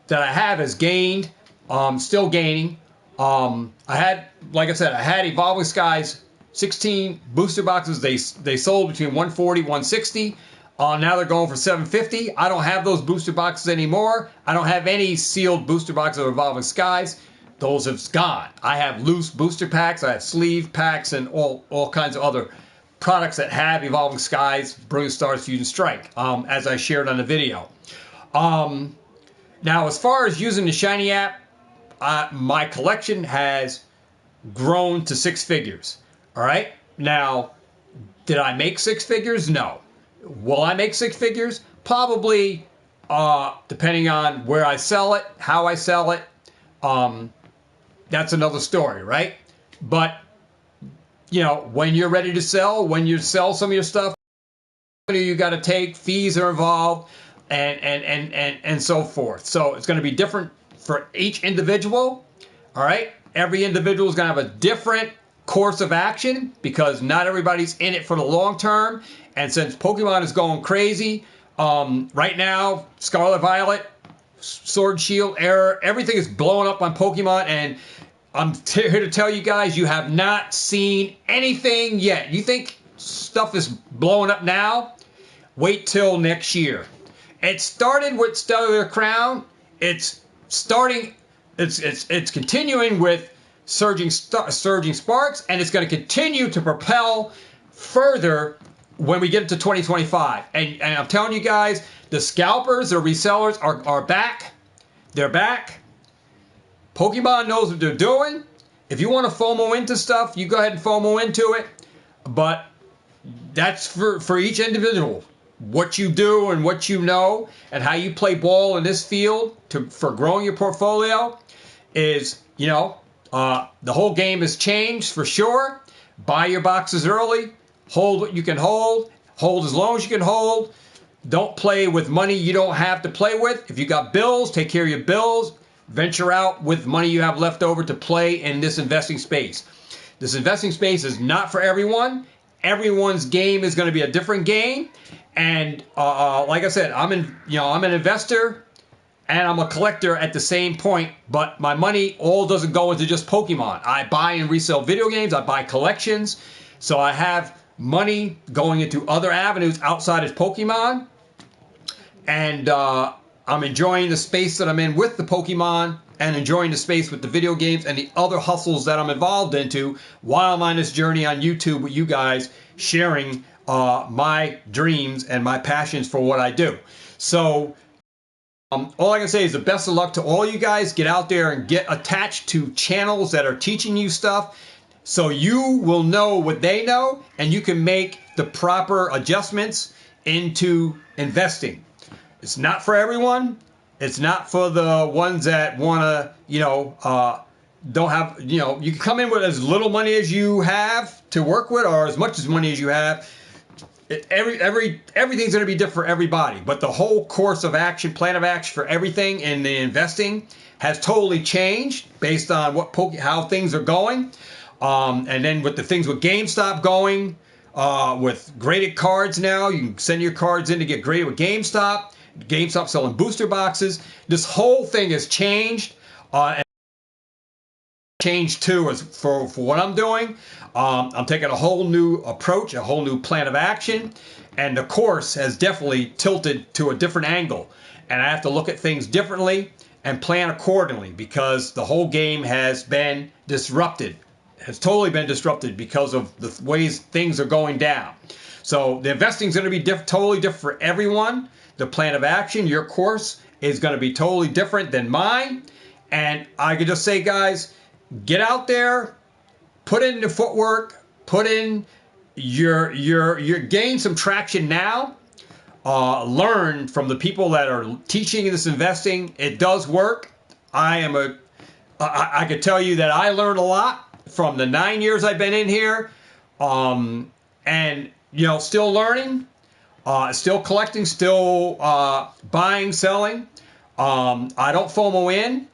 that I have has gained, still gaining. Like I said, I had Evolving Skies 16 booster boxes. They sold between 140, 160. Now they're going for 750. I don't have those booster boxes anymore. I don't have any sealed booster boxes of Evolving Skies. Those have gone. I have loose booster packs. I have sleeve packs and all kinds of other products that have Evolving Skies, Brilliant Stars, Fusion Strike, as I shared on the video. Now, as far as using the Shiny app, my collection has grown to 6 figures. All right. Now, did I make 6 figures? No. Will I make 6 figures? Probably, depending on where I sell it, how I sell it. That's another story, right? But, you know, when you're ready to sell, when you sell some of your stuff, you got to take, fees are involved, and so forth. So it's going to be different for each individual. All right. Every individual is going to have a different course of action because not everybody's in it for the long term. And since Pokemon is going crazy, right now, Scarlet Violet, Sword Shield, Error, everything is blowing up on Pokemon. And I'm here to tell you guys, you have not seen anything yet. You think stuff is blowing up now? Wait till next year. It started with Stellar Crown. It's starting. It's continuing with surging sparks, and it's going to continue to propel further when we get into 2025. And I'm telling you guys, the scalpers, the resellers are back. They're back. Pokemon knows what they're doing. If you want to FOMO into stuff, you go ahead and FOMO into it. But that's for each individual. What you do and what you know and how you play ball in this field for growing your portfolio is, you know, the whole game has changed for sure. Buy your boxes early. Hold what you can hold. Hold as long as you can hold. Don't play with money you don't have to play with. If you got bills, take care of your bills. Venture out with money you have left over to play in this investing space. This investing space is not for everyone. Everyone's game is going to be a different game. And like I said, I'm an investor and I'm a collector at the same point. But my money all doesn't go into just Pokemon. I buy and resell video games. I buy collections. So I have money going into other avenues outside of Pokemon. And I'm enjoying the space that I'm in with the Pokemon and enjoying the space with the video games and the other hustles that I'm involved into while I'm on this journey on YouTube with you guys, sharing my dreams and my passions for what I do. So all I can say is the best of luck to all you guys. Get out there and get attached to channels that are teaching you stuff so you will know what they know and you can make the proper adjustments into investing. It's not for everyone. It's not for the ones that want to, don't have, you can come in with as little money as you have to work with or as much as money as you have. Everything's going to be different for everybody. But the whole course of action, plan of action for everything in the investing has totally changed based on how things are going. And then with the things with GameStop going, with graded cards now, you can send your cards in to get graded with GameStop. GameStop selling booster boxes. This whole thing has changed. And changed too as for what I'm doing. I'm taking a whole new approach, a whole new plan of action. And the course has definitely tilted to a different angle. And I have to look at things differently and plan accordingly because the whole game has been disrupted. Has totally been disrupted because of the ways things are going down. So the investing is going to be totally different for everyone. The plan of action, your course, is going to be totally different than mine. And I could just say, guys, get out there, put in the footwork, put in your gain some traction now. Learn from the people that are teaching this investing. It does work. I could tell you that I learned a lot from the 9 years I've been in here, and still learning, still collecting, still buying, selling. I don't FOMO in,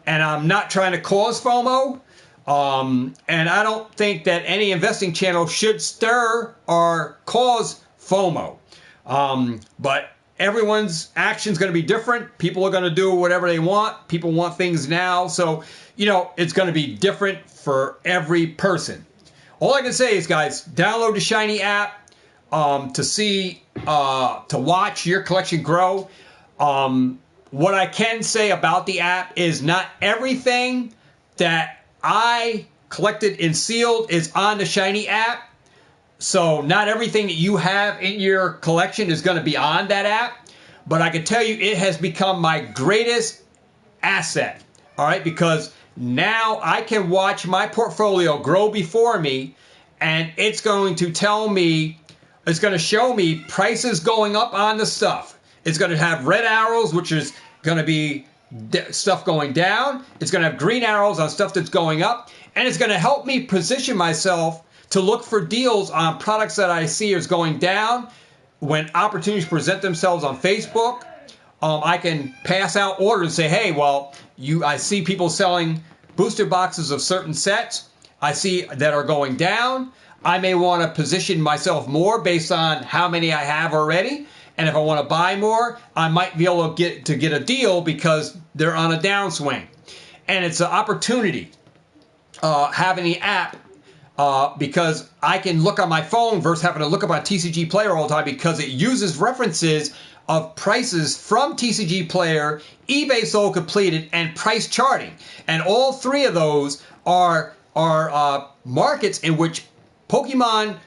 and I'm not trying to cause FOMO. And I don't think that any investing channel should stir or cause FOMO. But everyone's action's going to be different. People are going to do whatever they want. People want things now. So, it's going to be different for every person. All I can say is, guys, download the Shiny app to see, to watch your collection grow. What I can say about the app is not everything that I collected and sealed is on the Shiny app. So not everything that you have in your collection is going to be on that app. But I can tell you it has become my greatest asset. All right, because now I can watch my portfolio grow before me, and it's going to tell me, it's going to show me prices going up on the stuff. It's going to have red arrows, which is going to be stuff going down. It's going to have green arrows on stuff that's going up. And it's going to help me position myself to look for deals on products that I see is going down. When opportunities present themselves on Facebook, I can pass out orders and say, hey, well, I see people selling booster boxes of certain sets. I see that are going down. I may want to position myself more based on how many I have already. And if I want to buy more, I might be able to get a deal because they're on a downswing. And it's an opportunity having the app because I can look on my phone versus having to look up on TCG Player all the time, because it uses references of prices from TCG Player, eBay Sold Completed, and price charting. And all three of those are markets in which Pokemon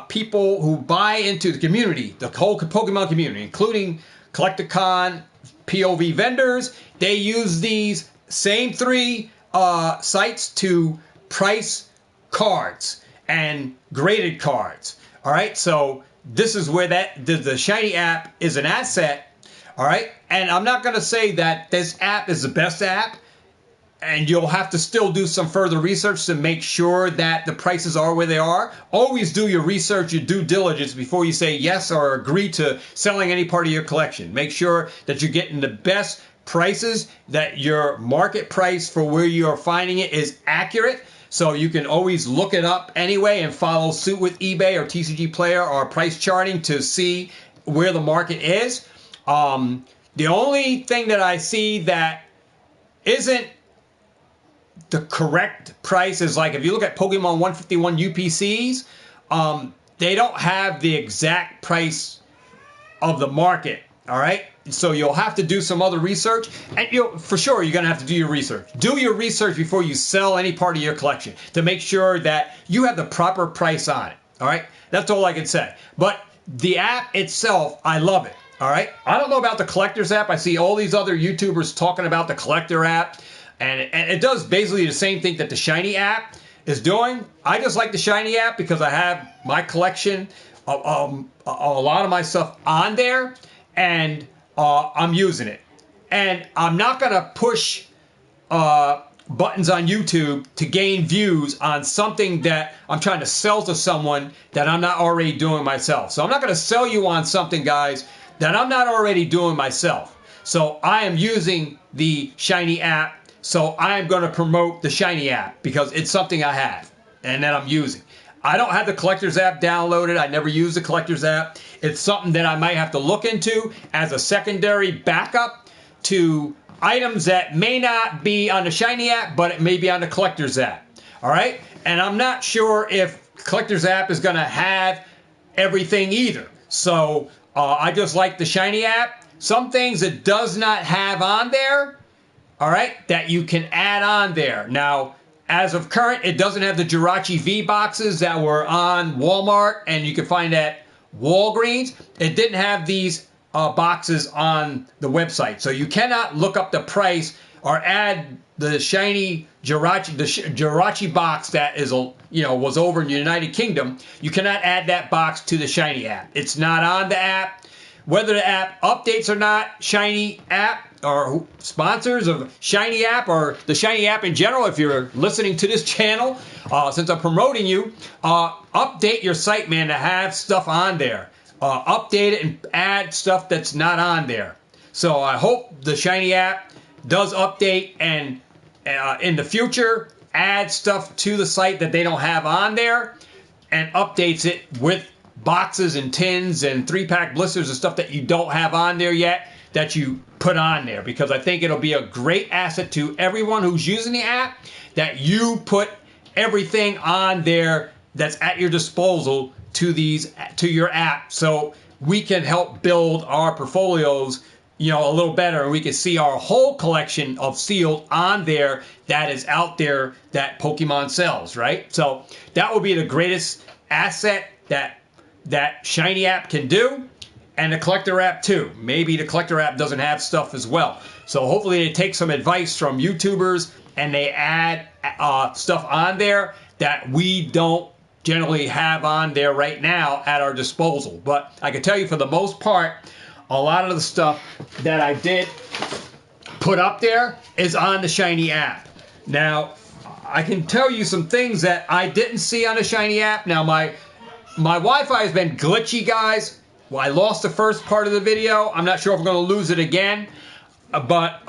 people who buy into the community, the whole Pokemon community, including Collecticon, POV vendors, they use these same three sites to price cards and graded cards. All right, so this is where the Shiny app is an asset. All right, and I'm not going to say that this app is the best app, and you'll have to still do some further research to make sure that the prices are where they are. Always do your research, your due diligence before you say yes or agree to selling any part of your collection. Make sure that you're getting the best prices, that your market price for where you're finding it is accurate. So you can always look it up anyway and follow suit with eBay or TCG Player or price charting to see where the market is. The only thing that I see that isn't the correct price is, like, if you look at Pokemon 151 UPCs, they don't have the exact price of the market. All right, so you'll have to do some other research, and for sure you're going to have to do your research. Do your research before you sell any part of your collection to make sure that you have the proper price on it. All right, that's all I can say. But the app itself, I love it. All right, I don't know about the collector's app. I see all these other YouTubers talking about the collector app, and it does basically the same thing that the Shiny app is doing. I just like the Shiny app because I have my collection of a lot of my stuff on there, and I'm using it. And I'm not going to push buttons on YouTube to gain views on something that I'm trying to sell to someone that I'm not already doing myself. So I'm not going to sell you on something, guys, that I'm not already doing myself. So I am using the Shiny app. So I am going to promote the Shiny app because it's something I have and that I'm using. I don't have the collector's app downloaded. I never use the collector's app. It's something that I might have to look into as a secondary backup to items that may not be on the Shiny app, but it may be on the collector's app. All right? And I'm not sure if collector's app is going to have everything either. So I just like the Shiny app. Some things it does not have on there, all right, that you can add on there. Now, as of current, it doesn't have the Jirachi V boxes that were on Walmart and you can find at Walgreens. It didn't have these boxes on the website. So you cannot look up the price or add the Shiny Jirachi, the Jirachi box that is, was over in the United Kingdom. You cannot add that box to the Shiny app. It's not on the app. Whether the app updates or not, Shiny app or sponsors of Shiny app or the Shiny app in general, if you're listening to this channel, since I'm promoting you, update your site, man, to have stuff on there. Update it and add stuff that's not on there. So I hope the Shiny app does update and in the future add stuff to the site that they don't have on there and updates it with boxes and tins and 3-pack blisters and stuff that you don't have on there yet that you put on there, because I think it'll be a great asset to everyone who's using the app, that you put everything on there that's at your disposal to your app, so we can help build our portfolios, a little better, and we can see our whole collection of sealed on there that is out there that Pokemon sells, right? So that would be the greatest asset that Shiny app can do, and the collector app too. Maybe the collector app doesn't have stuff as well. So hopefully they take some advice from YouTubers and they add stuff on there that we don't generally have on there right now at our disposal. But I can tell you, for the most part, a lot of the stuff that I did put up there is on the Shiny app. Now, I can tell you some things that I didn't see on the Shiny app. Now, my Wi-Fi has been glitchy, guys. Well, I lost the first part of the video. I'm not sure if I'm going to lose it again, but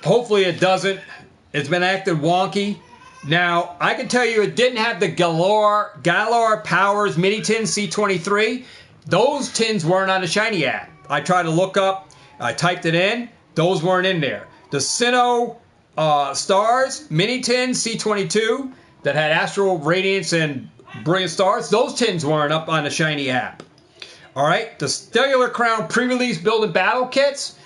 hopefully it doesn't. It's been acting wonky. Now, I can tell you it didn't have the Galar Powers Mini Tin C23. Those tins weren't on the Shiny app. I tried to look up. I typed it in. Those weren't in there. The Sinnoh Stars Mini Tin C22 that had Astral Radiance and Brilliant Stars, those tins weren't up on the Shiny app. All right, the Stellar Crown pre-release build and battle kits,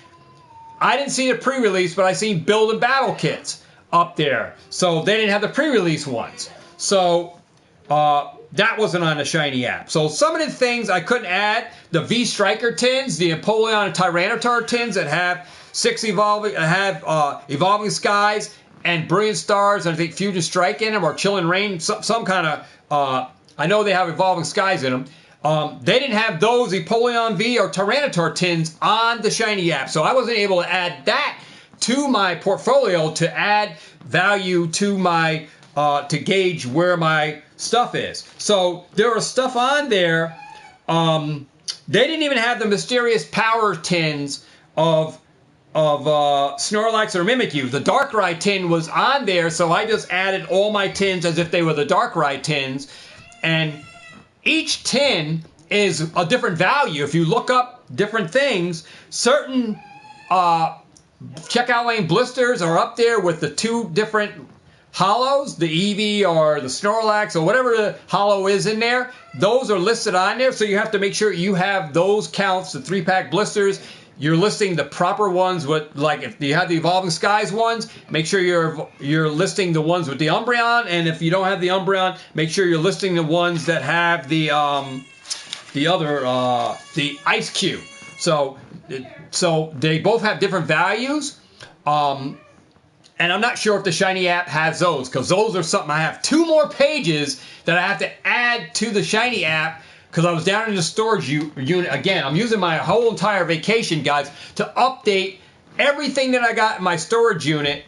I didn't see the pre-release, but I seen build and battle kits up there. So they didn't have the pre-release ones. So that wasn't on the Shiny app. So some of the things I couldn't add, the V Striker tins, the Empoleon and Tyranitar tins that have evolving skies and Brilliant Stars, and I think Fusion Strike in them, or Chill and Rain, some kind of, I know they have evolving skies in them. They didn't have those Empoleon V or Tyranitar tins on the Shiny app, so I wasn't able to add that to my portfolio to add value to my, to gauge where my stuff is. So there was stuff on there. They didn't even have the mysterious power tins of Snorlax or Mimikyu. The Darkrai tin was on there, so I just added all my tins as if they were the Darkrai tins. And each tin is a different value. If you look up different things, certain checkout lane blisters are up there with the 2 different hollows, the Eevee or the Snorlax or whatever the hollow is in there. Those are listed on there, so you have to make sure you have those counts, the 3-pack blisters. You're listing the proper ones with, like, if you have the Evolving Skies ones, make sure you're listing the ones with the Umbreon, and if you don't have the Umbreon, make sure you're listing the ones that have the Ice Cube. So they both have different values, and I'm not sure if the Shiny app has those, because those are something I have 2 more pages that I have to add to the Shiny app, because I was down in the storage unit. Again, I'm using my whole entire vacation, guys, to update everything that I got in my storage unit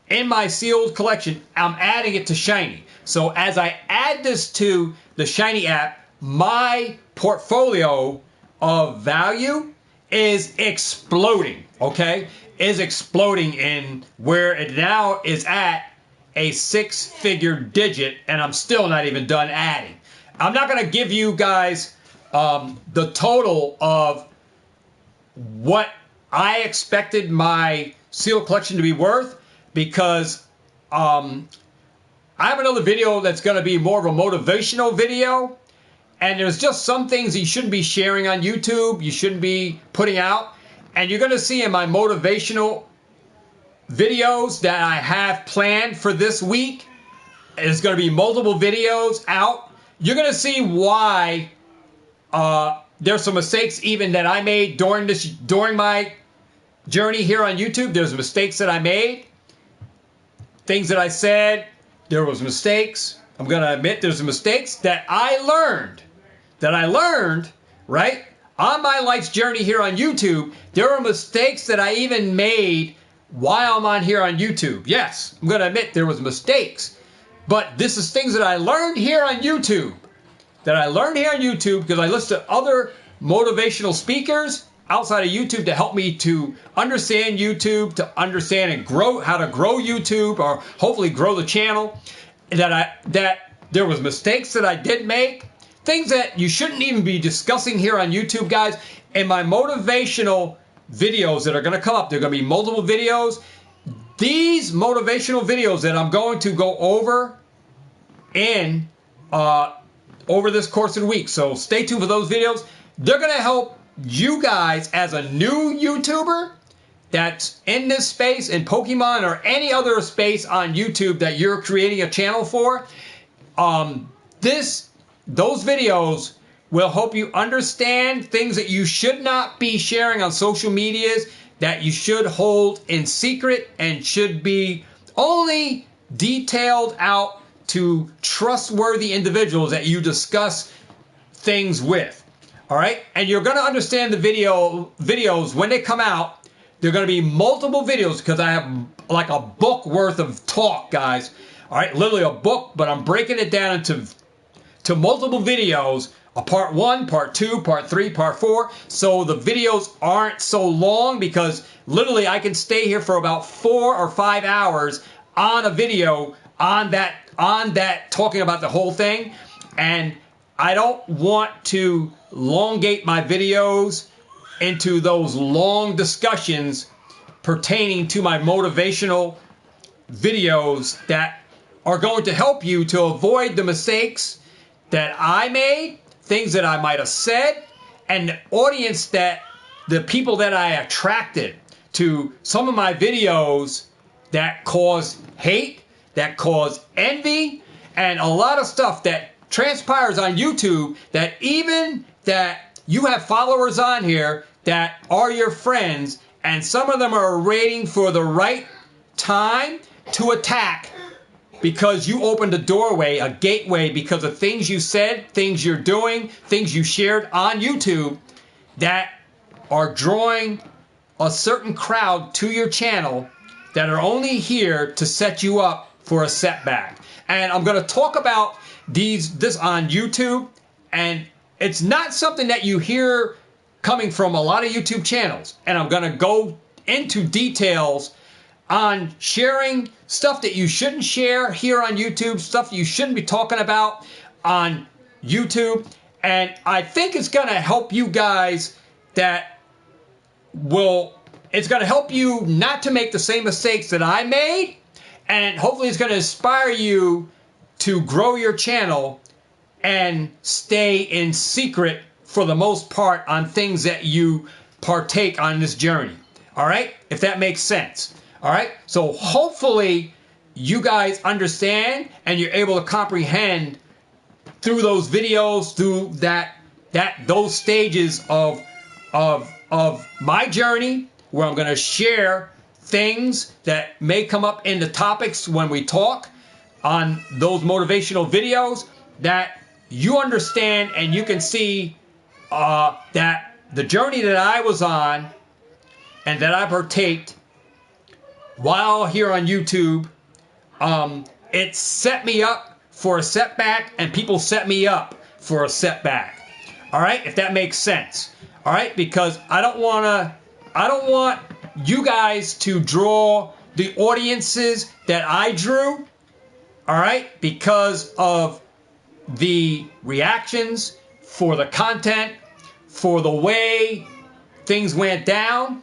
in my sealed collection. I'm adding it to Shiny. So as I add this to the Shiny app, my portfolio of value is exploding, okay? Is exploding in where it now is at a 6-figure digit, and I'm still not even done adding. I'm not going to give you guys the total of what I expected my sealed collection to be worth, because I have another video that's going to be more of a motivational video, and there's just some things you shouldn't be sharing on YouTube, you shouldn't be putting out, and you're going to see in my motivational videos that I have planned for this week. There's going to be multiple videos out. You're going to see why there's some mistakes even that I made during my journey here on YouTube. There's mistakes that I made. Things that I said, there was mistakes. I'm going to admit there's mistakes that I learned. Right? On my life's journey here on YouTube, there are mistakes that I even made while I'm on here on YouTube. Yes, I'm going to admit there was mistakes. But this is things that I learned here on YouTube. Because I listen to other motivational speakers outside of YouTube to help me to understand YouTube, to understand and grow, how to grow YouTube, or hopefully grow the channel. That there was mistakes that I did make, things that you shouldn't even be discussing here on YouTube, guys. In my motivational videos that are going to come up, there are going to be multiple videos. These motivational videos that I'm going to go over in over this course of the week. So stay tuned for those videos. They're going to help you guys as a new YouTuber that's in this space, in Pokemon or any other space on YouTube that you're creating a channel for. Those videos will help you understand things that you should not be sharing on social medias, that you should hold in secret and should be only detailed out to trustworthy individuals that you discuss things with. All right? And you're going to understand the videos when they come out. They're going to be multiple videos because I have like a book worth of talk, guys. All right? Literally a book, but I'm breaking it down into multiple videos. A part 1, part 2, part 3, part 4. So the videos aren't so long because literally I can stay here for about 4 or 5 hours on a video on that talking about the whole thing. And I don't want to elongate my videos into those long discussions pertaining to my motivational videos that are going to help you to avoid the mistakes that I made, things that I might have said, and the audience the people that I attracted to some of my videos that cause hate, that cause envy, and a lot of stuff that transpires on YouTube that even that you have followers on here that are your friends, and some of them are waiting for the right time to attack because you opened a doorway, a gateway, because of things you said, things you're doing, things you shared on YouTube that are drawing a certain crowd to your channel that are only here to set you up for a setback. And I'm going to talk about this on YouTube, and it's not something that you hear coming from a lot of YouTube channels. And I'm going to go into details on sharing stuff that you shouldn't share here on YouTube, stuff you shouldn't be talking about on YouTube. And I think it's going to help you guys it's going to help you not to make the same mistakes that I made. And hopefully it's going to inspire you to grow your channel and stay in secret for the most part on things that you partake on this journey. All right? If that makes sense. All right? So hopefully you guys understand and you're able to comprehend through those videos, through those stages of my journey, where I'm going to share things that may come up in the topics when we talk on those motivational videos, that you understand and you can see that the journey that I was on and that I partaked while here on YouTube, it set me up for a setback, and people set me up for a setback. All right, if that makes sense. All right, because I don't want you guys to draw the audiences that I drew. All right, because of the reactions, for the content, for the way things went down.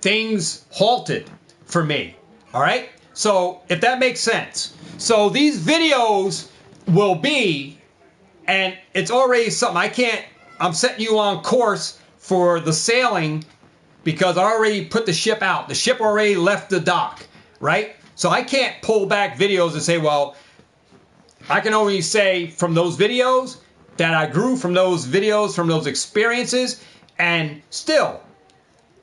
Things halted for me. All right? So, if that makes sense. So, these videos will be, and it's already something I'm setting you on course for the sailing because I already put the ship out. The ship already left the dock, right? So, I can't pull back videos and say, well, I can only say from those videos that I grew from those videos, from those experiences, and still,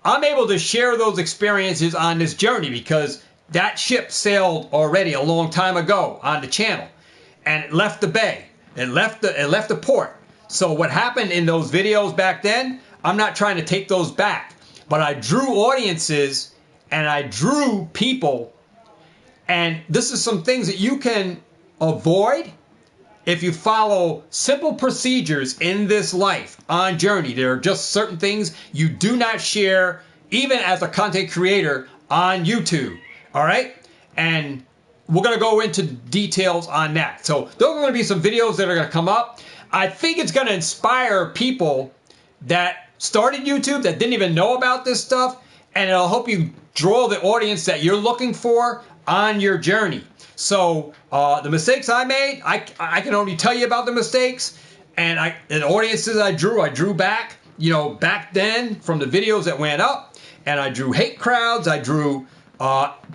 I'm able to share those experiences on this journey because that ship sailed already a long time ago on the channel, and it left the bay. It left the port. So what happened in those videos back then, I'm not trying to take those back, but I drew audiences and I drew people, and this is some things that you can avoid if you follow simple procedures in this life on journey. There are just certain things you do not share, even as a content creator on YouTube. All right? And we're going to go into details on that. So those are going to be some videos that are going to come up. I think it's going to inspire people that started YouTube that didn't even know about this stuff, and it'll help you draw the audience that you're looking for on your journey. So the mistakes I made, I can only tell you about the mistakes, and the audiences I drew back, you know, back then from the videos that went up, and I drew hate crowds, I drew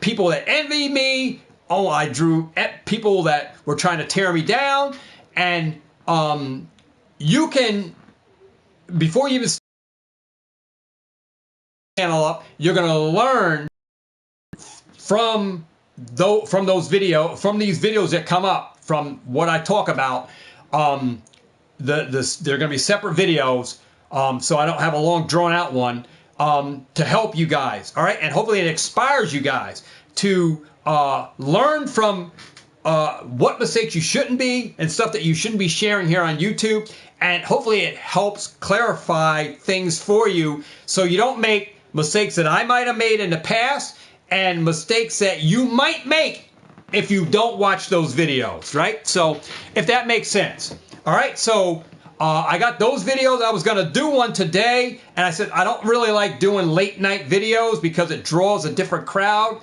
people that envy me, I drew people that were trying to tear me down, and you can, before you even start the channel up, you're going to learn from these videos that come up, from what I talk about. They're going to be separate videos, so I don't have a long drawn out one to help you guys. All right, and hopefully it inspires you guys to learn from what mistakes you shouldn't be and stuff that you shouldn't be sharing here on YouTube, and hopefully it helps clarify things for you so you don't make mistakes that I might have made in the past and mistakes that you might make if you don't watch those videos, right? So if that makes sense. All right, so I got those videos. I was going to do one today, and I said I don't really like doing late night videos because it draws a different crowd,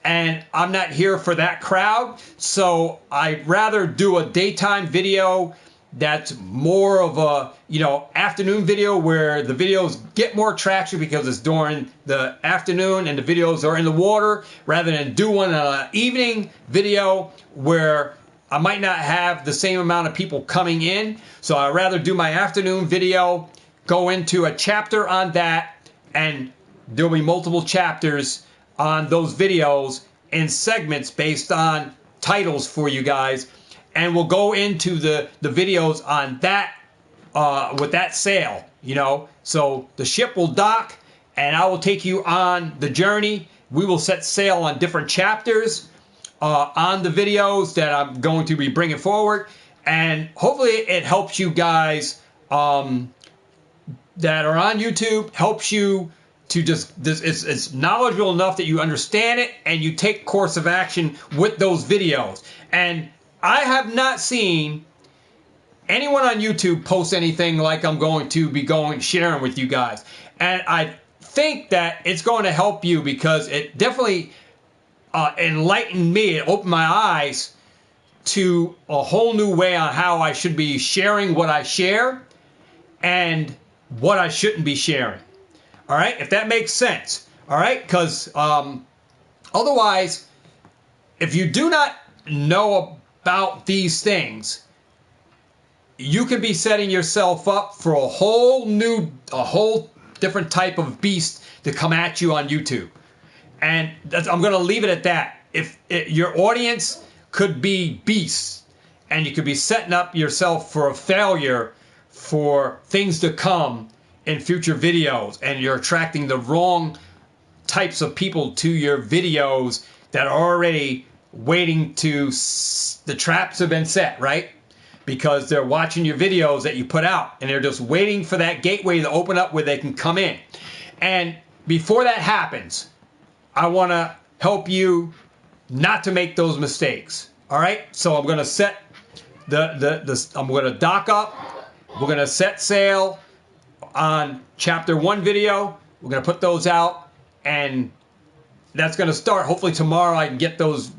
and I'm not here for that crowd. So I'd rather do a daytime video that's more of a, you know, afternoon video where the videos get more traction because it's during the afternoon and the videos are in the water, rather than doing an evening video where I might not have the same amount of people coming in. So I'd rather do my afternoon video, go into a chapter on that, and there'll be multiple chapters on those videos in segments based on titles for you guys. And we'll go into the videos on that with that sale, you know. So the ship will dock, and I will take you on the journey. We will set sail on different chapters on the videos that I'm going to be bringing forward. And hopefully it helps you guys that are on YouTube, helps you to it's knowledgeable enough that you understand it and you take course of action with those videos. And I have not seen anyone on YouTube post anything like I'm going to be sharing with you guys. And I think that it's going to help you because it definitely enlightened me. It opened my eyes to a whole new way on how I should be sharing what I share and what I shouldn't be sharing. All right, if that makes sense. All right, because otherwise, if you do not know about these things, you could be setting yourself up for a whole different type of beast to come at you on YouTube. And I'm going to leave it at that. If your audience could be beasts, and you could be setting up yourself for a failure for things to come in future videos, and you're attracting the wrong types of people to your videos that are already waiting to, the traps have been set, right? Because they're watching your videos that you put out, and they're just waiting for that gateway to open up where they can come in. And before that happens, I want to help you not to make those mistakes. All right, so I'm going to set I'm going to dock up. We're going to set sail on chapter 1 video. We're going to put those out, and that's going to start. Hopefully tomorrow I can get those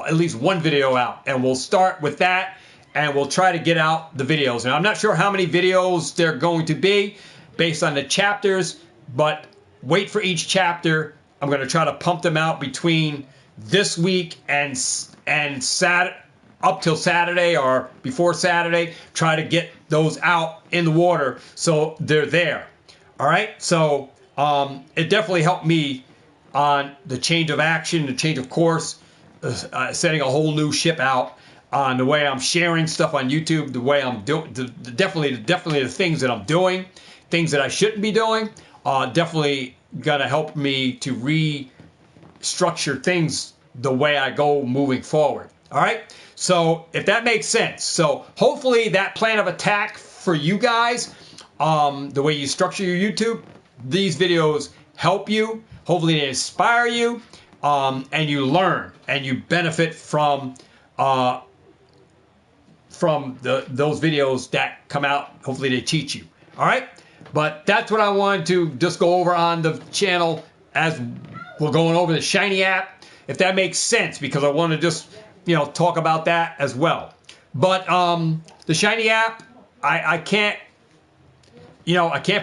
at least one video out, and we'll start with that, and we'll try to get out the videos. And I'm not sure how many videos they're going to be based on the chapters, but wait for each chapter. I'm going to try to pump them out between this week and Saturday, up till Saturday or before Saturday. Try to get those out in the water so they're there. All right, so it definitely helped me on the change of action, the change of course, setting a whole new ship out on the way I'm sharing stuff on YouTube, the way I'm doing, definitely the things that I'm doing, things that I shouldn't be doing, definitely gonna help me to restructure things the way I go moving forward. All right, so if that makes sense, so hopefully that plan of attack for you guys, the way you structure your YouTube, these videos help you. Hopefully they inspire you, and you learn and you benefit from those videos that come out. Hopefully they teach you. All right. But that's what I wanted to just go over on the channel as we're going over the Shiny app, if that makes sense, because I want to just, talk about that as well. But the Shiny app, I can't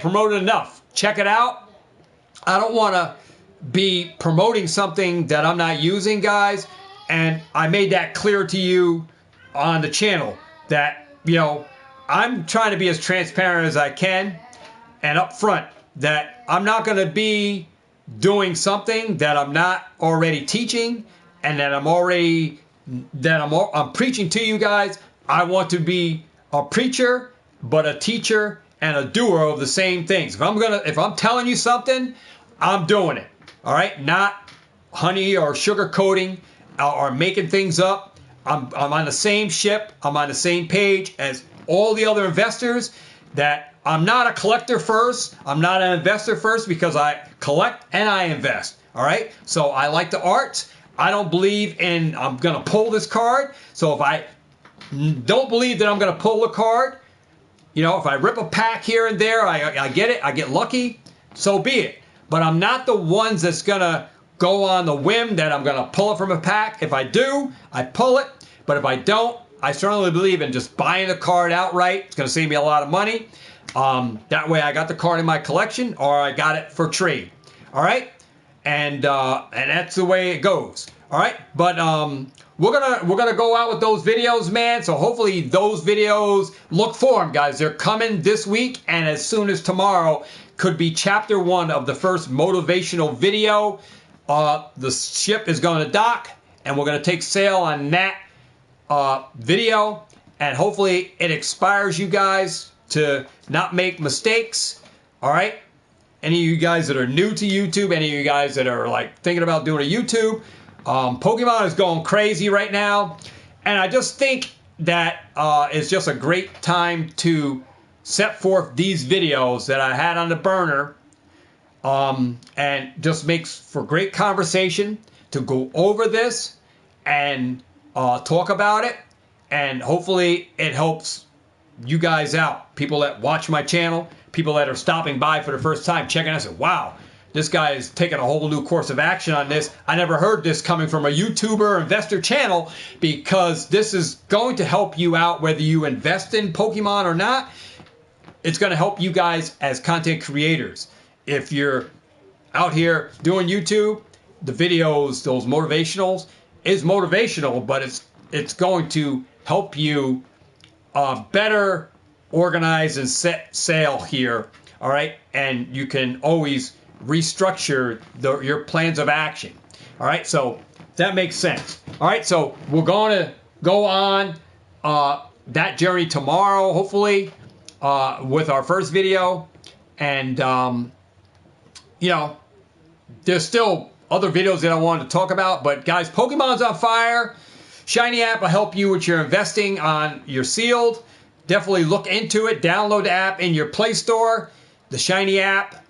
promote it enough. Check it out. I don't want to be promoting something that I'm not using, guys. And I made that clear to you on the channel that, I'm trying to be as transparent as I can and upfront that I'm not going to be doing something that I'm not already teaching and that I'm preaching to you guys. I want to be a preacher, but a teacher and a doer of the same things. If I'm telling you something, I'm doing it. All right, not honey or sugar coating or making things up. I'm on the same ship. I'm on the same page as all the other investors. That I'm not a collector first. I'm not an investor first, because I collect and I invest. All right. So I like the art. I don't believe in I'm going to pull this card. So if I don't believe that I'm going to pull the card, if I rip a pack here and there, I get it. I get lucky. So be it. But I'm not the ones that's going to go on the whim that I'm going to pull it from a pack. If I do, I pull it. But if I don't, I certainly believe in just buying the card outright. It's going to save me a lot of money. That way I got the card in my collection, or I got it for trade. All right. And that's the way it goes. All right. But we're gonna go out with those videos, man. So hopefully those videos, look for them, guys. They're coming this week, and as soon as tomorrow could be chapter 1 of the first motivational video. The ship is going to dock, and we're going to take sail on that video, and hopefully it inspires you guys to not make mistakes. All right. Any of you guys that are new to YouTube, any of you guys that are like thinking about doing a YouTube, Pokemart is going crazy right now, and I just think that it's just a great time to set forth these videos that I had on the burner, and just makes for great conversation to go over this and talk about it, and hopefully it helps you guys out. People that watch my channel, people that are stopping by for the first time, checking out, say, wow, this guy is taking a whole new course of action on this. I never heard this coming from a YouTuber investor channel, because this is going to help you out whether you invest in Pokemon or not. It's going to help you guys as content creators. If you're out here doing YouTube, the videos, those motivationals, is motivational, but it's going to help you better organize and set sail here. All right. And you can always restructure your plans of action. All right. So that makes sense. All right. So we're going to go on that journey tomorrow, hopefully, with our first video. And, there's still other videos that I wanted to talk about. But, guys, Pokemon's on fire. Shiny app will help you with your investing on your sealed. Definitely look into it. Download the app in your Play Store. The Shiny app.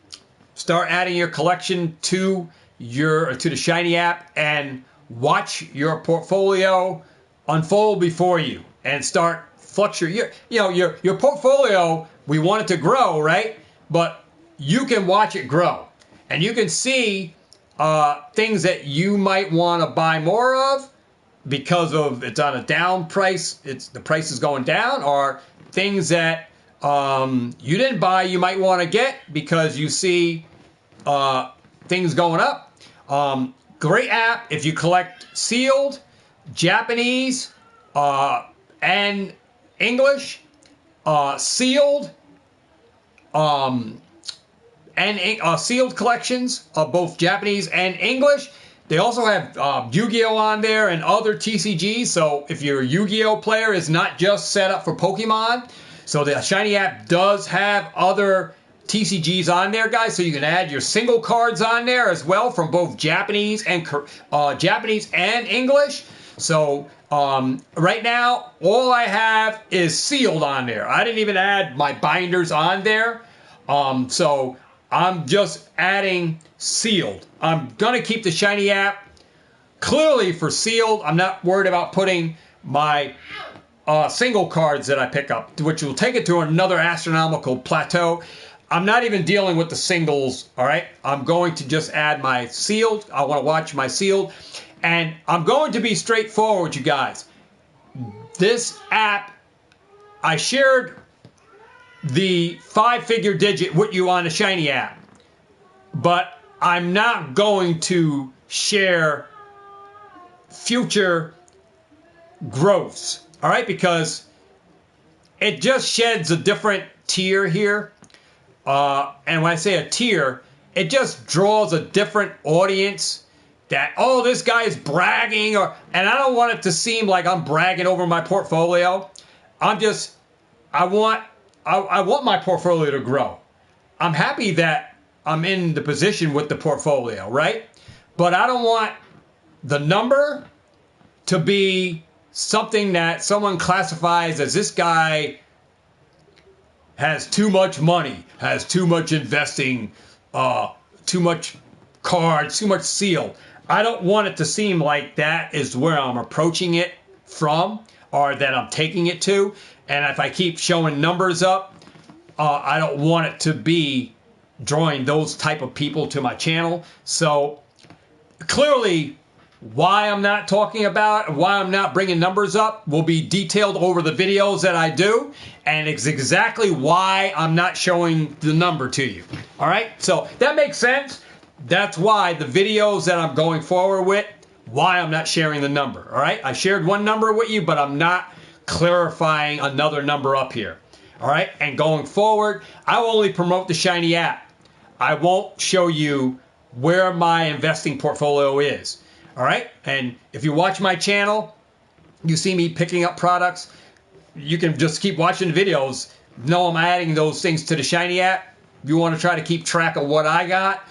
Start adding your collection to the Shiny app, and watch your portfolio unfold before you, and start fluctuating. Your portfolio, we want it to grow, right? But you can watch it grow, and you can see things that you might want to buy more of because of it's on a down price. The price is going down, or things that you didn't buy you might want to get because you see things going up. Great app if you collect sealed, Japanese, and English. Sealed and sealed collections of both Japanese and English. They also have Yu-Gi-Oh on there and other TCGs. So if you're a Yu-Gi-Oh player, it's not just set up for Pokemon. So the Shiny app does have other TCGs on there, guys. So you can add your single cards on there as well from both Japanese and English. So right now, all I have is sealed on there. I didn't even add my binders on there. So I'm just adding sealed. I'm going to keep the Shiny app clearly for sealed, I'm not worried about putting my single cards that I pick up, which will take it to another astronomical plateau. I'm not even dealing with the singles, all right? I'm going to just add my sealed. I want to watch my sealed. And I'm going to be straightforward with you guys. This app, I shared the 5-figure digit with you on the Shiny app. But I'm not going to share future growths, all right? Because it just sheds a different tier here. And when I say a tier, it just draws a different audience that, oh, this guy is bragging, and I don't want it to seem like I'm bragging over my portfolio. I want my portfolio to grow. I'm happy that I'm in the position with the portfolio, right? But I don't want the number to be something that someone classifies as this guy has too much money, has too much investing, too much cards, too much seal. I don't want it to seem like that is where I'm approaching it from or that I'm taking it to. And if I keep showing numbers up, I don't want it to be drawing those type of people to my channel. So clearly, why I'm not talking about, why I'm not bringing numbers up will be detailed over the videos that I do, and it's exactly why I'm not showing the number to you. All right, so that makes sense. That's why the videos that I'm going forward with, why I'm not sharing the number. All right, I shared one number with you, but I'm not clarifying another number up here. All right, and going forward, I will only promote the Shiny app. I won't show you where my investing portfolio is. All right, and if you watch my channel, you see me picking up products, you can just keep watching the videos. Know I'm adding those things to the Shiny app. If you want to try to keep track of what I got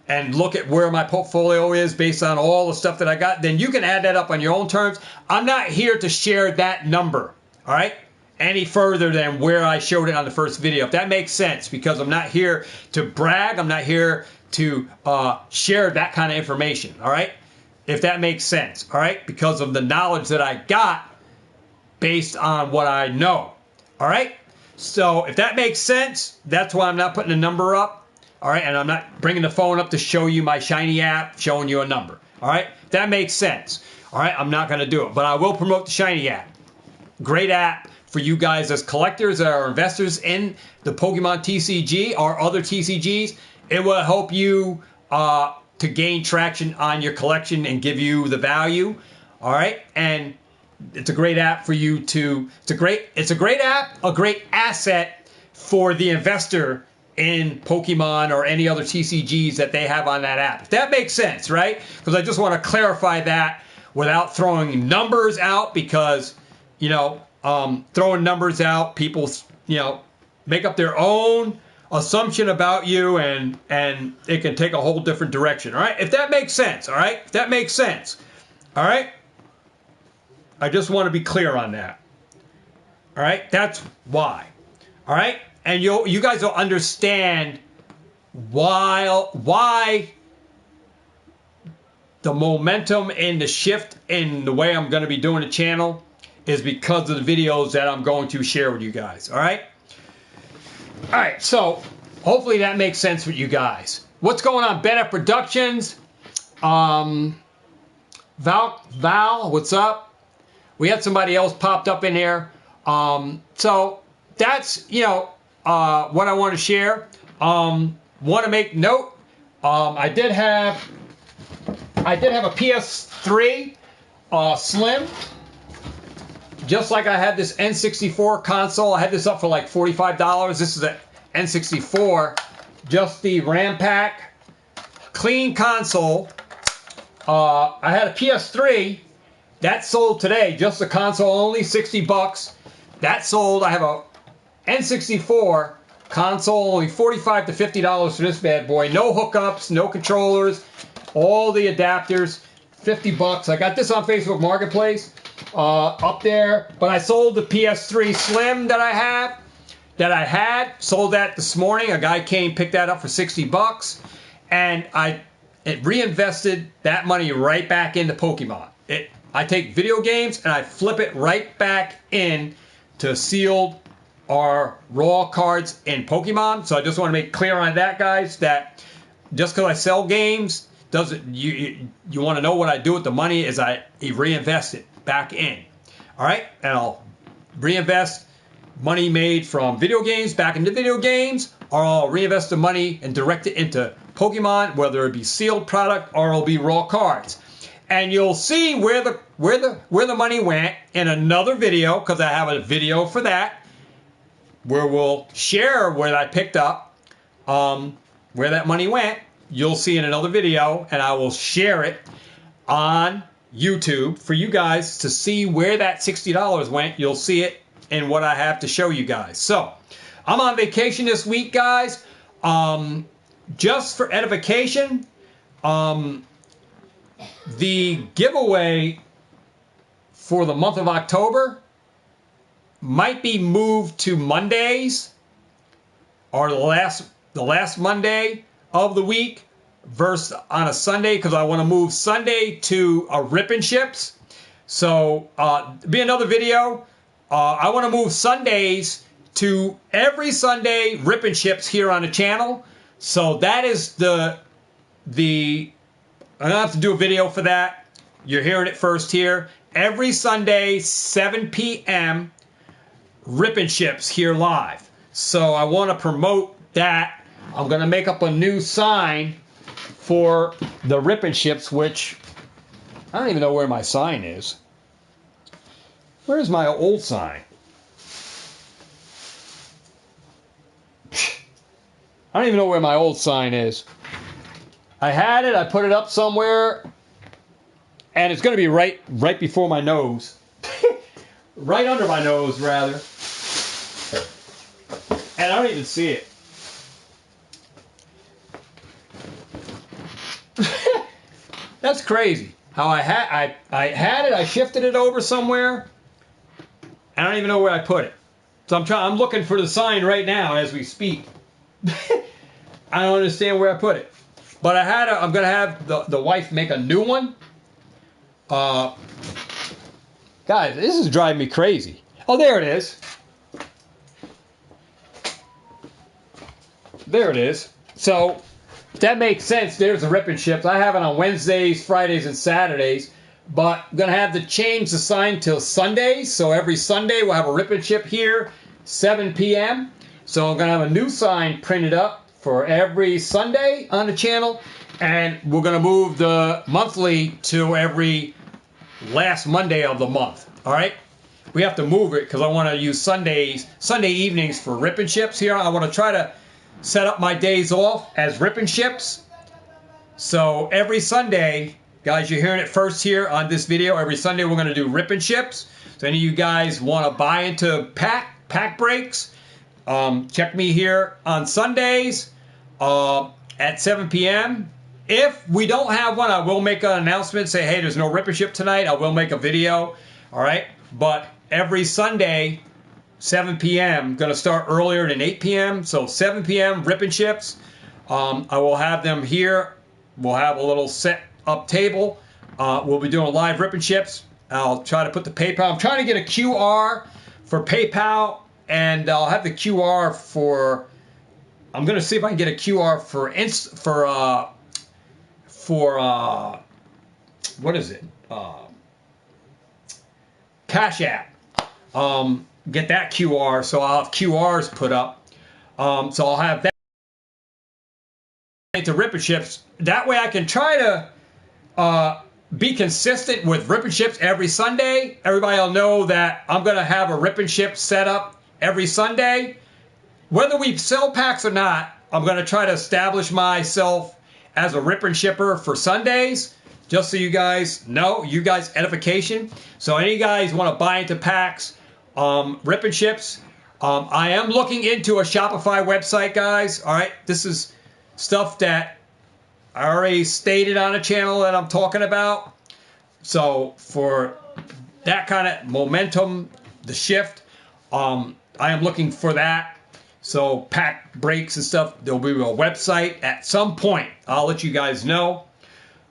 and look at where my portfolio is based on all the stuff that I got, then you can add that up on your own terms. I'm not here to share that number, all right, any further than where I showed it on the first video, if that makes sense, because I'm not here to brag. I'm not here to share that kind of information, all right? If that makes sense, all right? Because of the knowledge that I got based on what I know, all right? So if that makes sense, that's why I'm not putting a number up, all right? And I'm not bringing the phone up to show you my Shiny app, showing you a number, all right? That makes sense, all right? I'm not going to do it, but I will promote the Shiny app. Great app for you guys as collectors that are investors in the Pokemon TCG or other TCGs. It will help you to gain traction on your collection and give you the value, all right? And it's a great app for you to, it's a great app, a great asset for the investor in Pokemon or any other TCGs that they have on that app. If that makes sense, right? Because I just want to clarify that without throwing numbers out, because, you know, throwing numbers out, people, you know, make up their own assumption about you, and it can take a whole different direction, all right? If that makes sense, all right? If that makes sense, all right? I just want to be clear on that, all right? That's why, all right? And you guys will understand why the momentum and the shift in the way I'm going to be doing the channel is because of the videos that I'm going to share with you guys, all right? All right, so hopefully that makes sense with you guys. What's going on, Bennett Productions? Val, what's up? We had somebody else popped up in here. So that's, you know, what I want to share. Want to make note. I did have a PS3 Slim. Just like I had this N64 console. I had this up for like $45. This is an N64. Just the RAM pack. Clean console. I had a PS3. That sold today. Just the console only, $60. That sold. I have a N64 console, only $45 to $50 for this bad boy. No hookups, no controllers, all the adapters, $50. I got this on Facebook Marketplace. Up there, but I sold the PS3 Slim that I had, sold that this morning. A guy came, picked that up for $60, and I it reinvested that money right back into Pokemon. I take video games and I flip it right back in to sealed or raw cards in Pokemon. So I just want to make clear on that, guys, that just because I sell games doesn't, you want to know what I do with the money is I reinvest it back in. All right, and I'll reinvest money made from video games back into video games, or I'll reinvest the money and direct it into Pokemon, whether it be sealed product or it'll be raw cards. And you'll see where the money went in another video, because I have a video for that, where we'll share where I picked up, where that money went. You'll see in another video, and I will share it on YouTube for you guys to see where that $60 went. You'll see it in what I have to show you guys. So I'm on vacation this week, guys. Just for edification, the giveaway for the month of October might be moved to Mondays, or the last Monday of the week versus on a Sunday, because I want to move Sunday to a Rip and Ships. So be another video. I want to move Sundays to every Sunday Rip and Ships here on the channel. So that is the I don't have to do a video for that. You're hearing it first here. Every Sunday, 7 p.m., Rip and Ships here live. So I want to promote that. I'm going to make up a new sign for the Rip and Ships, which I don't even know where my sign is. Where's my old sign? I don't even know where my old sign is. I had it, I put it up somewhere, and it's going to be right before my nose. Right under my nose, rather. And I don't even see it. That's crazy. How I had it, I shifted it over somewhere. I don't even know where I put it. So I'm looking for the sign right now as we speak. I don't understand where I put it. But I'm going to have the wife make a new one. Guys, this is driving me crazy. Oh, there it is. There it is. So that makes sense. There's the Rip and Ships. I have it on Wednesdays, Fridays, and Saturdays. But I'm going to have to change the sign till Sundays. So every Sunday we'll have a Rip and Ship here, 7 p.m. So I'm going to have a new sign printed up for every Sunday on the channel, and we're going to move the monthly to every last Monday of the month. All right, we have to move it because I want to use Sunday evenings for Rip and Ships here. I want to try to set up my days off as Rip and Ships. So every Sunday, guys, you're hearing it first here on this video. Every Sunday we're going to do Rip and Ships. So any of you guys want to buy into pack breaks, check me here on Sundays at 7 p.m. If we don't have one, I will make an announcement, say, hey, there's no Rip and Ship tonight. I will make a video, all right? But every Sunday, 7 p.m., going to start earlier than 8 p.m., so 7 p.m., Rip and Ships. I will have them here. We'll have a little set up table. We'll be doing live Rip and Ships. I'll try to put the PayPal. I'm trying to get a QR for PayPal, and I'll have the QR for, I'm going to see if I can get a QR for what is it? Cash App. Get that QR, so I'll have QRs put up. So I'll have that to Rip and Ships. That way I can try to be consistent with Rip and Ships every Sunday. Everybody will know that I'm going to have a Rip and Ship set up every Sunday. Whether we sell packs or not, I'm going to try to establish myself as a Rip and Shipper for Sundays, just so you guys know, you guys edification. So any guys want to buy into packs, Rip and Ships, I am looking into a Shopify website, guys. All right, this is stuff that I already stated on a channel that I'm talking about. So for that kind of momentum, the shift, I am looking for that. So pack breaks and stuff, there'll be a website at some point. I'll let you guys know.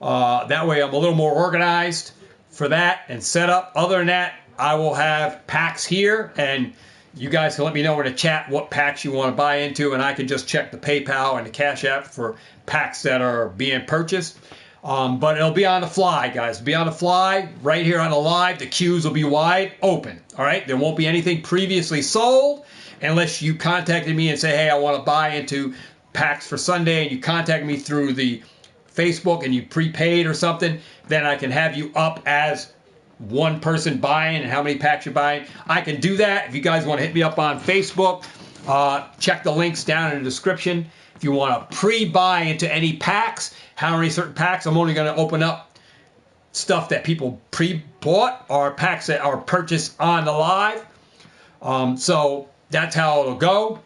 That way I'm a little more organized for that and set up. Other than that, I will have packs here, and you guys can let me know in the chat what packs you want to buy into, and I can just check the PayPal and the Cash App for packs that are being purchased. But it'll be on the fly, guys. It'll be on the fly right here on the live. The queues will be wide open. All right. There won't be anything previously sold unless you contacted me and say, hey, I want to buy into packs for Sunday, and you contact me through the Facebook and you prepaid or something. Then I can have you up as one person buying and how many packs you're buying. I can do that. If you guys want to hit me up on Facebook, check the links down in the description. If you want to pre-buy into any packs, how many certain packs, I'm only going to open up stuff that people pre-bought or packs that are purchased on the live. So that's how it'll go.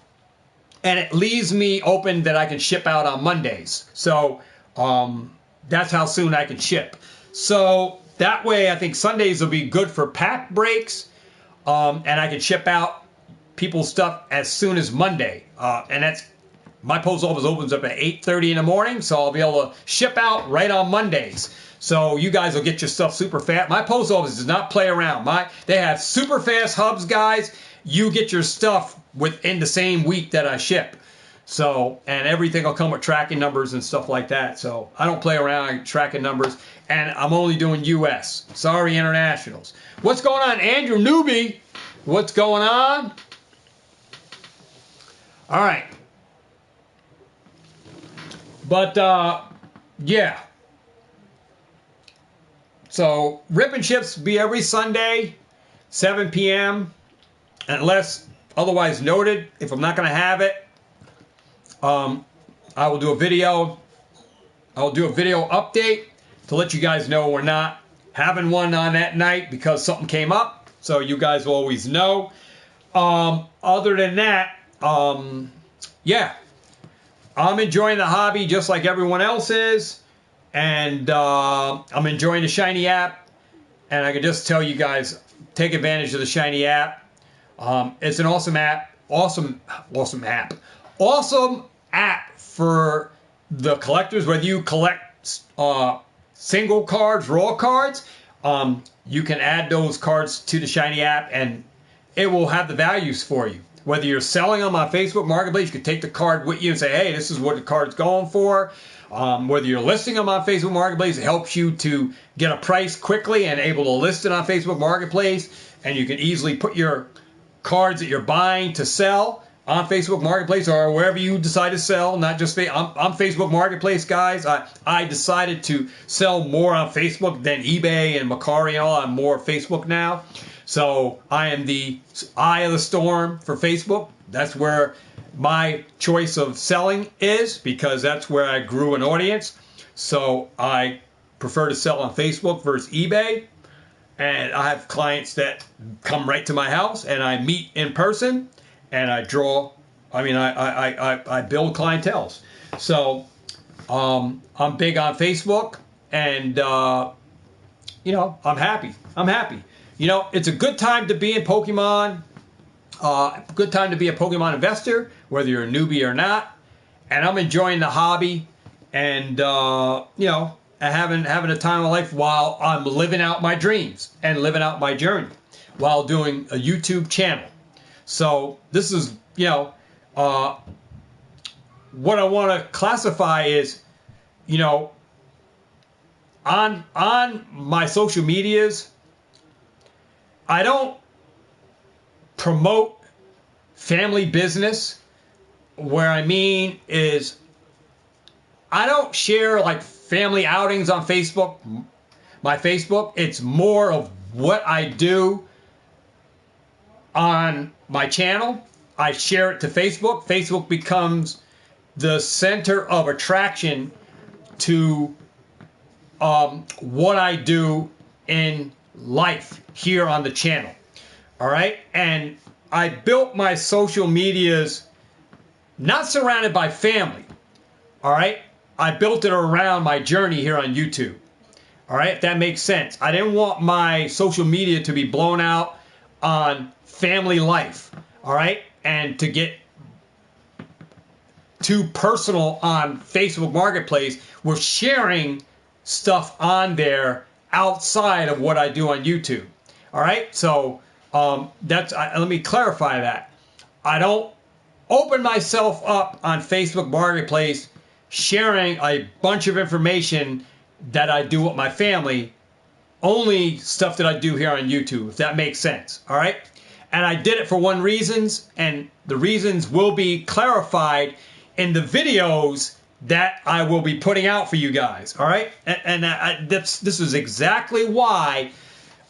And it leaves me open that I can ship out on Mondays. So that's how soon I can ship. So that way, I think Sundays will be good for pack breaks, and I can ship out people's stuff as soon as Monday. And that's my post office opens up at 8:30 in the morning, so I'll be able to ship out right on Mondays. So you guys will get your stuff super fast. My post office does not play around. They have super fast hubs, guys. You get your stuff within the same week that I ship. So, and everything will come with tracking numbers and stuff like that. So I don't play around tracking numbers, and I'm only doing US. Sorry, internationals. What's going on, Andrew Newbie? What's going on? All right. But, yeah. So Rip and Chips will be every Sunday, 7 p.m., unless otherwise noted. If I'm not going to have it, I will do a video. I'll do a video update to let you guys know we're not having one on that night because something came up. So you guys will always know. Other than that, yeah, I'm enjoying the hobby just like everyone else is. And I'm enjoying the Shiny app. And I can just tell you guys, take advantage of the Shiny app. It's an awesome app. Awesome app for the collectors. Whether you collect single cards, raw cards, you can add those cards to the Shiny app and it will have the values for you. Whether you're selling them on Facebook Marketplace, you can take the card with you and say, hey, this is what the card's going for. Whether you're listing them on Facebook Marketplace, it helps you to get a price quickly and able to list it on Facebook Marketplace. And you can easily put your cards that you're buying to sell on Facebook Marketplace or wherever you decide to sell. Not just I'm Facebook Marketplace, guys. I decided to sell more on Facebook than eBay and Mercari and all. I'm more Facebook now. So I am the eye of the storm for Facebook. That's where my choice of selling is because that's where I grew an audience. So I prefer to sell on Facebook versus eBay. And I have clients that come right to my house and I meet in person and I draw. I mean, I build clienteles. So I'm big on Facebook and, you know, I'm happy. You know, it's a good time to be in Pokemon. Good time to be a Pokemon investor, whether you're a newbie or not. And I'm enjoying the hobby and, you know, having a time of life while I'm living out my dreams and living out my journey while doing a YouTube channel. So this is, you know, what I want to classify is, you know, on my social medias, I don't promote family business. Where I mean is I don't share like family outings on Facebook, my Facebook. It's more of what I do on my channel. I share it to Facebook. Facebook becomes the center of attraction to what I do in life here on the channel. All right. And I built my social medias not surrounded by family. All right. I built it around my journey here on YouTube. All right. If that makes sense. I didn't want my social media to be blown out on family life. All right. And to get too personal on Facebook Marketplace, we're sharing stuff on there outside of what I do on YouTube. All right, so let me clarify that. I don't open myself up on Facebook Marketplace sharing a bunch of information that I do with my family, only stuff that I do here on YouTube, if that makes sense. All right, and I did it for one reasons, and the reasons will be clarified in the videos that I will be putting out for you guys. All right, and this is exactly why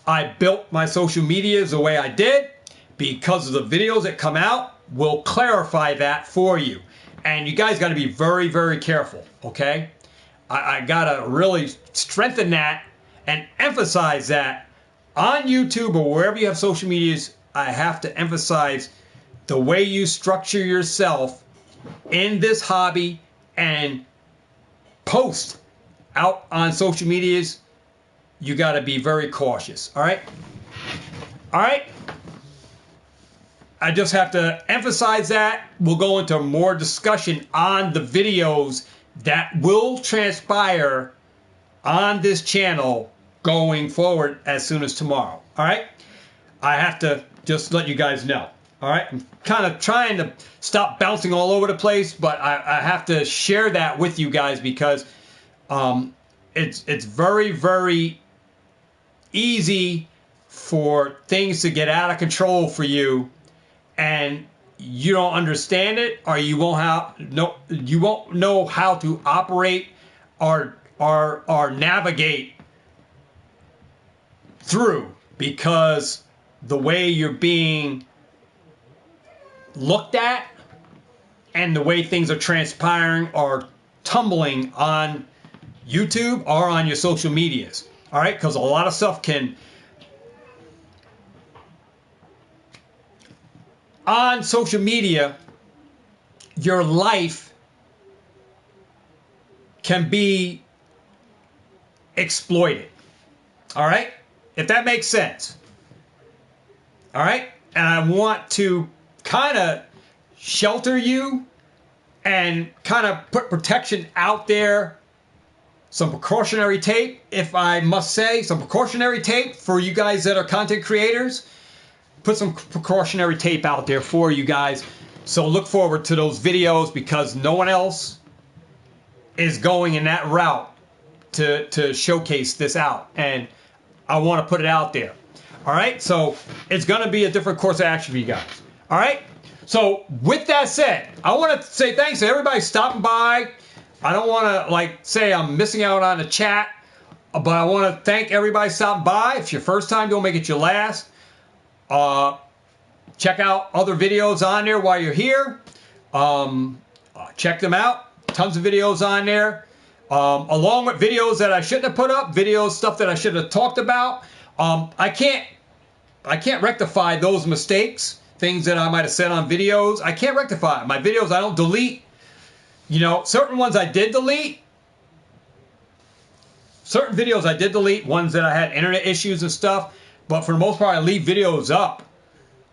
I built my social medias the way I did, because of the videos that come out will clarify that for you. And you guys got to be very, very careful, okay? I got to really strengthen that and emphasize that on YouTube or wherever you have social medias. I have to emphasize the way you structure yourself in this hobby and post out on social medias. You got to be very cautious, all right? All right? I just have to emphasize that. We'll go into more discussion on the videos that will transpire on this channel going forward as soon as tomorrow. All right? I have to just let you guys know. All right? I'm kind of trying to stop bouncing all over the place, but I have to share that with you guys because it's very, very easy for things to get out of control for you, and you don't understand it, or you won't know how to operate or navigate through, because the way you're being looked at and the way things are transpiring or tumbling on YouTube or on your social medias. All right, because a lot of stuff can on social media, your life can be exploited. All right? If that makes sense. All right? And I want to kind of shelter you and kind of put protection out there. Some precautionary tape, if I must say, some precautionary tape for you guys that are content creators. Put some precautionary tape out there for you guys. So look forward to those videos, because no one else is going in that route to showcase this out. And I want to put it out there. All right. So it's going to be a different course of action for you guys. All right. So with that said, I want to say thanks to everybody stopping by. I don't want to say I'm missing out on the chat, but I want to thank everybody stopping by. If it's your first time, don't make it your last. Check out other videos on there while you're here. Check them out. Tons of videos on there. Along with videos that I shouldn't have put up, stuff that I should have talked about. I can't rectify those mistakes, things that I might have said on videos. I can't rectify my videos. I don't delete. Certain ones I did delete. Certain videos I did delete, ones that I had internet issues and stuff. But for the most part, I leave videos up.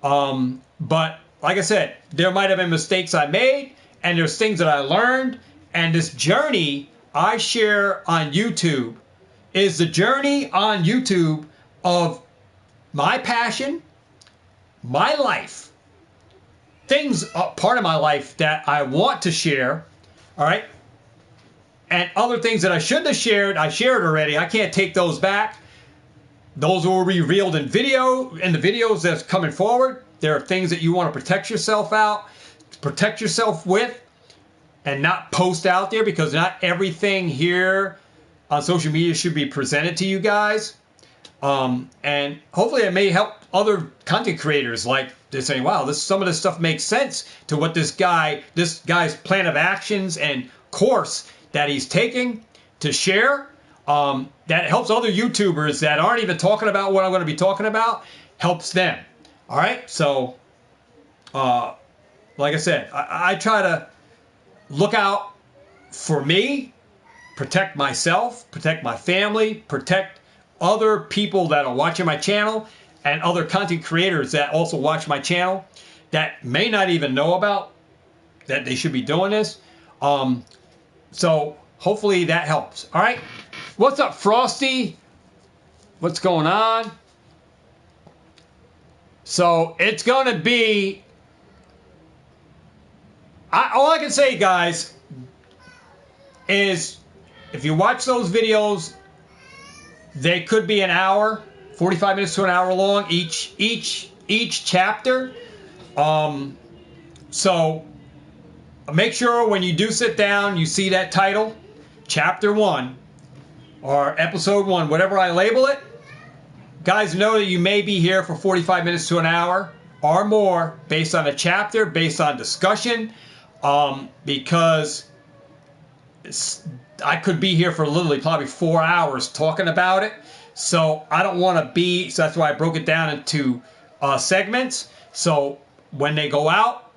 But like I said, there might have been mistakes I made, and there's things that I learned. And this journey I share on YouTube is the journey on YouTube of my passion, my life, things, part of my life that I want to share, all right? And other things that I shouldn't have shared, I shared already. I can't take those back. Those will be revealed in the videos that's coming forward. There are things that you want to protect yourself with, and not post out there, because not everything here on social media should be presented to you guys. And hopefully it may help other content creators, like they're saying, wow, some of this stuff makes sense to what this guy's plan of actions and course that he's taking to share. That helps other YouTubers that aren't even talking about what I'm going to be talking about, helps them. All right. So, like I said, I try to look out for me, protect myself, protect my family, protect other people that are watching my channel, and other content creators that also watch my channel that may not even know about that they should be doing this. So hopefully that helps. All right. What's up, Frosty? What's going on? So it's going to be, all I can say, guys, is if you watch those videos, they could be an hour, 45 minutes to an hour long, each chapter. So make sure when you do sit down, you see that title, Chapter 1, or Episode 1, whatever I label it. Guys, know that you may be here for 45 minutes to an hour or more based on a chapter, based on discussion, because I could be here for literally probably 4 hours talking about it. So I don't want to be, so that's why I broke it down into segments. So when they go out,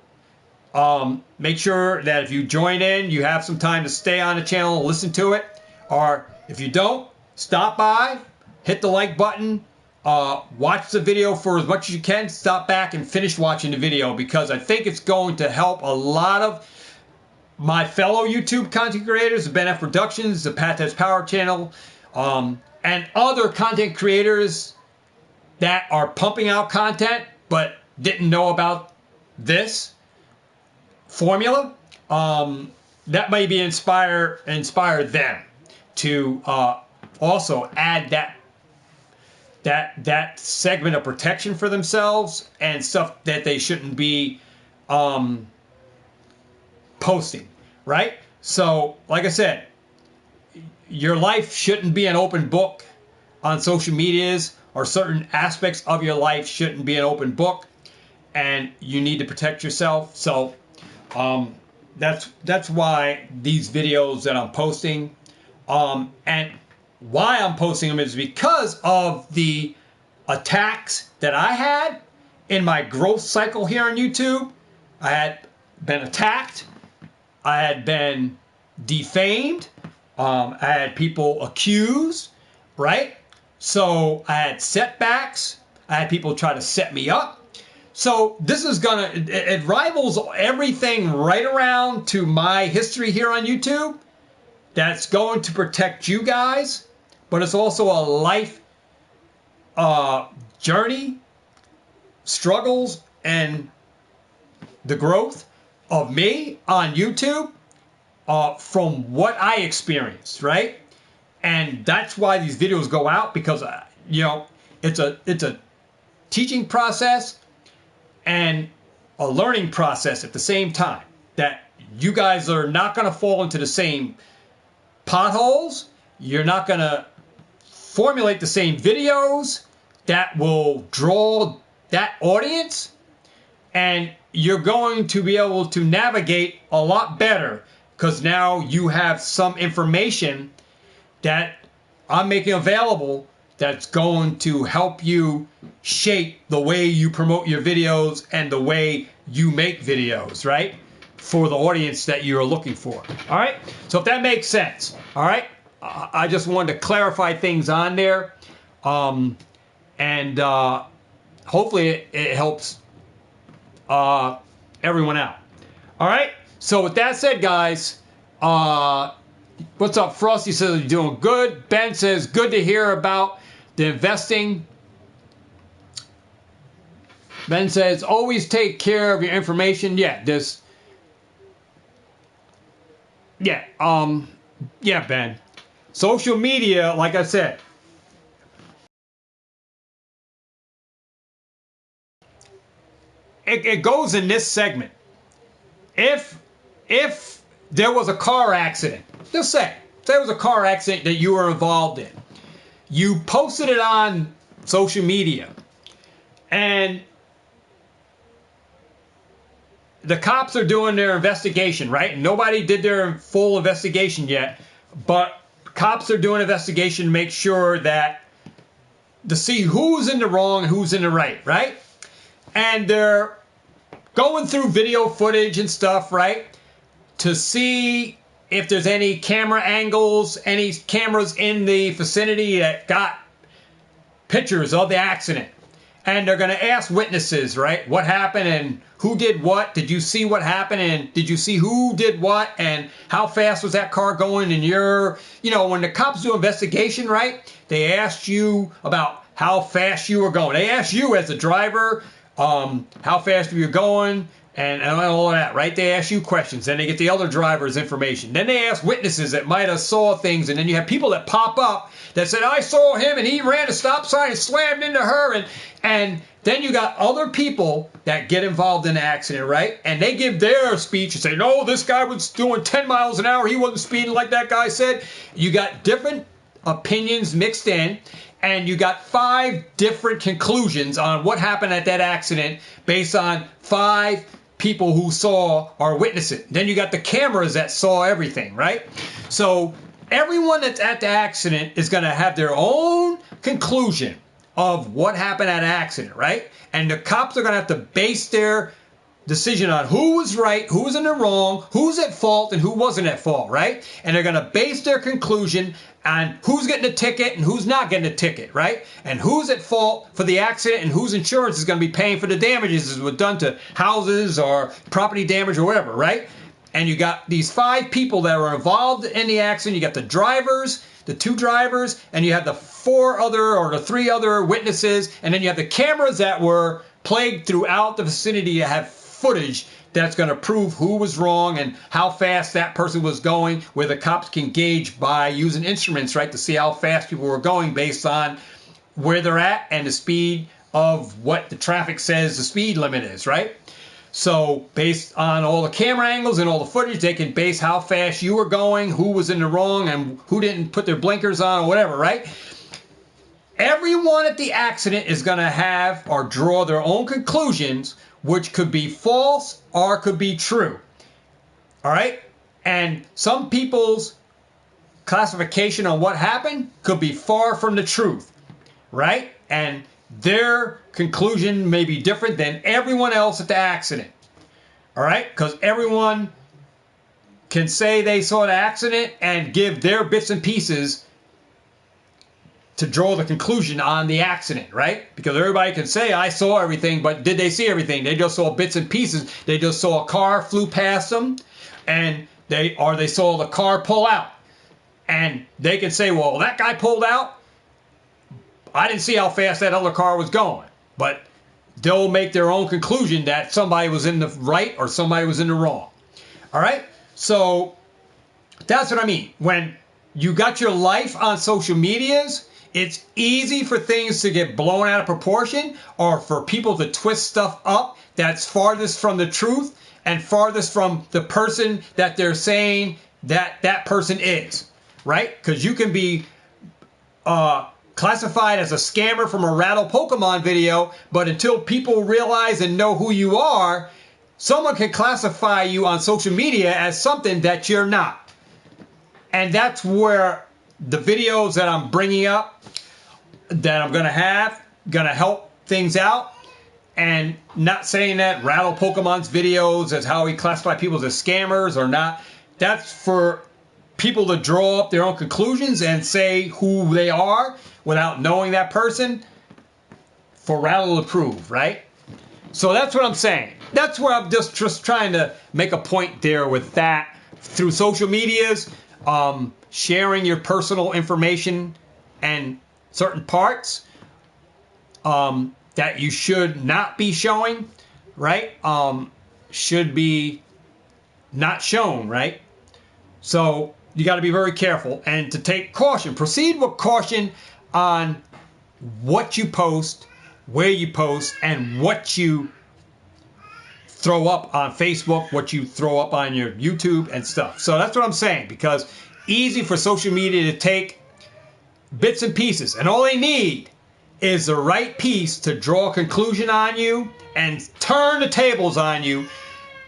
make sure that if you join in, you have some time to stay on the channel and listen to it. Or if you don't, stop by, hit the like button, watch the video for as much as you can, stop back and finish watching the video, because I think it's going to help a lot of my fellow YouTube content creators, the Ben F Productions, the Pat That's Power channel, and other content creators that are pumping out content but didn't know about this formula. That may be inspire them to also add that segment of protection for themselves and stuff that they shouldn't be posting, right? So, like I said, your life shouldn't be an open book on social medias, or certain aspects of your life shouldn't be an open book, and you need to protect yourself. So that's why these videos that I'm posting, and why I'm posting them is because of the attacks that I had in my growth cycle here on YouTube. I had been attacked. I had been defamed. I had people accused, right? So I had setbacks. I had people try to set me up. So this is it rivals everything right around to my history here on YouTube. That's going to protect you guys, but it's also a life journey, struggles, and the growth of me on YouTube from what I experienced, right? And that's why these videos go out, because it's a teaching process and a learning process at the same time, that you guys are not going to fall into the same potholes. You're not going to formulate the same videos that will draw that audience, and you're going to be able to navigate a lot better, because now you have some information that I'm making available that's going to help you shape the way you promote your videos and the way you make videos, right? For the audience that you're looking for. All right? So if that makes sense, all right? I just wanted to clarify things on there. And hopefully it helps everyone out. All right? So with that said, guys, what's up? Frosty says you're doing good. Ben says good to hear about the investing. Ben says always take care of your information. Yeah, yeah, Ben. Social media, like I said, it goes in this segment. If there was a car accident, just say there was a car accident that you were involved in, you posted it on social media, and the cops are doing their investigation, right? Nobody did their full investigation yet, but cops are doing an investigation to make sure to see who's in the wrong and who's in the right? And they're going through video footage and stuff, right? To see if there's any camera angles, any cameras in the vicinity that got pictures of the accident. And they're going to ask witnesses, right? What happened and who did what? Did you see what happened? And did you see who did what? And how fast was that car going? And when the cops do investigation, right? They asked you about how fast you were going. They asked you as a driver, how fast you were going and all of that, right? They ask you questions. Then they get the other driver's information. Then they ask witnesses that might have saw things. And then you have people that pop up that said, I saw him and he ran a stop sign and slammed into her. And then you got other people that get involved in the accident, right? And they give their speech and say, no, this guy was doing 10 miles an hour. He wasn't speeding like that guy said. You got different opinions mixed in. And you got 5 different conclusions on what happened at that accident based on 5 people who saw or witnessed it. Then you got the cameras that saw everything, right? So everyone that's at the accident is going to have their own conclusion of what happened at an accident, right? And the cops are going to have to base their decision on who was right, who was in the wrong, who's at fault, and who wasn't at fault, right? And they're going to base their conclusion on who's getting a ticket and who's not getting a ticket, right? And who's at fault for the accident and whose insurance is going to be paying for the damages that was done to houses or property damage or whatever, right? And you got these 5 people that were involved in the accident. You got the drivers, the 2 drivers, and you have the 3 other witnesses, and then you have the cameras that were plagued throughout the vicinity to have footage that's going to prove who was wrong and how fast that person was going, where the cops can gauge by using instruments, right, to see how fast people were going based on where they're at and the speed of what the traffic says the speed limit is, right? So based on all the camera angles and all the footage, they can base how fast you were going, who was in the wrong, and who didn't put their blinkers on or whatever, right? Everyone at the accident is going to have or draw their own conclusions, which could be false or could be true. All right? And some people's classification on what happened could be far from the truth, right? And their conclusion may be different than everyone else at the accident. All right? Because everyone can say they saw the accident and give their bits and pieces to draw the conclusion on the accident, right? Because everybody can say, I saw everything, but did they see everything? They just saw bits and pieces. They just saw a car flew past them, and they saw the car pull out. And they can say, well, that guy pulled out. I didn't see how fast that other car was going. But they'll make their own conclusion that somebody was in the right or somebody was in the wrong. All right? So that's what I mean. When you got your life on social medias, it's easy for things to get blown out of proportion or for people to twist stuff up that's farthest from the truth and farthest from the person that they're saying that person is, right? Because you can be classified as a scammer from a rattle Pokemon video, but until people realize and know who you are, someone can classify you on social media as something that you're not. And that's where the videos that I'm bringing up, that I'm going to help things out. And not saying that Rattle Pokemon's videos as how he classify people as scammers or not. That's for people to draw up their own conclusions and say who they are without knowing that person for Rattle to prove, right? So that's what I'm saying. That's where I'm just trying to make a point there with that. Through social medias, sharing your personal information and certain parts that you should not be showing, right? Should be not shown, right? So you got to be very careful and to take caution. Proceed with caution on what you post, where you post, and what you throw up on Facebook, what you throw up on your YouTube and stuff. So that's what I'm saying, because easy for social media to take bits and pieces, and all they need is the right piece to draw a conclusion on you and turn the tables on you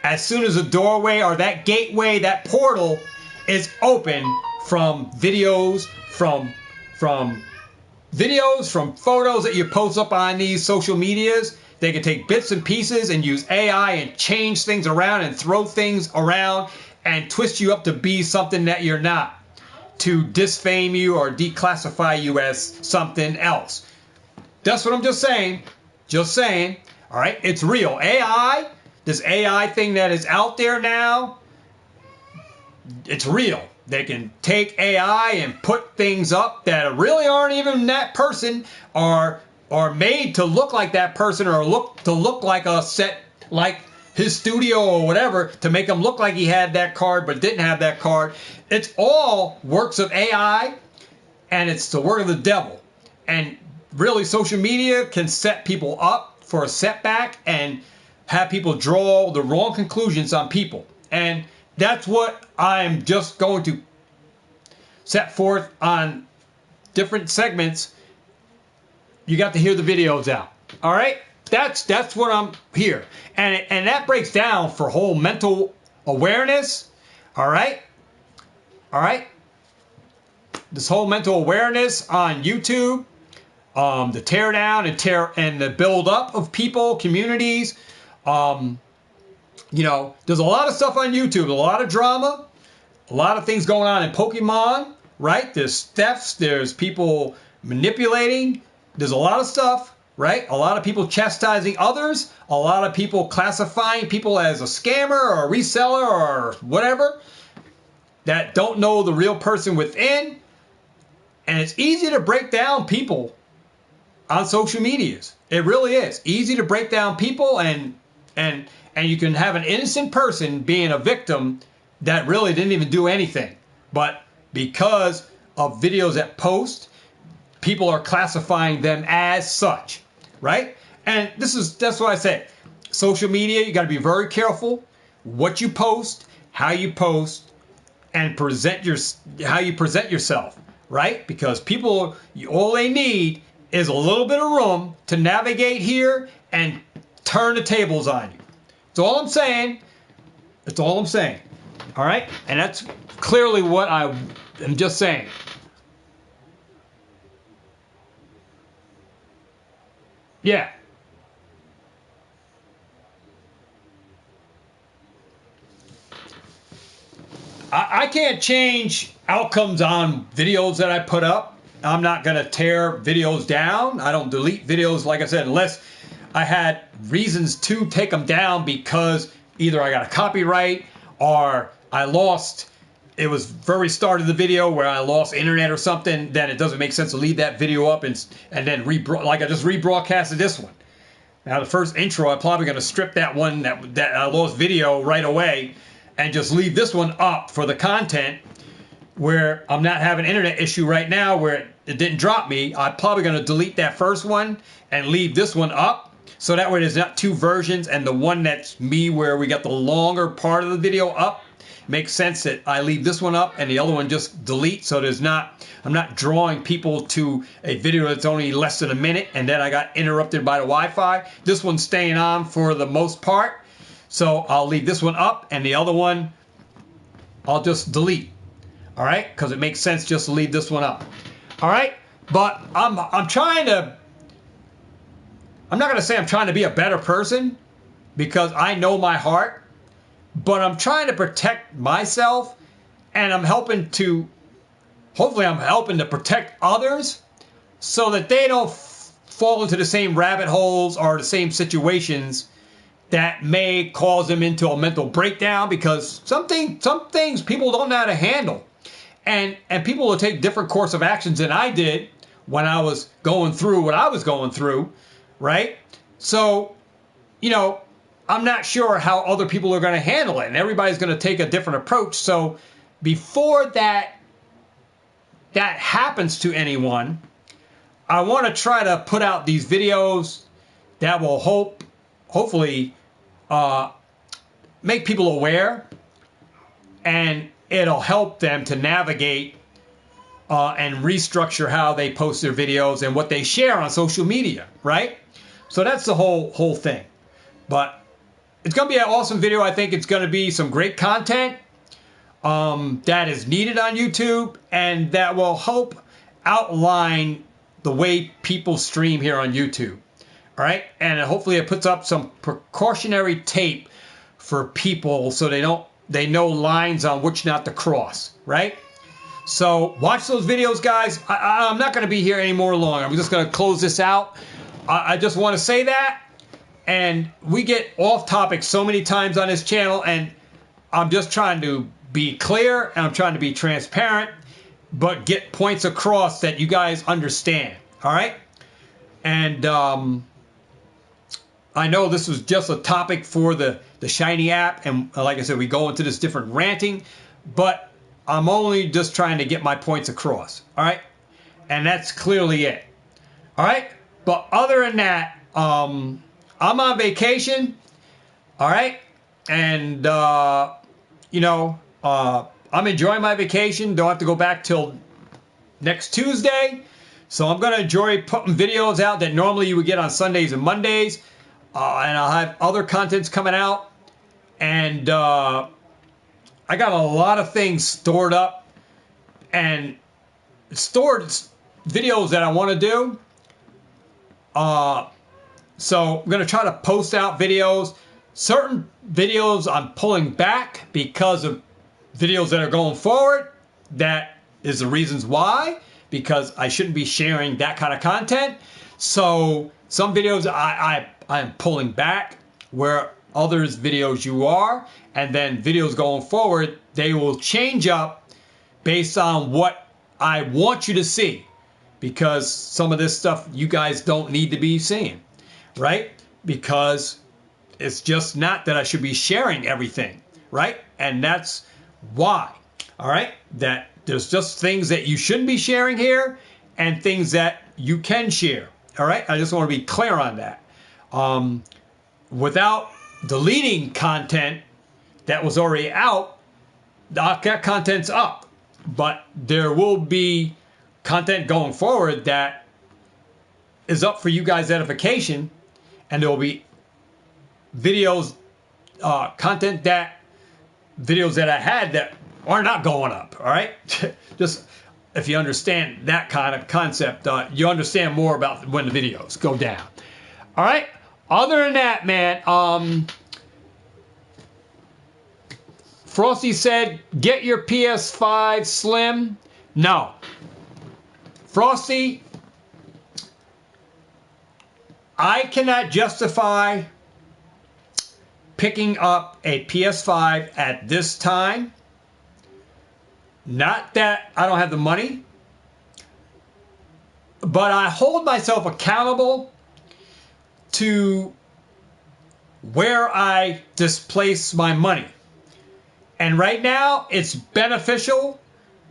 as soon as the doorway or that gateway, that portal is open from videos, from photos that you post up on these social medias. They can take bits and pieces and use AI and change things around and throw things around and twist you up to be something that you're not, to disfame you or declassify you as something else. That's what I'm just saying. Just saying. All right, it's real. AI, this AI thing that is out there now, it's real. They can take AI and put things up that really aren't even that person, or made to look like that person, or look like a set, like his studio or whatever, to make him look like he had that card but didn't have that card. It's all works of AI, and it's the work of the devil. And really, social media can set people up for a setback and have people draw the wrong conclusions on people. And that's what I'm just going to set forth on different segments. You got to hear the videos out. All right? That's what I'm here. And that breaks down for whole mental awareness. All right? All right? This whole mental awareness on YouTube, the tear down and the build up of people, communities. You know, there's a lot of stuff on YouTube, a lot of drama, a lot of things going on in Pokemart, right? There's thefts, there's people manipulating, there's a lot of stuff, right? A lot of people chastising others, a lot of people classifying people as a scammer or a reseller or whatever that don't know the real person within. And it's easy to break down people on social medias. It really is easy to break down people, and you can have an innocent person being a victim that really didn't even do anything. But because of videos that post, people are classifying them as such, right? And that's what I say. Social media, you got to be very careful what you post, how you post, and how you present yourself, right? Because people, all they need is a little bit of room to navigate here and turn the tables on you. That's all I'm saying. That's all I'm saying. All right? And that's clearly what I am just saying. Yeah. I can't change outcomes on videos that I put up. I'm not going to tear videos down. I don't delete videos, like I said, unless I had reasons to take them down because either I got a copyright or I lost, it was very start of the video where I lost internet or something. Then it doesn't make sense to leave that video up and then like I just rebroadcasted this one. Now the first intro, I'm probably going to strip that one that I lost video right away and just leave this one up for the content where I'm not having an internet issue right now where it didn't drop me. I'm probably going to delete that first one and leave this one up. So that way there's not two versions, and the one that's me where we got the longer part of the video up makes sense that I leave this one up and the other one just delete. So I'm not drawing people to a video that's only less than a minute and then I got interrupted by the Wi-Fi. This one's staying on for the most part. So I'll leave this one up and the other one I'll just delete. All right? Because it makes sense just to leave this one up. All right? But I'm not going to say I'm trying to be a better person because I know my heart, but I'm trying to protect myself, and hopefully I'm helping to protect others so that they don't fall into the same rabbit holes or the same situations that may cause them into a mental breakdown, because some things people don't know how to handle. And people will take different course of actions than I did when I was going through what I was going through, right? So, I'm not sure how other people are going to handle it, and everybody's going to take a different approach. So before that happens to anyone, I want to try to put out these videos that will hopefully make people aware, and it'll help them to navigate and restructure how they post their videos and what they share on social media, right? So that's the whole thing. But it's going to be an awesome video. I think it's going to be some great content that is needed on YouTube, and that will help outline the way people stream here on YouTube. All right? And hopefully it puts up some precautionary tape for people so they know lines on which not to cross, right? So watch those videos, guys. I'm not going to be here any more long. I'm just going to close this out. I just want to say that. And we get off topic so many times on this channel, and I'm just trying to be clear and I'm trying to be transparent, but get points across that you guys understand. All right. And I know this was just a topic for the Shiny app. And like I said, we go into this different ranting, but I'm only just trying to get my points across. All right. And that's clearly it. All right. But other than that, I'm on vacation. All right. And, you know, I'm enjoying my vacation. Don't have to go back till next Tuesday. So I'm going to enjoy putting videos out that normally you would get on Sundays and Mondays. And I'll have other contents coming out. And I got a lot of things stored up and stored videos that I want to do. So I'm going to try to post out videos. Certain videos I'm pulling back because of videos that are going forward. That is the reasons why. Because I shouldn't be sharing that kind of content. So some videos I'm pulling back, where others videos you are. And then videos going forward, they will change up based on what I want you to see. Because some of this stuff you guys don't need to be seeing. Right? Because it's just not that I should be sharing everything. Right? And that's why. All right? That there's just things that you shouldn't be sharing here and things that you can share. All right? I just want to be clear on that. Without deleting content that was already out, that content's up. But there will be content going forward that is up for you guys' edification, and there will be videos, content that videos that I had that are not going up. All right, just if you understand that kind of concept, you understand more about when the videos go down. All right. Other than that, man, Frosty said, get your PS5 Slim. No. Frosty, I cannot justify picking up a PS5 at this time. Not that I don't have the money, but I hold myself accountable to where I displace my money. And right now, it's beneficial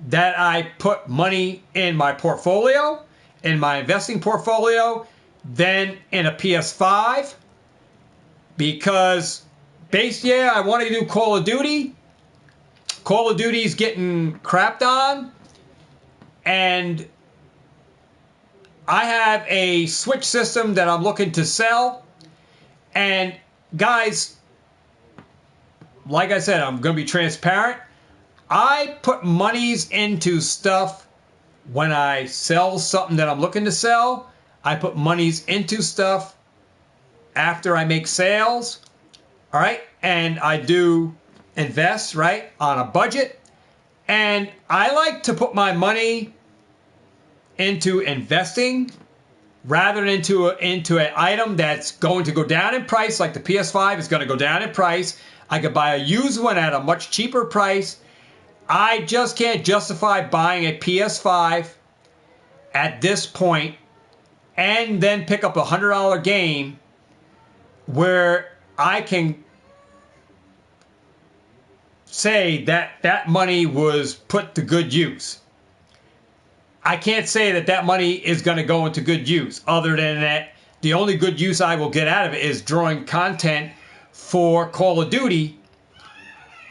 that I put money in my portfolio, in my investing portfolio, than in a PS5. Because, I want to do Call of Duty. Call of Duty's getting crapped on. And I have a Switch system that I'm looking to sell. And guys, like I said, I'm going to be transparent. I put monies into stuff when I sell something that I'm looking to sell. I put monies into stuff after I make sales. All right. And I do invest, right, on a budget. And I like to put my money into investing rather than into an item that's going to go down in price, like the PS5 is going to go down in price. I could buy a used one at a much cheaper price. I just can't justify buying a PS5 at this point and then pick up a $100 game where I can say that that money was put to good use. I can't say that that money is going to go into good use, other than that the only good use I will get out of it is drawing content for Call of Duty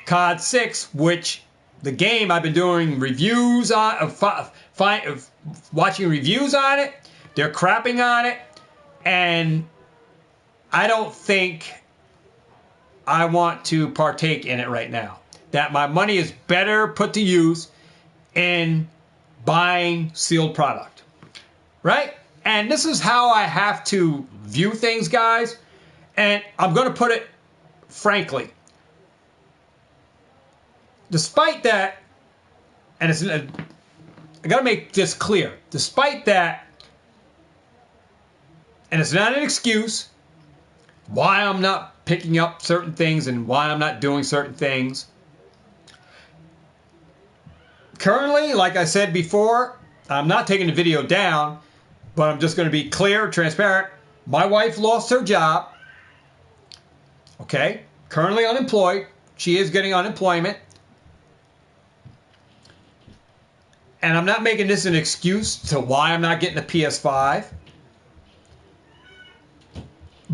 COD 6, which the game I've been doing reviews on, watching reviews on it. They're crapping on it, and I don't think I want to partake in it right now. That my money is better put to use in buying sealed product, right? And this is how I have to view things, guys. And I'm going to put it frankly. Despite that, and I got to make this clear. Despite that, and it's not an excuse why I'm not picking up certain things and why I'm not doing certain things. Currently, like I said before, I'm not taking the video down, but I'm just going to be clear, transparent. My wife lost her job. Okay, currently unemployed. She is getting unemployment. And I'm not making this an excuse to why I'm not getting a PS5.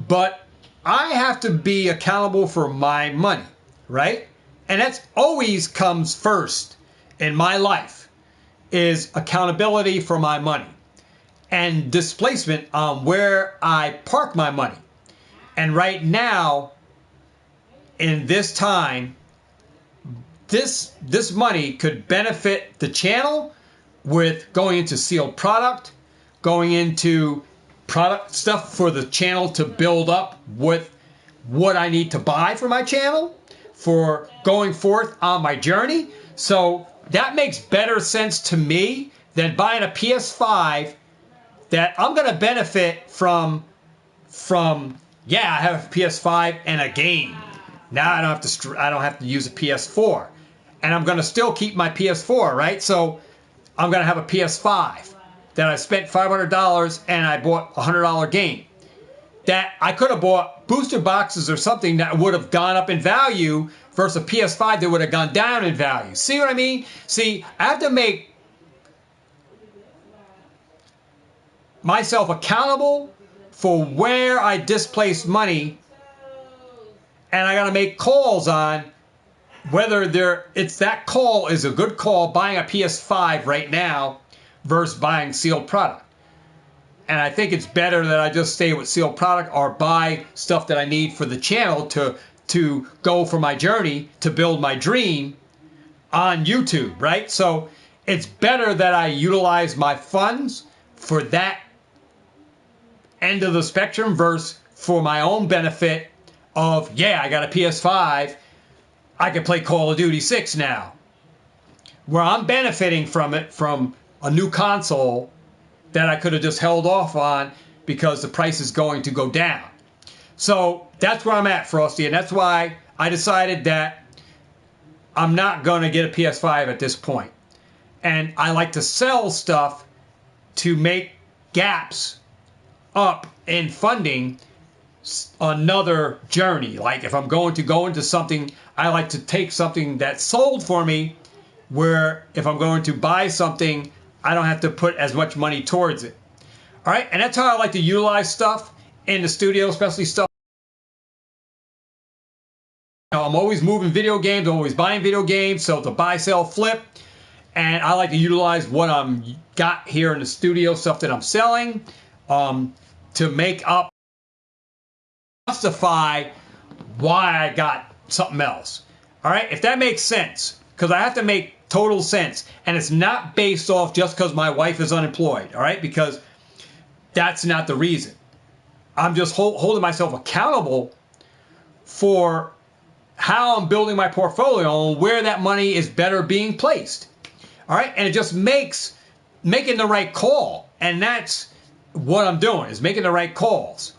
But I have to be accountable for my money, right? And that's always comes first in my life, is accountability for my money and displacement on where I park my money. And right now, in this time, this money could benefit the channel with going into sealed product, going into product stuff for the channel to build up with what I need to buy for my channel, for going forth on my journey. So that makes better sense to me than buying a PS5 that I'm going to benefit from, yeah, I have a PS5 and a game. Now I don't have to use a PS4. And I'm going to still keep my PS4, right? So I'm going to have a PS5 that I spent $500 and I bought a $100 game. That I could have bought booster boxes or something that would have gone up in value versus a PS5 that would have gone down in value. See what I mean? See, I have to make myself accountable for where I displace money, and I got to make calls on whether that call is a good call, buying a PS5 right now versus buying sealed product. And I think it's better that I just stay with sealed product or buy stuff that I need for the channel to go for my journey, to build my dream on YouTube, right? So it's better that I utilize my funds for that end of the spectrum versus for my own benefit of, yeah, I got a PS5, I can play Call of Duty 6 now. Where I'm benefiting from it, from a new console that I could have just held off on because the price is going to go down. So that's where I'm at, Frosty, and that's why I decided that I'm not going to get a PS5 at this point. And I like to sell stuff to make gaps up in funding another journey. Like if I'm going to go into something, I like to take something that's sold for me, where if I'm going to buy something, I don't have to put as much money towards it. All right, and that's how I like to utilize stuff in the studio, especially stuff. I'm always moving video games, I'm always buying video games, so to buy, sell, flip. And I like to utilize what I'm got here in the studio, stuff that I'm selling, to make up, justify why I got something else. All right, if that makes sense, because I have to make total sense, and it's not based off just because my wife is unemployed. All right, because that's not the reason. I'm just holding myself accountable for how I'm building my portfolio and where that money is better being placed. All right, and it just makes making the right call, and that's what I'm doing, is making the right calls,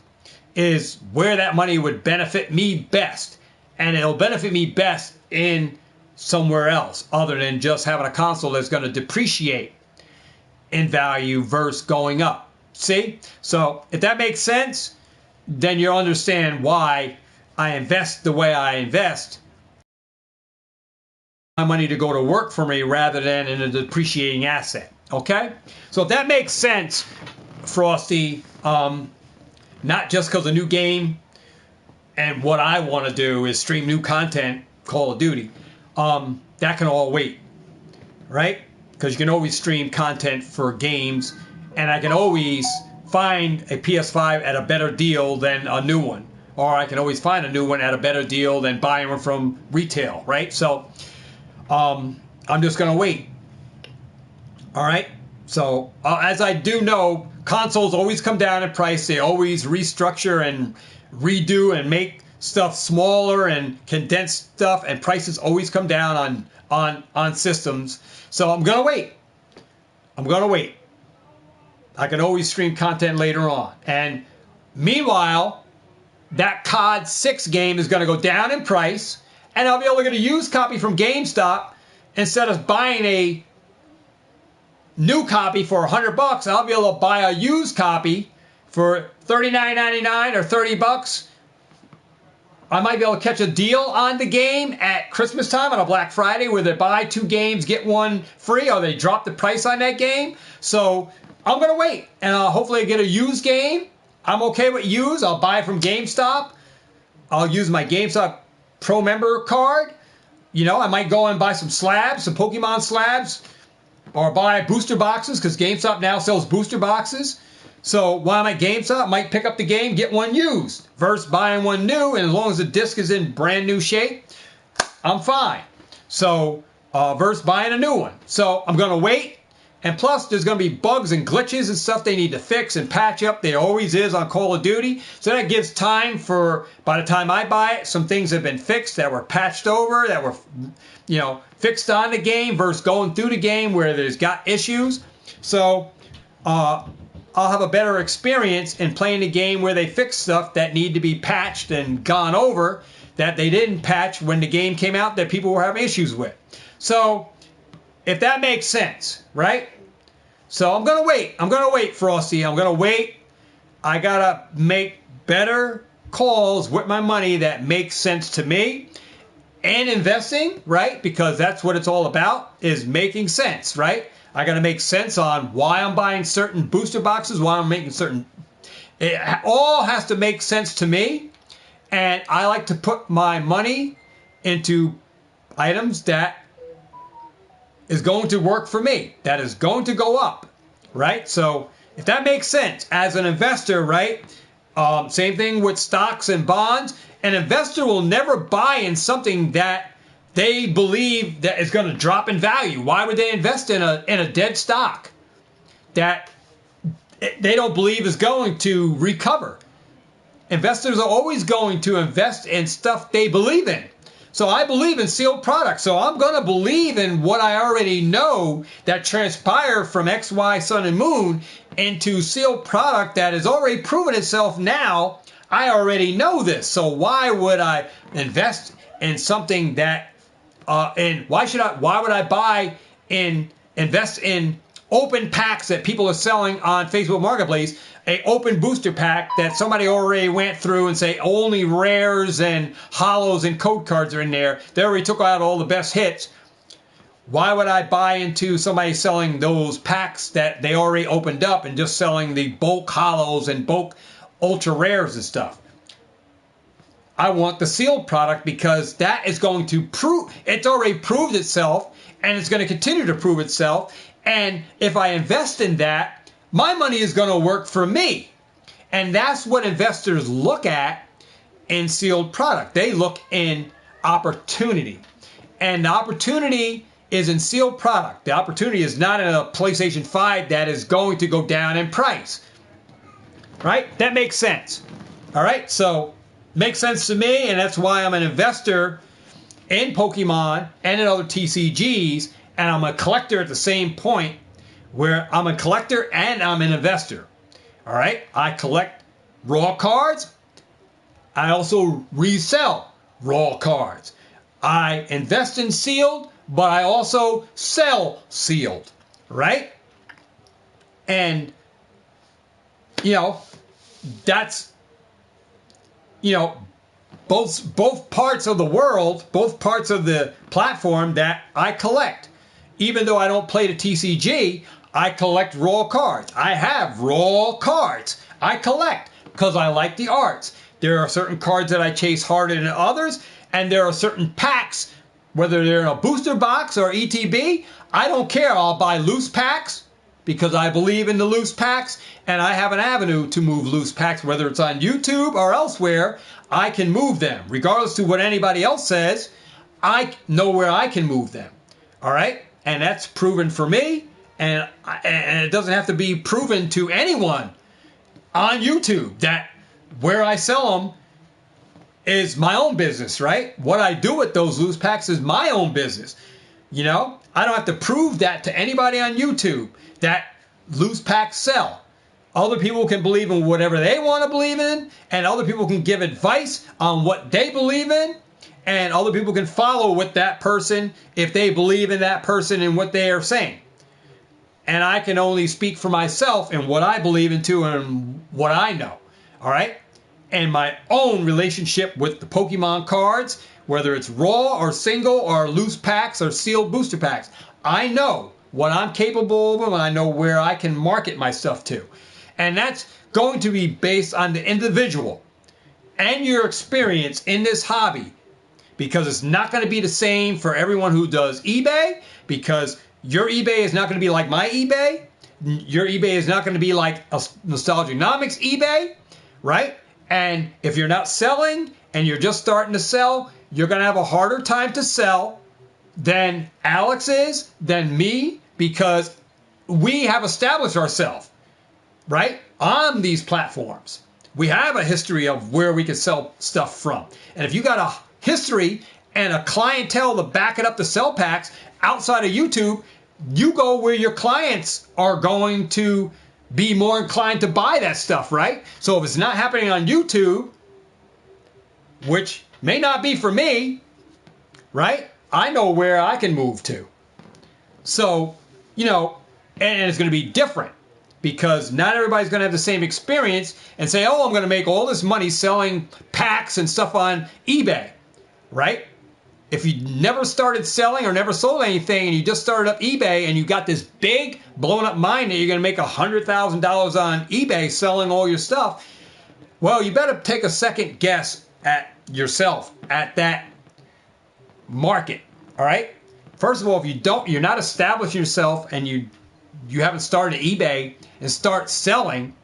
is where that money would benefit me best, and it'll benefit me best in somewhere else other than just having a console that's going to depreciate in value versus going up. See? So if that makes sense, then you'll understand why I invest the way I invest my money to go to work for me rather than in a depreciating asset. Okay? So if that makes sense, Frosty, not just because a new game and what I want to do is stream new content, Call of Duty, that can all wait, right? Because you can always stream content for games, and I can always find a PS5 at a better deal than a new one, or I can always find a new one at a better deal than buying one from retail, right? So I'm just going to wait. All right? So as I do know, consoles always come down in price. They always restructure and redo and make stuff smaller and condense stuff, and prices always come down on systems. So I'm going to wait. I'm going to wait. I can always stream content later on. And Meanwhile, that COD 6 game is going to go down in price, and I'll be able to get a used copy from GameStop instead of buying a new copy for $100. I'll be able to buy a used copy for $39.99 or $30. I might be able to catch a deal on the game at Christmas time on a Black Friday where they buy 2 games, get 1 free, or they drop the price on that game. So I'm going to wait, and I'll hopefully get a used game. I'm okay with used. I'll buy it from GameStop. I'll use my GameStop Pro member card. You know, I might go and buy some slabs, some Pokemon slabs, or buy booster boxes because GameStop now sells booster boxes. So while I'm at GameStop, I might pick up the game, get 1 used versus buying 1 new, and as long as the disc is in brand new shape, I'm fine. So versus buying a new one. So I'm going to wait. And plus, there's going to be bugs and glitches and stuff they need to fix and patch up. There always is on Call of Duty. So that gives time for, by the time I buy it, some things have been fixed that were patched over, that were, you know, fixed on the game versus going through the game where there's got issues. So I'll have a better experience in playing the game where they fix stuff that need to be patched and gone over that they didn't patch when the game came out that people were having issues with. So if that makes sense, right? So I'm going to wait. I'm going to wait, Frosty. I'm going to wait. I got to make better calls with my money that make sense to me and investing, right? Because that's what it's all about, is making sense, right? I got to make sense on why I'm buying certain booster boxes, why I'm making certain... It all has to make sense to me. And I like to put my money into items that is going to work for me, that is going to go up, right? So if that makes sense as an investor, right? Same thing with stocks and bonds. An investor will never buy in something that they believe that is going to drop in value. Why would they invest in a dead stock that they don't believe is going to recover? Investors are always going to invest in stuff they believe in. So I believe in sealed products. So I'm going to believe in what I already know that transpired from X, Y, Sun, and Moon into sealed product that has already proven itself now. I already know this. So why would I invest in something that, and why would I invest in open packs that people are selling on Facebook Marketplace, a open booster pack that somebody already went through and say only rares and hollows and code cards are in there. They already took out all the best hits. Why would I buy into somebody selling those packs that they already opened up and just selling the bulk hollows and bulk ultra rares and stuff? I want the sealed product because that is going to prove, it's already proved itself and it's going to continue to prove itself. And if I invest in that, my money is going to work for me. And that's what investors look at in sealed product. They look in opportunity. And the opportunity is in sealed product. The opportunity is not in a PlayStation 5 that is going to go down in price. Right? That makes sense. All right? So, makes sense to me, and that's why I'm an investor in Pokemon and in other TCGs, and I'm a collector at the same point where I'm a collector and I'm an investor. All right? I collect raw cards. I also resell raw cards. I invest in sealed, but I also sell sealed, right? And, you know, that's, you know, both parts of the world, both parts of the platform that I collect. Even though I don't play the TCG, I collect raw cards. I have raw cards. I collect because I like the arts. There are certain cards that I chase harder than others, and there are certain packs, whether they're in a booster box or ETB, I don't care. I'll buy loose packs because I believe in the loose packs, and I have an avenue to move loose packs, whether it's on YouTube or elsewhere. I can move them. Regardless to what anybody else says, I know where I can move them. All right? And that's proven for me, and it doesn't have to be proven to anyone on YouTube that where I sell them is my own business, right? What I do with those loose packs is my own business. You know, I don't have to prove that to anybody on YouTube that loose packs sell. Other people can believe in whatever they want to believe in, and other people can give advice on what they believe in, and other people can follow with that person if they believe in that person and what they are saying. And I can only speak for myself and what I believe into and what I know. All right? And my own relationship with the Pokemon cards, whether it's raw or single or loose packs or sealed booster packs. I know what I'm capable of and I know where I can market my stuff to. And that's going to be based on the individual and your experience in this hobby, because it's not going to be the same for everyone who does eBay, because your eBay is not going to be like my eBay. Your eBay is not going to be like a Nostalgianomics eBay, right? And if you're not selling and you're just starting to sell, you're going to have a harder time to sell than Alex is, than me, because we have established ourselves, right, on these platforms. We have a history of where we can sell stuff from. And if you got a history and a clientele to back it up to sell packs outside of YouTube, you go where your clients are going to be more inclined to buy that stuff, right? So if it's not happening on YouTube, which may not be for me, right? I know where I can move to. So, and it's going to be different, because not everybody's going to have the same experience and say, oh, I'm going to make all this money selling packs and stuff on eBay, right? If you never started selling or never sold anything and you just started up eBay and you got this big blown up mind that you're going to make $100,000 on eBay selling all your stuff, well, you better take a second guess at yourself at that market, all right? First of all, if you're not establishing yourself and you haven't started eBay and start selling,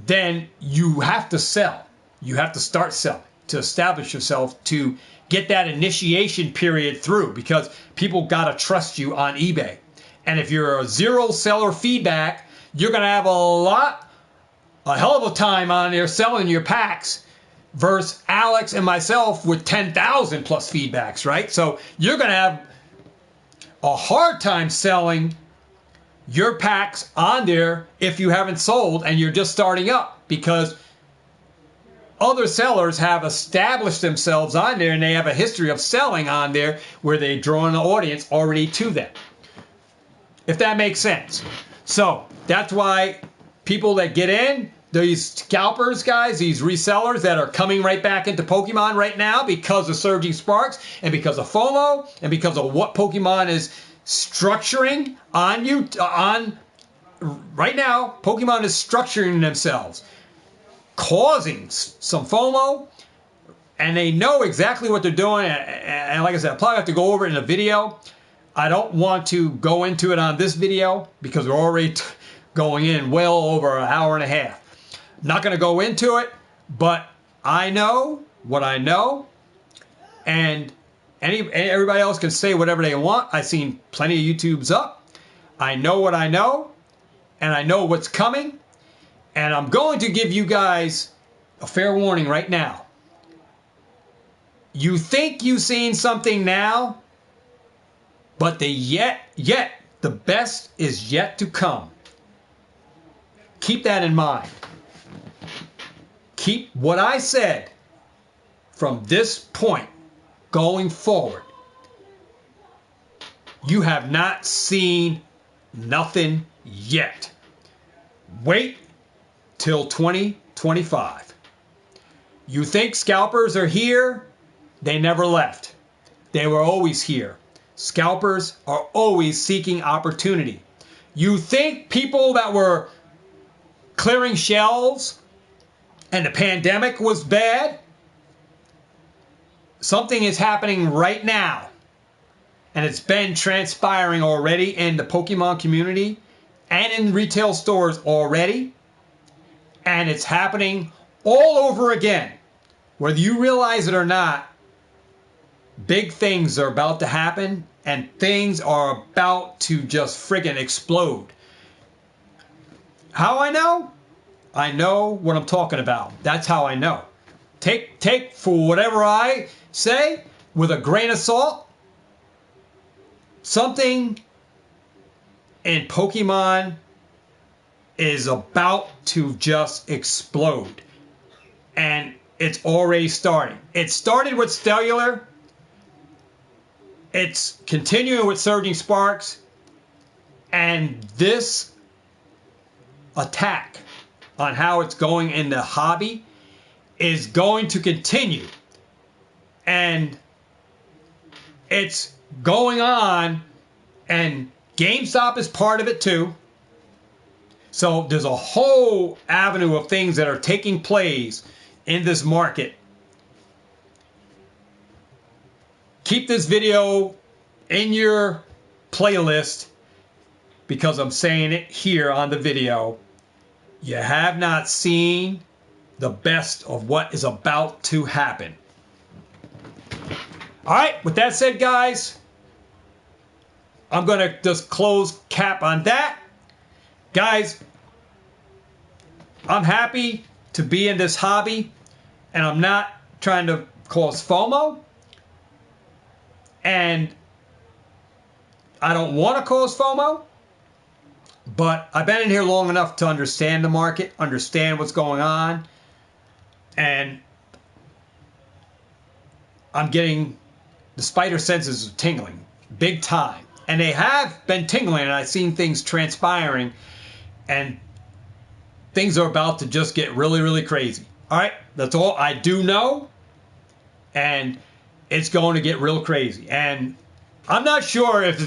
then you have to sell. You have to start selling to establish yourself, to get that initiation period through, because people got to trust you on eBay. And if you're a zero seller feedback, you're going to have a hell of a time on there selling your packs versus Alex and myself with 10,000 plus feedbacks, right? So you're going to have a hard time selling your packs on there if you haven't sold and you're just starting up, because other sellers have established themselves on there and they have a history of selling on there where they draw an audience already to them, if that makes sense. So that's why people that get in, these scalpers guys, these resellers that are coming right back into Pokemon right now because of Surging Sparks and because of FOMO and because of what Pokemon is structuring on you, right now, Pokemon is structuring themselves, causing some FOMO, and they know exactly what they're doing. And like I said, I'll probably have to go over it in a video. I don't want to go into it on this video because we're already going in well over an hour and a half. Not going to go into it, but I know what I know, and everybody else can say whatever they want. I've seen plenty of YouTubes up. I know what I know, and I know what's coming. And I'm going to give you guys a fair warning right now. You think you've seen something now, but the best is yet to come. Keep that in mind. Keep what I said from this point going forward. You have not seen nothing yet. Wait till 2025. You think scalpers are here? They never left. They were always here. Scalpers are always seeking opportunity. You think people that were clearing shelves and the pandemic was bad? Something is happening right now, and it's been transpiring already in the Pokemon community and in retail stores already, and it's happening all over again. Whether you realize it or not, big things are about to happen, and things are about to just friggin' explode. How I know? I know what I'm talking about. That's how I know. Take for whatever I say with a grain of salt. Something in Pokemon is about to just explode. And it's already starting. It started with cellular. It's continuing with surging sparks. And this attack on how it's going in the hobby is going to continue. And it's going on, and GameStop is part of it too. So there's a whole avenue of things that are taking place in this market. Keep this video in your playlist because I'm saying it here on the video. You have not seen the best of what is about to happen. All right, with that said, guys, I'm going to just close cap on that. Guys, I'm happy to be in this hobby, and I'm not trying to cause FOMO, and I don't want to cause FOMO, but I've been in here long enough to understand the market, understand what's going on, and I'm getting the spider senses tingling big time. And they have been tingling, and I've seen things transpiring, and things are about to just get really, really crazy. All right, that's all I do know, and it's going to get real crazy. And I'm not sure if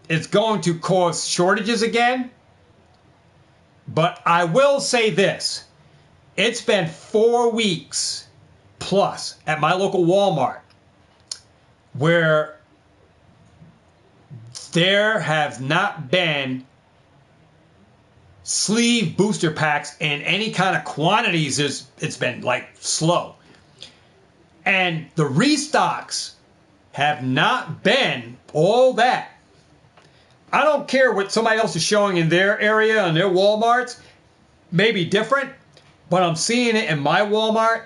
it's going to cause shortages again, but I will say this. It's been 4 weeks plus at my local Walmart where there have not been sleeve booster packs in any kind of quantities. It's been like slow. And the restocks have not been all that. I don't care what somebody else is showing in their area and their Walmarts. Maybe different, but I'm seeing it in my Walmart,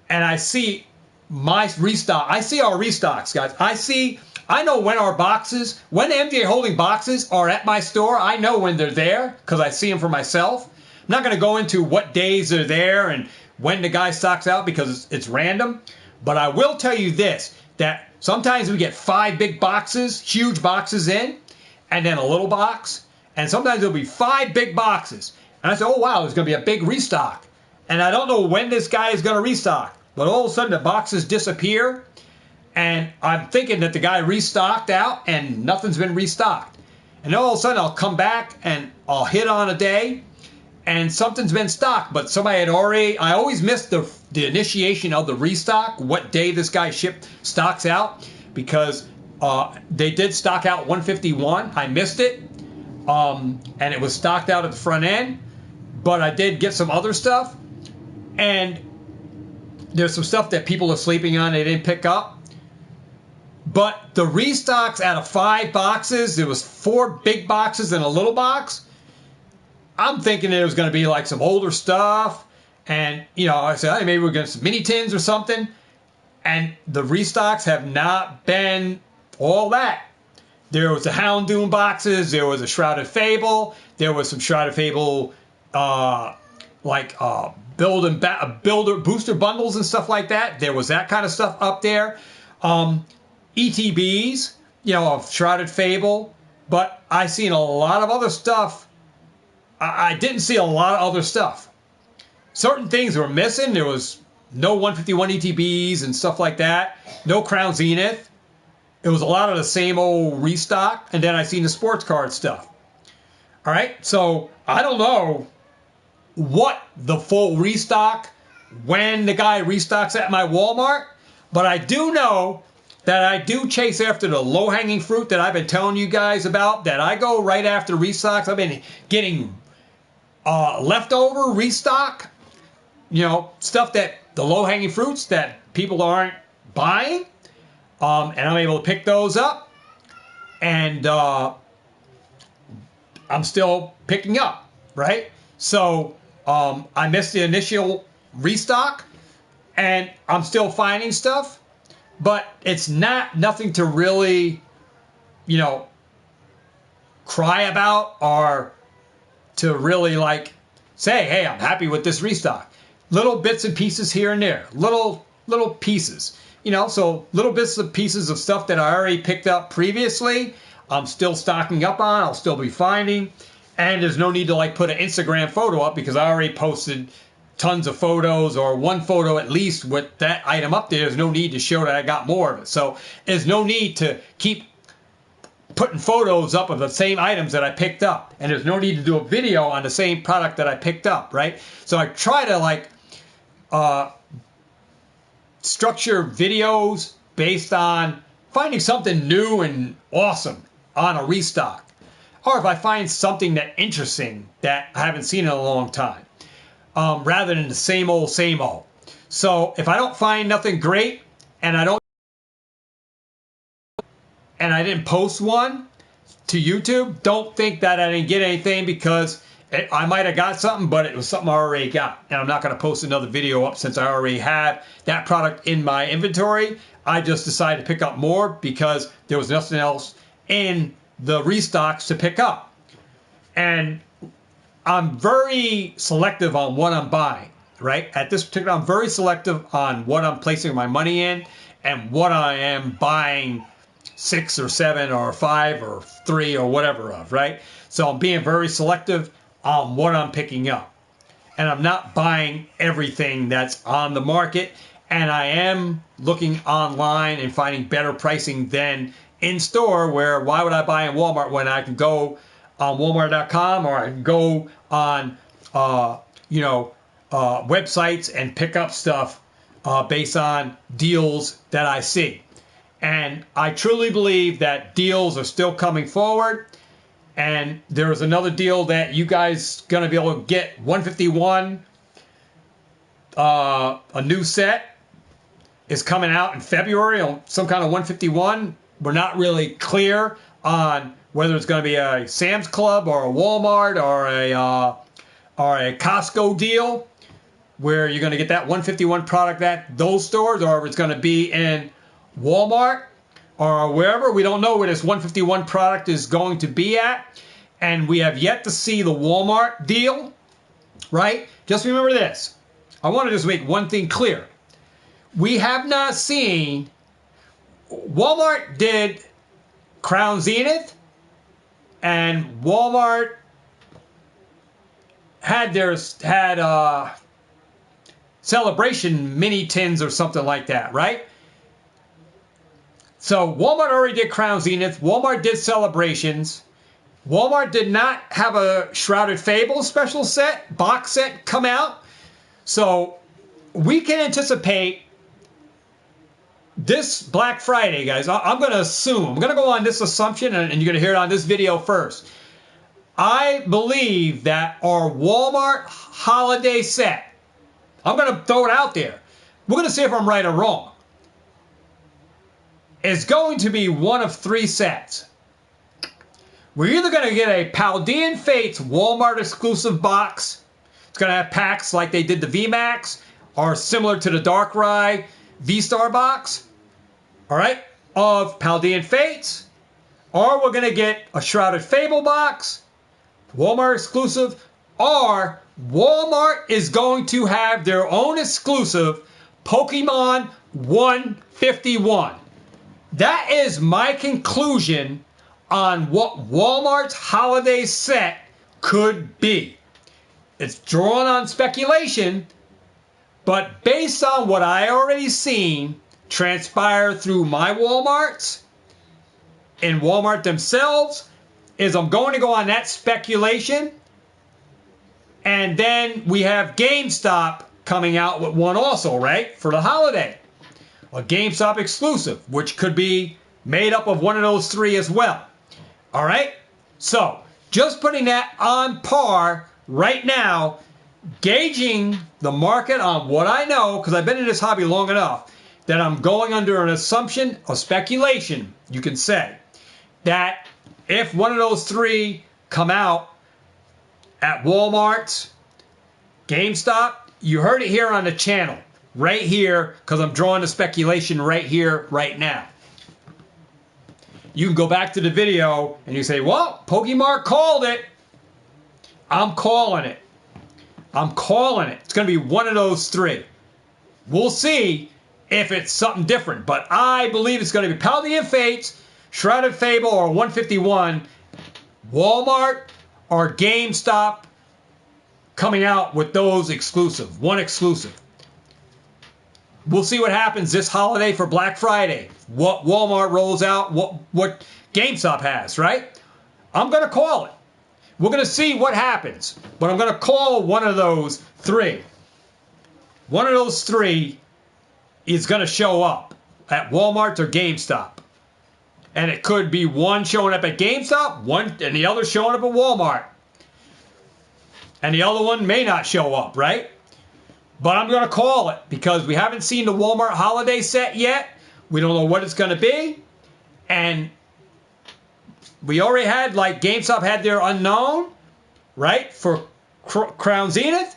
and I see my restock. I see our restocks, guys. I know when our boxes, when MJ Holding boxes are at my store, I know when they're there because I see them for myself. I'm not going to go into what days they're there and when the guy stocks out because it's random. But I will tell you this, that sometimes we get 5 big boxes, huge boxes in, and then a little box. And sometimes there'll be 5 big boxes. And I say, oh, wow, there's going to be a big restock. And I don't know when this guy is going to restock. But all of a sudden the boxes disappear. And I'm thinking that the guy restocked out and nothing's been restocked. And all of a sudden I'll come back and I'll hit on a day and something's been stocked. But somebody had already, I always miss the initiation of the restock, what day this guy stocks out. Because they did stock out 151. I missed it. And it was stocked out at the front end. But I did get some other stuff. And there's some stuff that people are sleeping on they didn't pick up. But the restocks out of 5 boxes, there was 4 big boxes and a little box. I'm thinking it was going to be like some older stuff. And, you know, I said, hey, maybe we're going to some mini tins or something. And the restocks have not been all that. There was the Houndoom boxes. There was a Shrouded Fable. There was some Shrouded Fable, builder booster bundles and stuff like that. There was that kind of stuff up there. ETBs, you know, of Shrouded Fable. But I seen a lot of other stuff. I didn't see a lot of other stuff. Certain things were missing. There was no 151 ETBs and stuff like that. No Crown Zenith. It was a lot of the same old restock. And then I seen the sports card stuff. All right. So I don't know what the full restock, when the guy restocks at my Walmart. But I do know that I do chase after the low-hanging fruit that I've been telling you guys about, that I go right after restocks. I've been getting leftover restock, you know, stuff that the low-hanging fruits that people aren't buying, and I'm able to pick those up, and I'm still picking up, right? So I missed the initial restock, and I'm still finding stuff, but it's nothing to really, you know, cry about or to really like say, hey, I'm happy with this restock. Little bits and pieces here and there, little pieces, you know, so little bits and pieces of stuff that I already picked up previously. I'm still stocking up on, I'll still be finding. And there's no need to like put an Instagram photo up because I already posted tons of photos or one photo at least with that item up there. There's no need to show that I got more of it. So there's no need to keep putting photos up of the same items that I picked up. And there's no need to do a video on the same product that I picked up, right? So I try to like structure videos based on finding something new and awesome on a restock. Or if I find something that interesting that I haven't seen in a long time, rather than the same old, same old. So if I don't find nothing great and I didn't post one to YouTube, don't think that I didn't get anything because I might have got something, but it was something I already got. And I'm not going to post another video up since I already have that product in my inventory. I just decided to pick up more because there was nothing else in the restocks to pick up. And I'm very selective on what I'm buying, right? At this particular, I'm very selective on what I'm placing my money in and what I am buying 6 or 7 or 5 or 3 or whatever of, right? So I'm being very selective on what I'm picking up. And I'm not buying everything that's on the market. And I am looking online and finding better pricing than in store, where why would I buy in Walmart when I can go on Walmart.com or I can go on, websites and pick up stuff based on deals that I see. And I truly believe that deals are still coming forward. And there is another deal that you guys going to be able to get 151, a new set is coming out in February on some kind of 151. We're not really clear on whether it's going to be a Sam's Club or a Walmart or a Costco deal where you're going to get that 151 product at those stores, or if it's going to be in Walmart or wherever. We don't know where this 151 product is going to be at, and we have yet to see the Walmart deal, right? Just remember this. I want to just make one thing clear. We have not seen. Walmart did Crown Zenith, and Walmart had Celebration mini tins or something like that, right? So Walmart already did Crown Zenith. Walmart did Celebrations. Walmart did not have a Shrouded Fable special set, box set come out. So we can anticipate this Black Friday, guys. I'm going to assume, I'm going to go on this assumption, and you're going to hear it on this video first. I believe that our Walmart holiday set, I'm going to throw it out there. We're going to see if I'm right or wrong. It's going to be one of 3 sets. We're either going to get a Paldean Fates Walmart exclusive box. It's going to have packs like they did the VMAX, or similar to the Darkrai V-Star box, all right, of Paldean Fates. Or we're going to get a Shrouded Fable box, Walmart exclusive, or Walmart is going to have their own exclusive Pokemon 151. That is my conclusion on what Walmart's holiday set could be. It's drawn on speculation, but based on what I already seen transpire through my Walmarts and Walmart themselves, is I'm going to go on that speculation. And then we have GameStop coming out with one also, right, for the holiday. A GameStop exclusive, which could be made up of one of those 3 as well. All right? So, just putting that on par right now, gauging the market on what I know, because I've been in this hobby long enough, that I'm going under an assumption, a speculation, you can say, that if one of those 3 come out at Walmart, GameStop, you heard it here on the channel, right here, because I'm drawing the speculation right here, right now. you can go back to the video and you say, well, Pokemart called it. I'm calling it. I'm calling it. It's going to be one of those three. We'll see if it's something different, but I believe it's going to be Paldean Fates, Shrouded Fable, or 151, Walmart or GameStop coming out with those exclusive, one exclusive. We'll see what happens this holiday for Black Friday. What Walmart rolls out, what GameStop has, right? I'm going to call it. We're going to see what happens, but I'm going to call one of those three. One of those three is going to show up at Walmart or GameStop. And it could be one showing up at GameStop, one and the other showing up at Walmart. And the other one may not show up, right? But I'm going to call it because we haven't seen the Walmart holiday set yet. We don't know what it's going to be. And we already had, like, GameStop had their unknown, right, for Crown Zenith.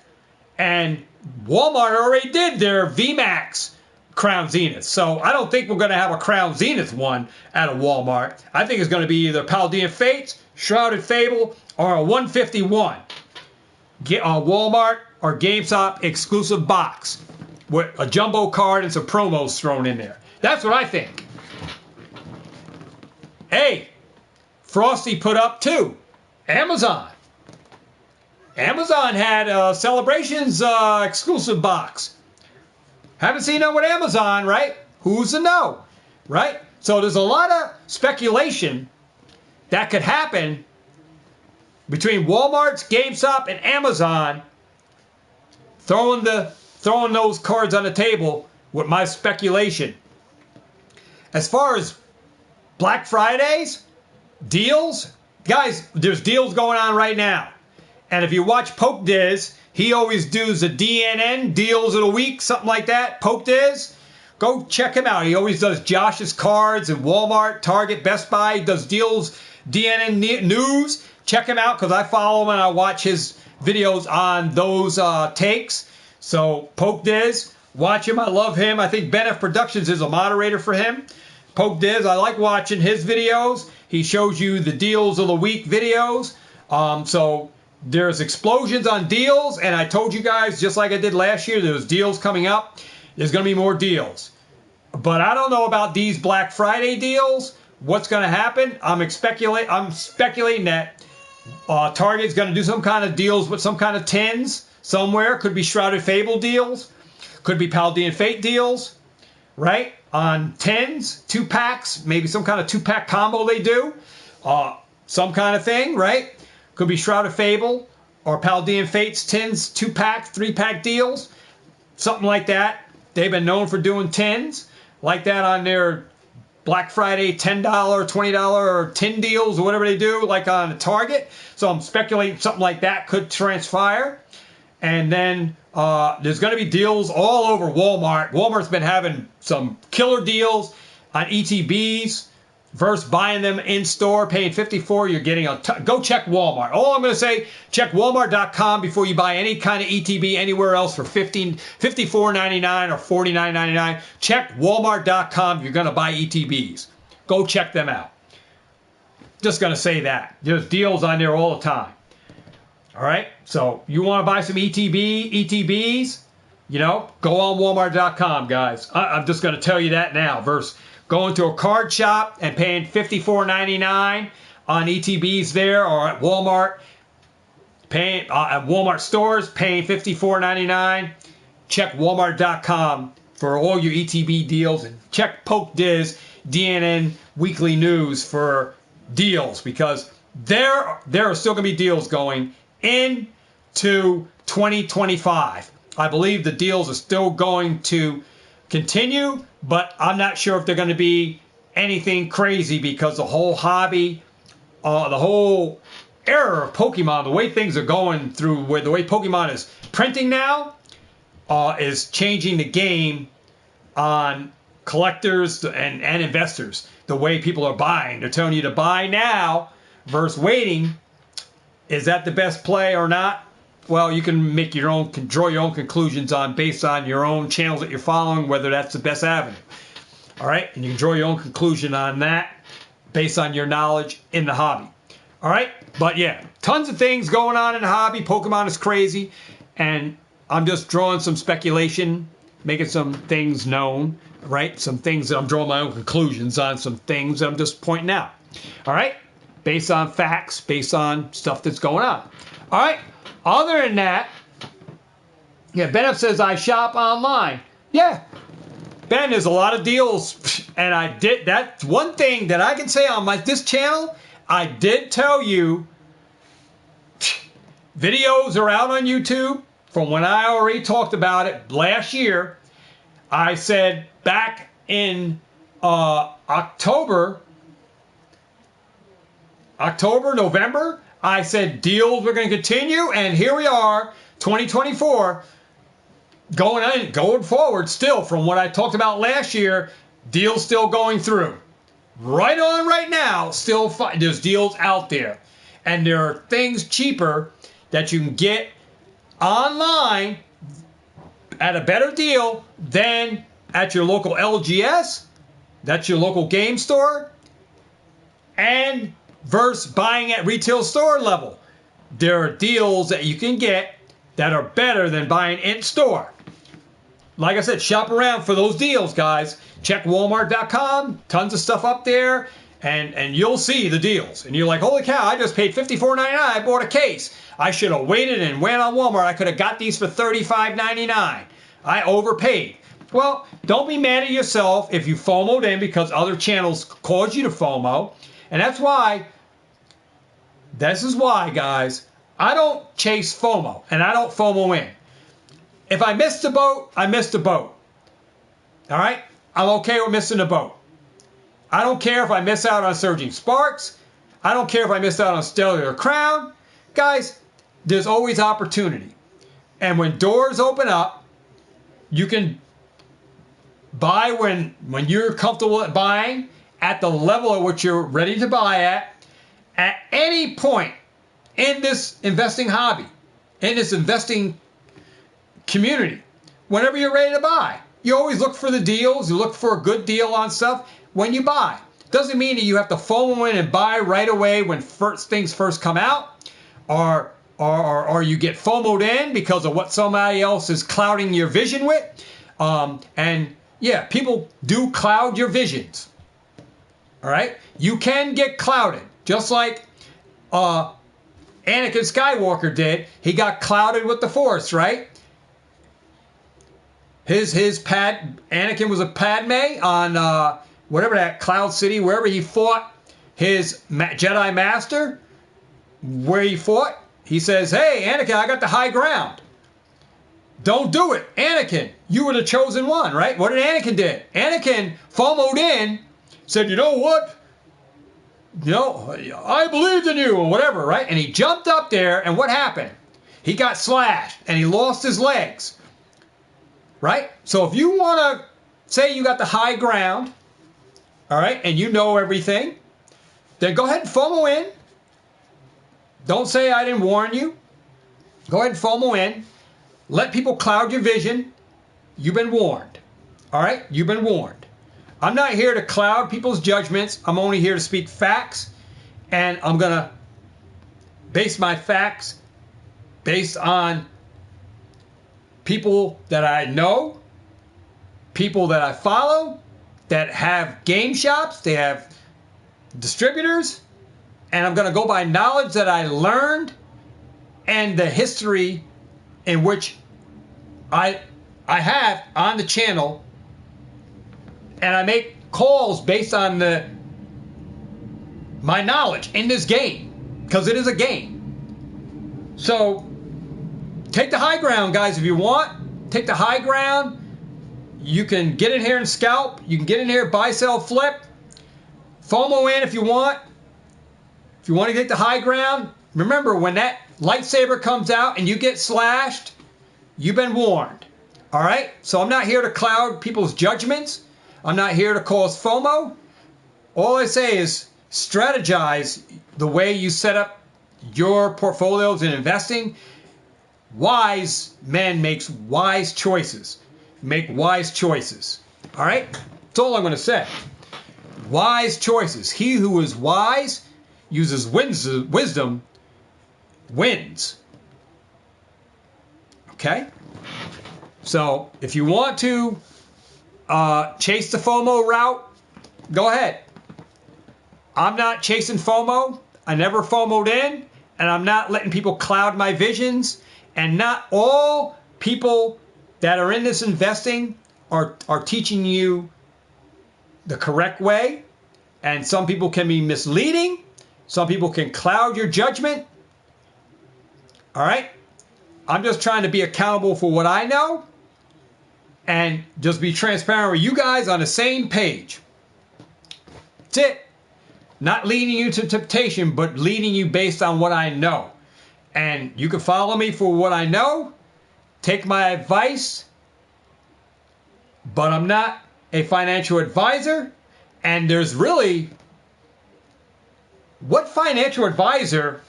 And Walmart already did their VMAX Crown Zenith. So I don't think we're going to have a Crown Zenith one at a Walmart. I think it's going to be either Paldean Fates, Shrouded Fable, or a 151. Get a Walmart or GameStop exclusive box with a jumbo card and some promos thrown in there. That's what I think. Hey, Frosty put up too. Amazon. Amazon had a Celebrations exclusive box. Haven't seen that with Amazon, right? Who's to know, right? So there's a lot of speculation that could happen between Walmart's, GameStop, and Amazon throwing those cards on the table with my speculation. As far as Black Fridays, deals, guys, there's deals going on right now. And if you watch Poke Diz, he always does the DNN, deals of the week, something like that. Poke Diz, go check him out. He always does Josh's cards and Walmart, Target, Best Buy. He does deals, DNN news. Check him out because I follow him and I watch his videos on those takes. So Poke Diz, watch him. I love him. I think Ben F Productions is a moderator for him. Poke Diz, I like watching his videos. He shows you the deals of the week videos. So there's explosions on deals, and I told you guys, just like I did last year, there's deals coming up. There's going to be more deals. But I don't know about these Black Friday deals. What's going to happen? I'm speculating that Target's going to do some kind of deals with some kind of tins somewhere. Could be Shrouded Fable deals. Could be Paldean Fate deals, right? On tins, 2-packs, maybe some kind of 2-pack combo they do. Some kind of thing, right? Could be Shrouded Fable or Paldean Fates tins, 2-pack, 3-pack deals. Something like that. They've been known for doing tins like that on their Black Friday $10, $20 or tin deals or whatever they do, like on a Target. So I'm speculating something like that could transpire. And then there's going to be deals all over Walmart. Walmart's been having some killer deals on ETBs versus buying them in store, paying $54. You're getting go check Walmart. All I'm going to say, check Walmart.com before you buy any kind of ETB anywhere else for $54.99 or $49.99. Check Walmart.com if you're going to buy ETBs. Go check them out. Just going to say that. There's deals on there all the time. All right? So you want to buy some ETBs, you know, go on Walmart.com, guys. I'm just going to tell you that now versus going to a card shop and paying $54.99 on ETBs there, or at Walmart, paying at Walmart stores, paying $54.99. Check Walmart.com for all your ETB deals, and check Poke Diz DNN Weekly News for deals, because there are still going to be deals going into 2025. I believe the deals are still going to continue, but I'm not sure if they're going to be anything crazy, because the whole hobby, the whole era of Pokemon, the way things are going through, where the way Pokemon is printing now, is changing the game on collectors and investors. The way people are buying, they're telling you to buy now versus waiting. Is that the best play or not? Well, you can make your own, draw your own conclusions based on your own channels that you're following, whether that's the best avenue. All right, and you can draw your own conclusion on that based on your knowledge in the hobby. All right, but yeah, tons of things going on in the hobby. Pokemon is crazy, and I'm just drawing some speculation, making some things known, right? Some things that I'm drawing my own conclusions on, some things that I'm just pointing out. All right, based on facts, based on stuff that's going on. All right, other than that, yeah, Ben says I shop online. Yeah, Ben, there's a lot of deals, and I did. That's one thing that I can say on this channel. I did tell you, videos are out on YouTube from when I already talked about it last year. I said back in October, November, I said deals were going to continue, and here we are, 2024, going forward still from what I talked about last year, deals still going through. Right on right now, still there's deals out there. And there are things cheaper that you can get online at a better deal than at your local LGS, that's your local game store, and versus buying at retail store level. There are deals that you can get that are better than buying in store. Like I said, shop around for those deals, guys. Check Walmart.com, tons of stuff up there, and you'll see the deals. And you're like, holy cow, I just paid $54.99. I bought a case. I should have waited and went on Walmart. I could have got these for $35.99. I overpaid. Well, don't be mad at yourself if you FOMO'd in because other channels caused you to FOMO. And this is why, guys, I don't chase FOMO, and I don't FOMO in. If I missed the boat, I missed the boat. All right? I'm okay with missing the boat. I don't care if I miss out on Surging Sparks. I don't care if I miss out on Stellar Crown. Guys, there's always opportunity. And when doors open up, you can buy when you're comfortable at buying at the level at which you're ready to buy at any point in this investing hobby, in this investing community, whenever you're ready to buy. You always look for the deals. You look for a good deal on stuff when you buy. Doesn't mean that you have to FOMO in and buy right away when things first come out, or you get FOMO'd in because of what somebody else is clouding your vision with. And yeah, people do cloud your visions. All right? You can get clouded, just like Anakin Skywalker did. He got clouded with the Force, right? Anakin was a Padme on whatever that Cloud City, wherever he fought his Jedi Master, where he fought. He says, hey, Anakin, I got the high ground. Don't do it. Anakin, you were the chosen one, right? What did Anakin do? Anakin FOMO'd in, said, you know what? You know, I believed in you, or whatever, right? And he jumped up there, and what happened? He got slashed, and he lost his legs. Right? So if you want to say you got the high ground, all right, and you know everything, then go ahead and FOMO in. Don't say I didn't warn you. Go ahead and FOMO in. Let people cloud your vision. You've been warned. All right? You've been warned. I'm not here to cloud people's judgments. I'm only here to speak facts, and I'm going to base my facts based on people that I know, people that I follow, that have game shops, they have distributors, and I'm going to go by knowledge that I learned and the history in which I have on the channel, and I make calls based on my knowledge in this game, because it is a game. So take the high ground, guys, if you want. Take the high ground. You can get in here and scalp. You can get in here, buy, sell, flip. FOMO in if you want. If you want to get the high ground, remember, when that lightsaber comes out and you get slashed, you've been warned. All right? So I'm not here to cloud people's judgments. I'm not here to cause FOMO. All I say is strategize the way you set up your portfolios in investing. Wise men makes wise choices. Make wise choices. All right? That's all I'm going to say. Wise choices. He who is wise uses wisdom wins. Okay? So if you want to chase the FOMO route, go ahead. I'm not chasing FOMO. I never FOMO'd in, and I'm not letting people cloud my visions. And not all people that are in this investing are teaching you the correct way. And some people can be misleading. Some people can cloud your judgment. All right? I'm just trying to be accountable for what I know and just be transparent with you guys on the same page. That's it. Not leading you to temptation, but leading you based on what I know. And you can follow me for what I know. Take my advice. But I'm not a financial advisor. And there's really, what financial advisor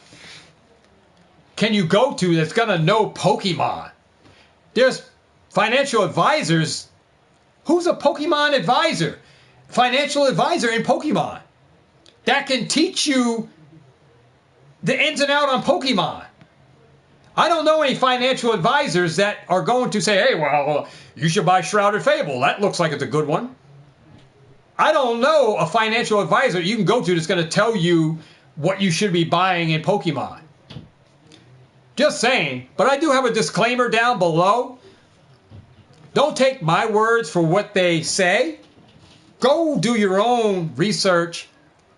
can you go to that's going to know Pokemon? There's financial advisors. Who's a Pokemon advisor? Financial advisor in Pokemon that can teach you the ins and outs on Pokemon. I don't know any financial advisors that are going to say, hey, well, you should buy Shrouded Fable. That looks like it's a good one. I don't know a financial advisor you can go to that's going to tell you what you should be buying in Pokemon. Just saying. But I do have a disclaimer down below. Don't take my words for what they say. Go do your own research,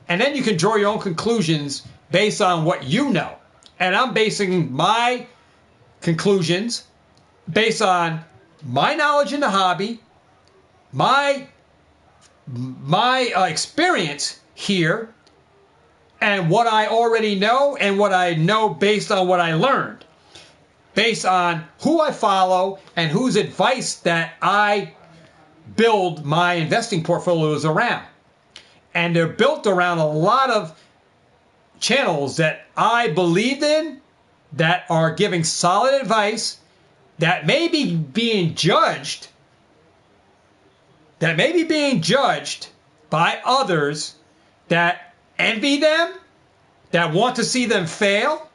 and then you can draw your own conclusions based on what you know. And I'm basing my conclusions based on my knowledge in the hobby, my experience here, and what I already know and what I know based on what I learned, based on who I follow and whose advice that I build my investing portfolios around. And they're built around a lot of channels that I believed in, that are giving solid advice, that may be being judged, by others that envy them, that want to see them fail.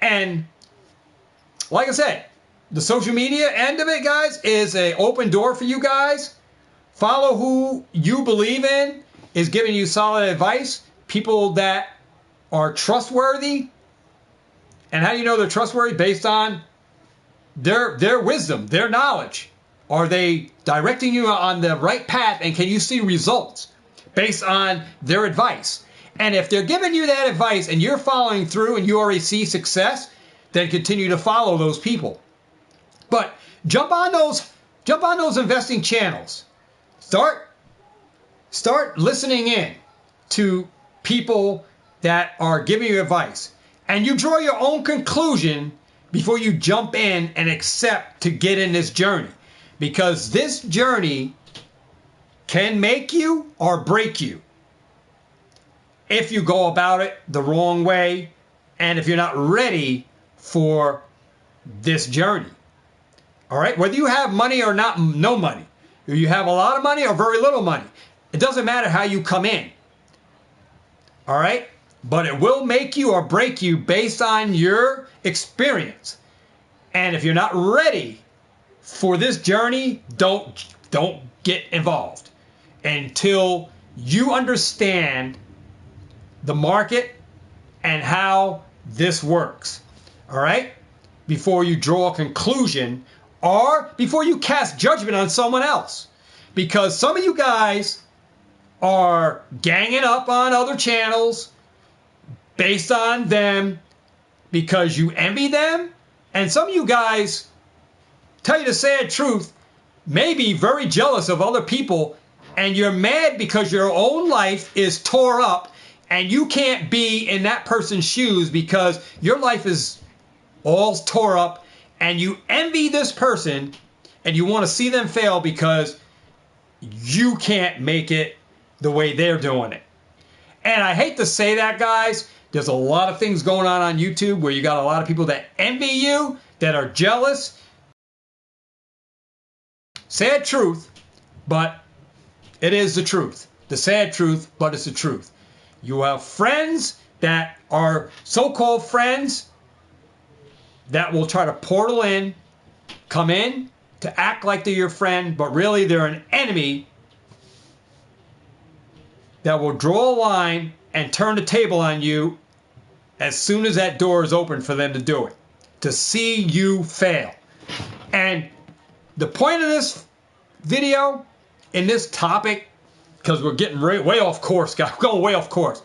And like I said, the social media end of it, guys, is an open door for you guys. Follow who you believe in is giving you solid advice. People that are trustworthy. And how do you know they're trustworthy? Based on their wisdom, their knowledge. Are they directing you on the right path, and can you see results based on their advice? And if they're giving you that advice and you're following through and you already see success, then continue to follow those people. But jump on those investing channels. Start listening in to people that are giving you advice. And you draw your own conclusion before you jump in and accept to get in this journey. Because this journey can make you or break you if you go about it the wrong way and if you're not ready for this journey. All right? Whether you have money or not, no money. Or you have a lot of money or very little money. It doesn't matter how you come in. All right? But it will make you or break you based on your experience. And if you're not ready for this journey, don't get involved until you understand the market and how this works. All right? Before you draw a conclusion or before you cast judgment on someone else. Because some of you guys are ganging up on other channels based on them because you envy them. And some of you guys, tell you the sad truth, may be very jealous of other people, and you're mad because your own life is tore up and you can't be in that person's shoes because your life is all tore up, and you envy this person and you want to see them fail because you can't make it the way they're doing it. And I hate to say that, guys. There's a lot of things going on YouTube where you got a lot of people that envy you, that are jealous. Sad truth, but It is the truth. The sad truth, but it's the truth. You have friends that are so-called friends that will try to portal in, come in to act like they're your friend, but really they're an enemy that will draw a line and turn the table on you as soon as that door is open for them to do it, to see you fail. And the point of this video, in this topic, because we're getting way off course, guys, we're going way off course,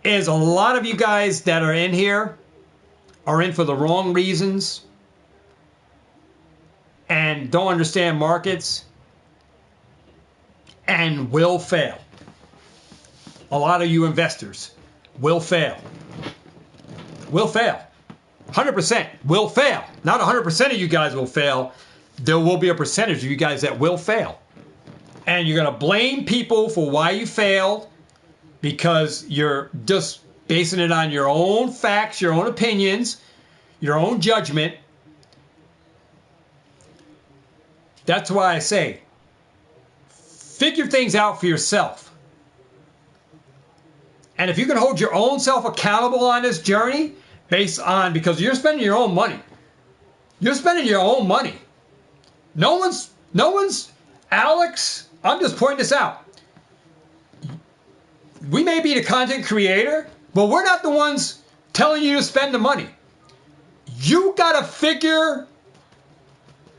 is a lot of you guys that are in here are in for the wrong reasons and don't understand markets and will fail. A lot of you investors will fail. Will fail. 100% will fail. Not 100% of you guys will fail. There will be a percentage of you guys that will fail. And you're going to blame people for why you failed because you're just basing it on your own facts, your own opinions, your own judgment. That's why I say, figure things out for yourself. And if you can hold your own self accountable on this journey, based on, because you're spending your own money. You're spending your own money. No one's, Alex, I'm just pointing this out. We may be the content creator, but we're not the ones telling you to spend the money. You got to figure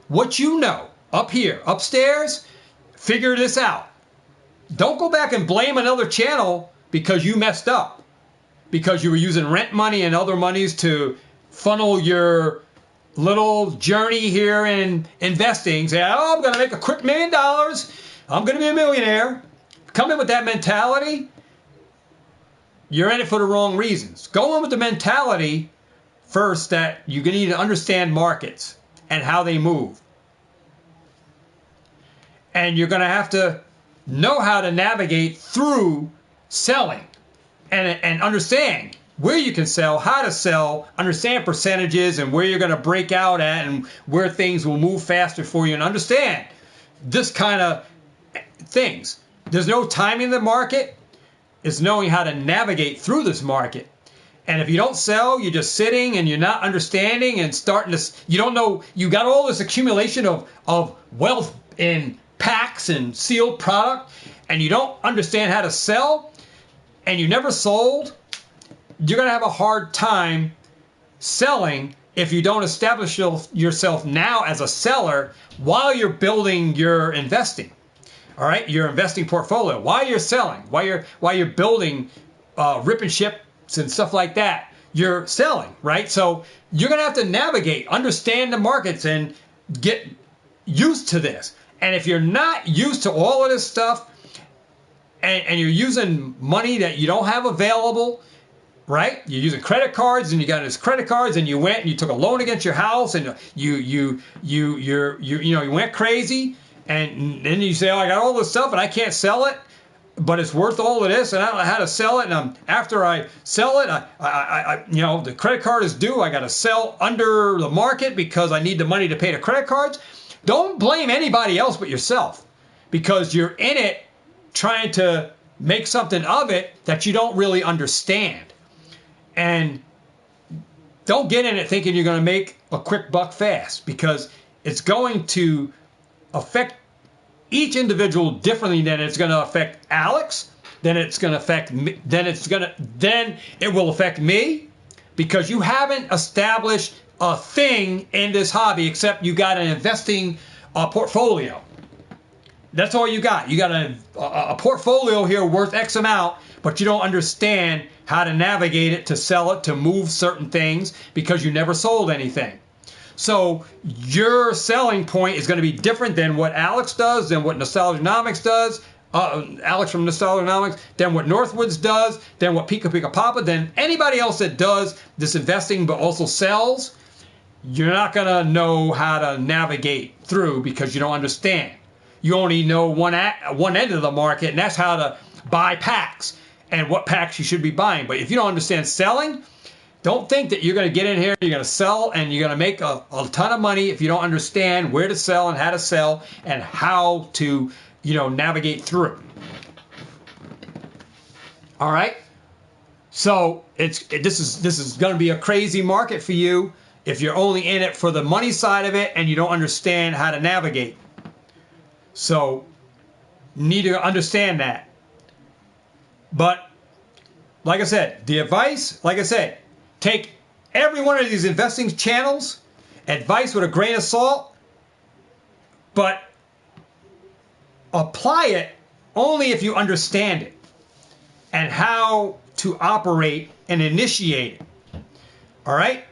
what you know up here, upstairs, figure this out. Don't go back and blame another channel because you messed up, because you were using rent money and other monies to funnel your little journey here in investing. Say, oh, I'm going to make a quick $1 million. I'm going to be a millionaire. Come in with that mentality. You're in it for the wrong reasons. Go in with the mentality first that you need to understand markets and how they move. And you're going to have to know how to navigate through selling and understand where you can sell, how to sell, understand percentages and where you're going to break out at and where things will move faster for you, and understand this kind of things. There's no timing in the market. It's knowing how to navigate through this market. And if you don't sell, you're just sitting and you're not understanding and starting to, you don't know, you got all this accumulation of wealth in packs and sealed product, and you don't understand how to sell, and you never sold, you're going to have a hard time selling if you don't establish yourself now as a seller while you're building your investing. All right, your investing portfolio. While you're selling, while you're building rip and ships and stuff like that, you're selling, right? So you're going to have to navigate, understand the markets, and get used to this. And if you're not used to all of this stuff, and you're using money that you don't have available, right? You're using credit cards, and you got these credit cards, and you went and you took a loan against your house, and you went crazy, and then you say, oh, I got all this stuff and I can't sell it, but it's worth all of this, and I don't know how to sell it. And after I sell it, I the credit card is due. I got to sell under the market because I need the money to pay the credit cards. Don't blame anybody else but yourself, because you're in it trying to make something of it that you don't really understand. And don't get in it thinking you're going to make a quick buck fast, because it's going to affect each individual differently. Than it's going to affect Alex, then it's going to affect me, then it will affect me, because you haven't established a thing in this hobby except you got an investing portfolio. That's all you got. You got a portfolio here worth X amount, but you don't understand how to navigate it, to sell it, to move certain things, because you never sold anything. So your selling point is going to be different than what Alex does, than what Nostalgianomics does, Alex from Nostalgianomics, than what Northwoods does, than what Pika Pika Papa, than anybody else that does this investing but also sells. You're not going to know how to navigate through because you don't understand. You only know one end of the market, and that's how to buy packs and what packs you should be buying. But if you don't understand selling, don't think that you're going to get in here, you're going to sell, and you're going to make a ton of money if you don't understand where to sell and how to sell and how to navigate through. All right. So this is going to be a crazy market for you if you're only in it for the money side of it and you don't understand how to navigate. So you need to understand that. But like I said, the advice, take every one of these investing channels, advice with a grain of salt, but apply it only if you understand it and how to operate and initiate it. All right?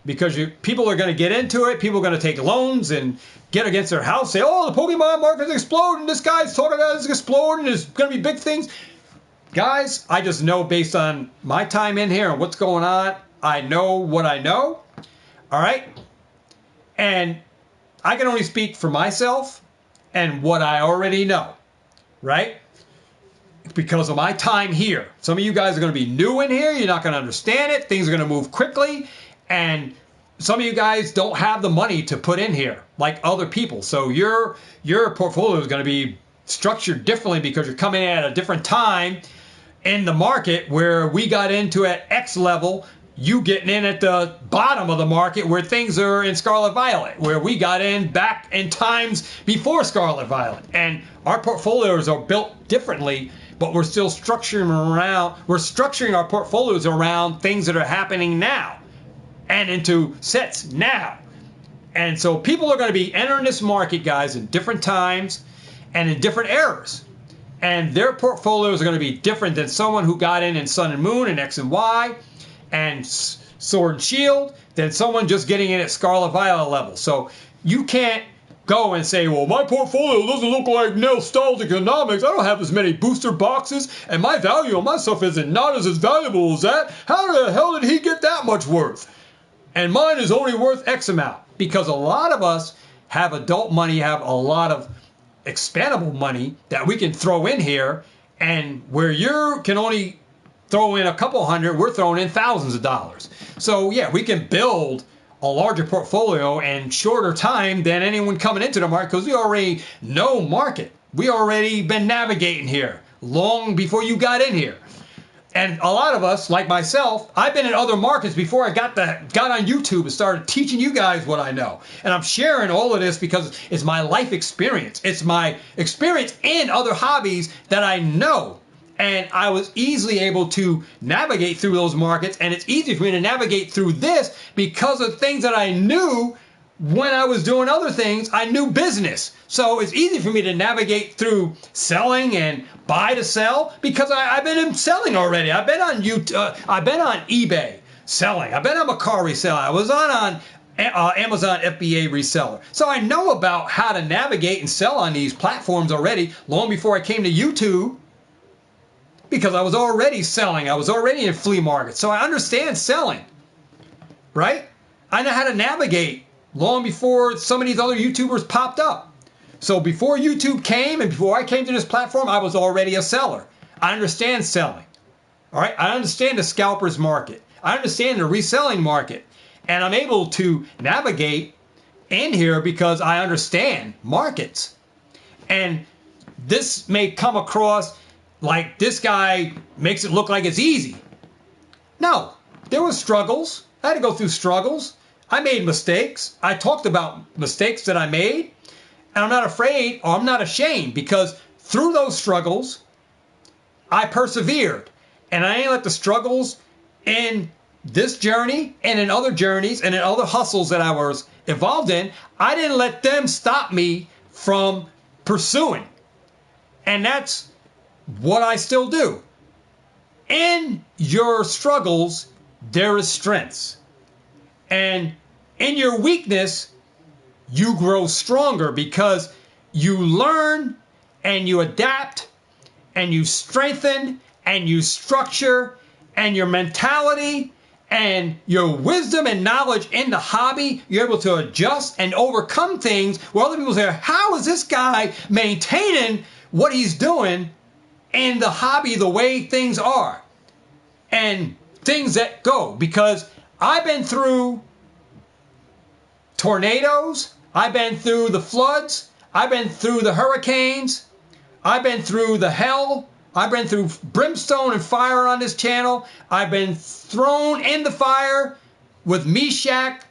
Because people are going to get into it. People are going to take loans and get against their house, say, oh, the Pokemart market is exploding. This guy's talking about it's exploding. There's going to be big things. Guys, I just know based on my time in here and what's going on, I know what I know. All right? And I can only speak for myself and what I already know. Right? Because of my time here. Some of you guys are going to be new in here. You're not going to understand it. Things are going to move quickly. And some of you guys don't have the money to put in here like other people. So your portfolio is going to be structured differently because you're coming in at a different time in the market where we got into at X level. You getting in at the bottom of the market where things are in scarlet violet, where we got in back in times before scarlet violet. And our portfolios are built differently, but we're still structuring our portfolios around things that are happening now and into sets now. And so people are going to be entering this market, guys, in different times and in different eras. And their portfolios are going to be different than someone who got in Sun and Moon and X and Y and Sword and Shield than someone just getting in at Scarlet Violet level. So you can't go and say, well, my portfolio doesn't look like nostalgic economics. I don't have as many booster boxes, and my value on my stuff is not as valuable as that. How the hell did he get that much worth? And mine is only worth X amount. Because a lot of us have adult money, have a lot of expendable money that we can throw in here, and where you can only throw in a couple hundred, we're throwing in thousands of dollars. So yeah, we can build a larger portfolio in shorter time than anyone coming into the market because we already know market. We already been navigating here long before you got in here. And a lot of us, like myself, I've been in other markets before I got on YouTube and started teaching you guys what I know. And I'm sharing all of this because it's my life experience. It's my experience in other hobbies that I know. And I was easily able to navigate through those markets. And it's easy for me to navigate through this because of things that I knew when I was doing other things. I knew business. So it's easy for me to navigate through selling and buy to sell because I've been in selling already. I've been on YouTube. I've been on eBay selling. I've been on Macari selling. I was on Amazon FBA reseller. So I know about how to navigate and sell on these platforms already long before I came to YouTube. Because I was already selling. I was already in flea markets. So I understand selling. Right? I know how to navigate long before some of these other YouTubers popped up. So before YouTube came and before I came to this platform, I was already a seller. I understand selling. All right? I understand the scalpers market. I understand the reselling market. And I'm able to navigate in here because I understand markets. And this may come across like this guy makes it look like it's easy. No, there were struggles. I had to go through struggles. I made mistakes. I talked about mistakes that I made. And I'm not afraid or I'm not ashamed because through those struggles, I persevered. And I didn't let the struggles in this journey and in other journeys and in other hustles that I was involved in, I didn't let them stop me from pursuing. And that's what I still do. In your struggles, there is strengths. And in your weakness, you grow stronger because you learn and you adapt and you strengthen and you structure and your mentality and your wisdom and knowledge in the hobby, you're able to adjust and overcome things where other people say, how is this guy maintaining what he's doing in the hobby the way things are and things that go? Because I've been through tornadoes, I've been through the floods, I've been through the hurricanes, I've been through the hell. I've been through brimstone and fire on this channel. I've been thrown in the fire with Meshach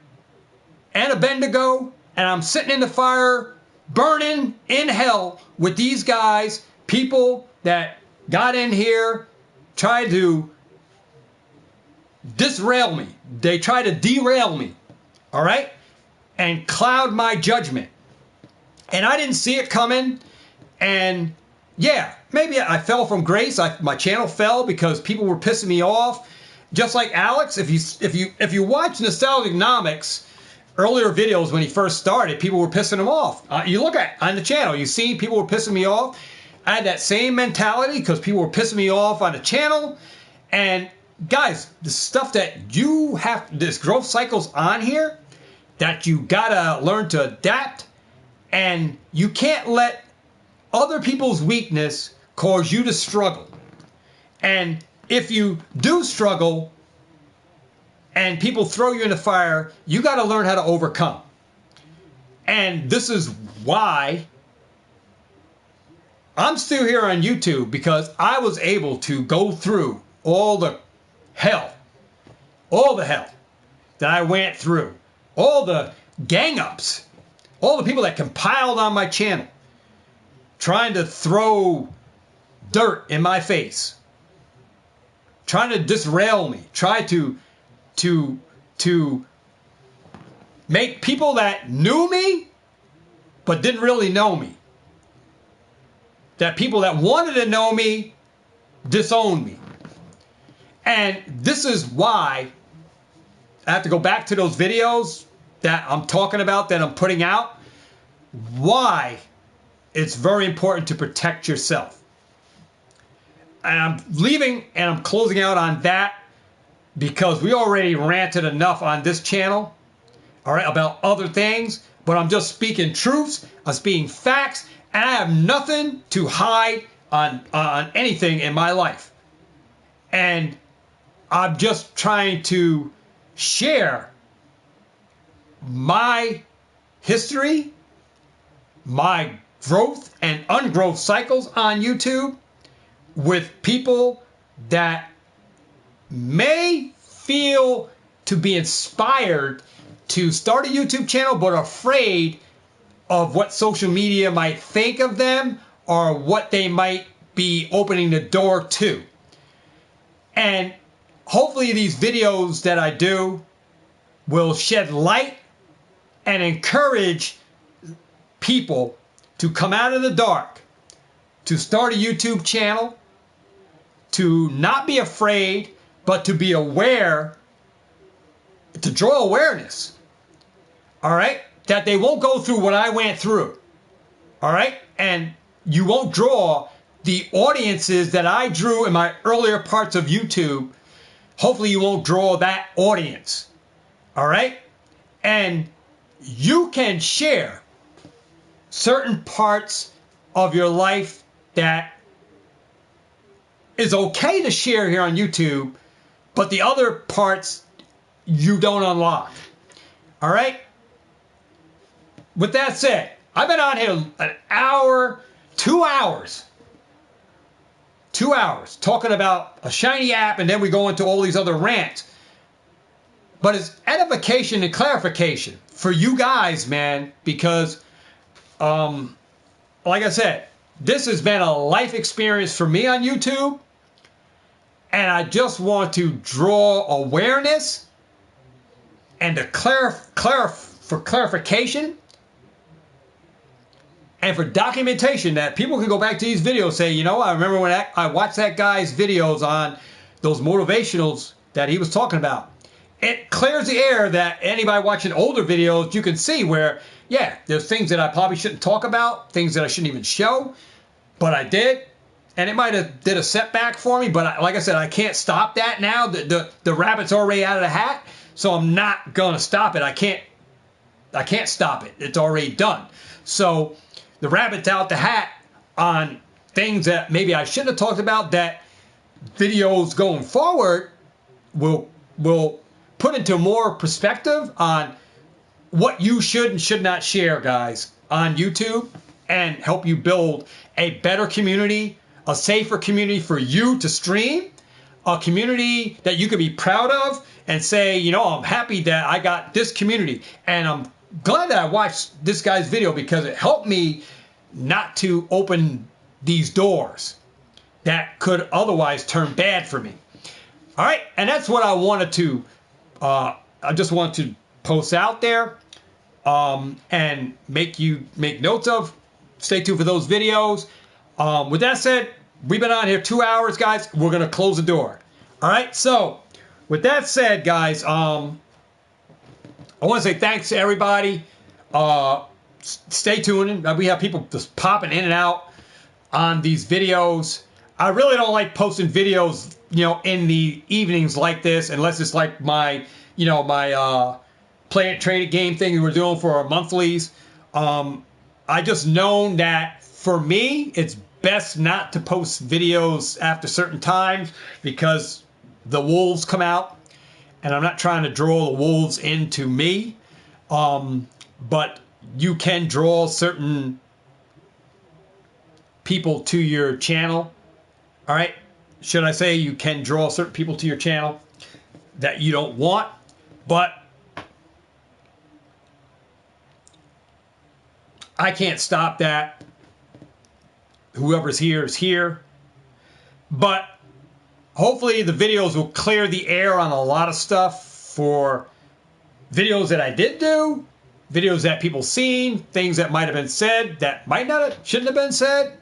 and Abednego, and I'm sitting in the fire burning in hell with these guys, people that got in here, tried to disrail me. They tried to derail me, all right, and cloud my judgment. And I didn't see it coming. And yeah, maybe I fell from grace. My channel fell because people were pissing me off. Just like Alex, if you watch Nostalgicnomics earlier videos when he first started, people were pissing him off. You look at on the channel, you see people were pissing me off. I had that same mentality because people were pissing me off on the channel. And guys, the stuff that you have, this growth cycles on here that you gotta learn to adapt, and you can't let other people's weakness cause you to struggle. And if you do struggle and people throw you in the fire, you got to learn how to overcome. And this is why I'm still here on YouTube, because I was able to go through all the hell that I went through, all the gang ups, all the people that compiled on my channel, trying to throw dirt in my face, trying to disrail me, try to make people that knew me but didn't really know me, that people that wanted to know me disowned me. And this is why I have to go back to those videos that I'm talking about, that I'm putting out, why it's very important to protect yourself. And I'm leaving and I'm closing out on that because we already ranted enough on this channel, all right, about other things. But I'm just speaking truths, I'm speaking facts, and I have nothing to hide on anything in my life. And I'm just trying to share my history, my growth and ungrowth cycles on YouTube with people that may feel to be inspired to start a YouTube channel but are afraid of what social media might think of them or what they might be opening the door to. And hopefully these videos that I do will shed light and encourage people to come out of the dark, to start a YouTube channel, to not be afraid, but to be aware, to draw awareness, all right, that they won't go through what I went through, all right, and you won't draw the audiences that I drew in my earlier parts of YouTube. Hopefully you won't draw that audience, all right, and you can share certain parts of your life that is okay to share here on YouTube, but the other parts you don't unlock. All right? With that said, I've been on here an hour, 2 hours. 2 hours talking about a shiny app, and then we go into all these other rants. But it's edification and clarification for you guys, man, because like I said, this has been a life experience for me on YouTube, and I just want to draw awareness and to for clarification and for documentation, that people can go back to these videos and say, you know, I remember when I watched that guy's videos on those motivationals that he was talking about. It clears the air that anybody watching older videos, you can see where, yeah, there's things that I probably shouldn't talk about, things that I shouldn't even show, but I did. And it might have did a setback for me, but like I said, I can't stop that now. The rabbit's already out of the hat, so I'm not going to stop it. I can't stop it. It's already done. So the rabbit's out the hat on things that maybe I shouldn't have talked about, that videos going forward will put into more perspective on what you should and should not share, guys, on YouTube. and help you build a better community, a safer community for you to stream, a community that you can be proud of and say, you know, I'm happy that I got this community. And I'm glad that I watched this guy's video because it helped me not to open these doors that could otherwise turn bad for me. All right, and that's what I wanted to, I just want to post out there and make notes of. Stay tuned for those videos. With that said, we've been on here 2 hours, guys. We're going to close the door. All right, so with that said, guys, I want to say thanks to everybody. Stay tuned. We have people just popping in and out on these videos. I really don't like posting videos, you know, in the evenings like this, unless it's like my, you know, my play it, trade it game thing we were doing for our monthlies. I just known that for me, it's best not to post videos after certain times because the wolves come out, and I'm not trying to draw the wolves into me. But you can draw certain people to your channel. All right. Should I say you can draw certain people to your channel that you don't want, but I can't stop that. Whoever's here is here. But hopefully the videos will clear the air on a lot of stuff for videos that I did do, videos that people seen, things that might have been said that might not have, shouldn't have been said.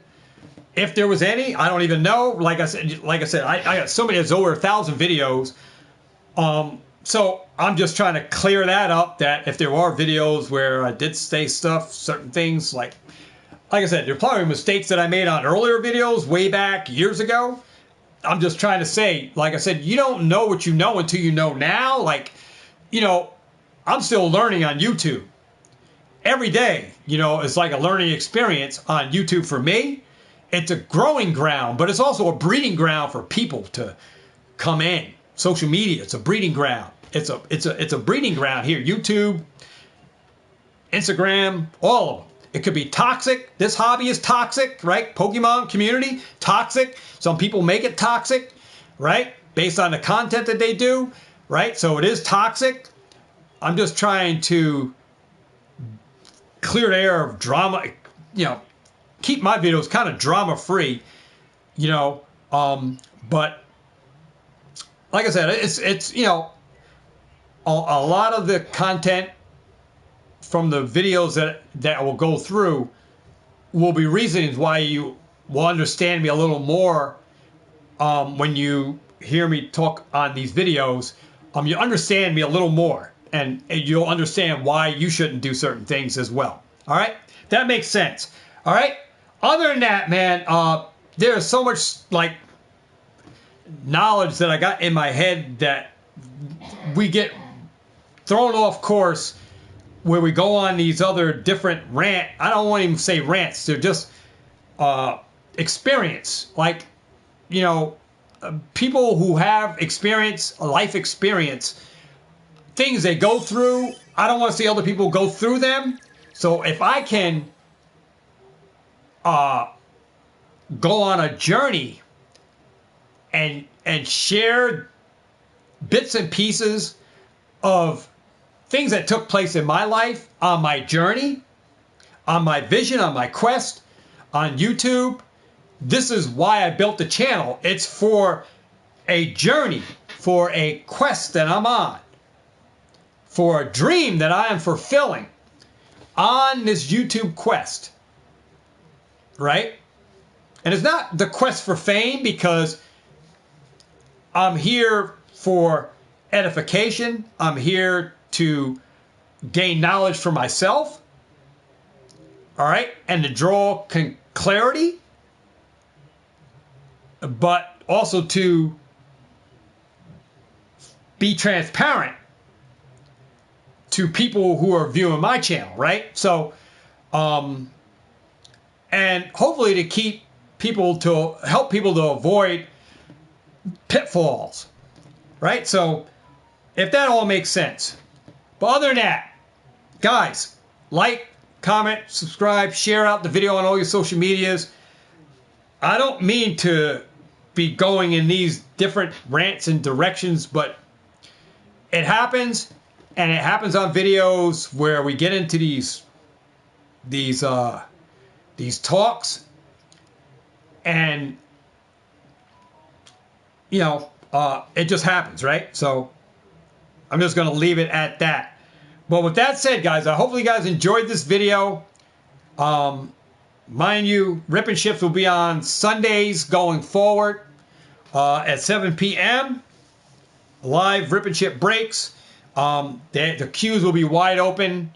If there was any, I don't even know. Like I said, I got so many, there's over 1,000 videos. So I'm just trying to clear that up, that if there are videos where I did say stuff, certain things, like I said, there are probably mistakes that I made on earlier videos way back years ago. I'm just trying to say, like I said, you don't know what you know until you know now. Like, you know, I'm still learning on YouTube. Every day, you know, it's like a learning experience on YouTube for me. It's a growing ground, but it's also a breeding ground for people to come in. Social media, it's a breeding ground. It's a breeding ground here. YouTube, Instagram, all of them. It could be toxic. This hobby is toxic, right? Pokemon community, toxic. Some people make it toxic, right? Based on the content that they do, right? So it is toxic. I'm just trying to clear the air of drama, you know, keep my videos kind of drama free, you know, but like I said, it's you know, a lot of the content from the videos that will go through will be reasons why you will understand me a little more when you hear me talk on these videos. You understand me a little more, and you'll understand why you shouldn't do certain things as well. All right, that makes sense. All right. Other than that, man, there's so much like knowledge that I got in my head that we get thrown off course where we go on these other different I don't want to even say rants. They're just experience. Like, you know, people who have experience, life experience, things they go through. I don't want to see other people go through them. So if I can go on a journey and share bits and pieces of things that took place in my life on my journey, on my vision, on my quest, on YouTube. This is why I built the channel. It's for a journey, for a quest that I'm on, for a dream that I am fulfilling on this YouTube quest, right? And it's not the quest for fame, because I'm here for edification. I'm here to gain knowledge for myself, all right, and to draw clarity, but also to be transparent to people who are viewing my channel, right? So, and hopefully to keep people, to help people to avoid pitfalls, right? So if that all makes sense. But other than that, guys, like, comment, subscribe, share out the video on all your social medias. I don't mean to be going in these different rants and directions, but it happens, and it happens on videos where we get into these talks, and it just happens, right? So I'm just going to leave it at that. But with that said, guys, I hopefully you guys enjoyed this video. Mind you, Rip and Shifts will be on Sundays going forward at 7 p.m. Live Rip and Shift breaks. The queues will be wide open.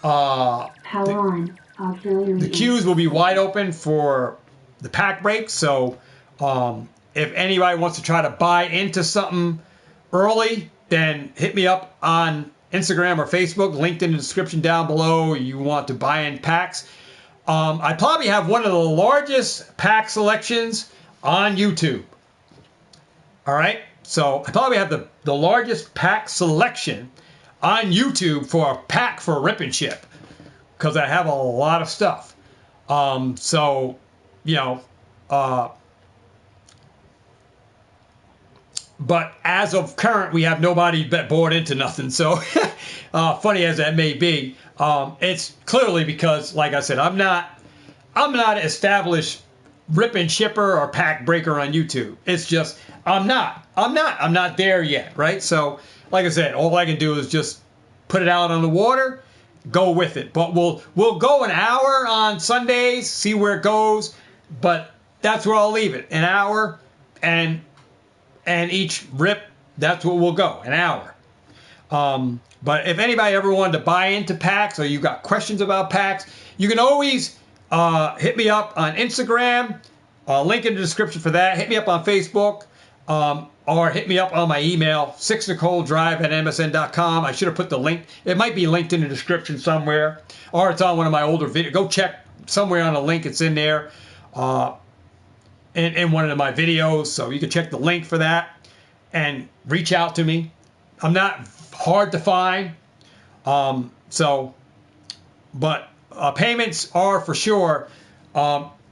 Power on. The queues will be wide open for the pack breaks. So if anybody wants to try to buy into something early, then hit me up on Instagram or Facebook, linked in the description down below. You want to buy in packs. I probably have one of the largest pack selections on YouTube. All right. So I probably have the largest pack selection on YouTube for a pack for Rip and Ship, because I have a lot of stuff. But as of current, we have nobody bought into nothing. So funny as that may be, it's clearly because, like I said, I'm not established rip and shipper or pack breaker on YouTube. It's just I'm not there yet, right? So like I said, all I can do is just put it out on the water, go with it. But we'll go an hour on Sundays, see where it goes. But that's where I'll leave it, an hour, and each rip, that's what we'll go, an hour. But if anybody ever wanted to buy into packs, or you got questions about packs, you can always hit me up on Instagram, link in the description for that. Hit me up on Facebook, or hit me up on my email, 6nicoledrive@msn.com. I should have put the link. It might be linked in the description somewhere, or it's on one of my older videos. Go check somewhere on the link. It's in there. In one of my videos, so you can check the link for that and reach out to me. I'm not hard to find, but payments are for sure PayPal,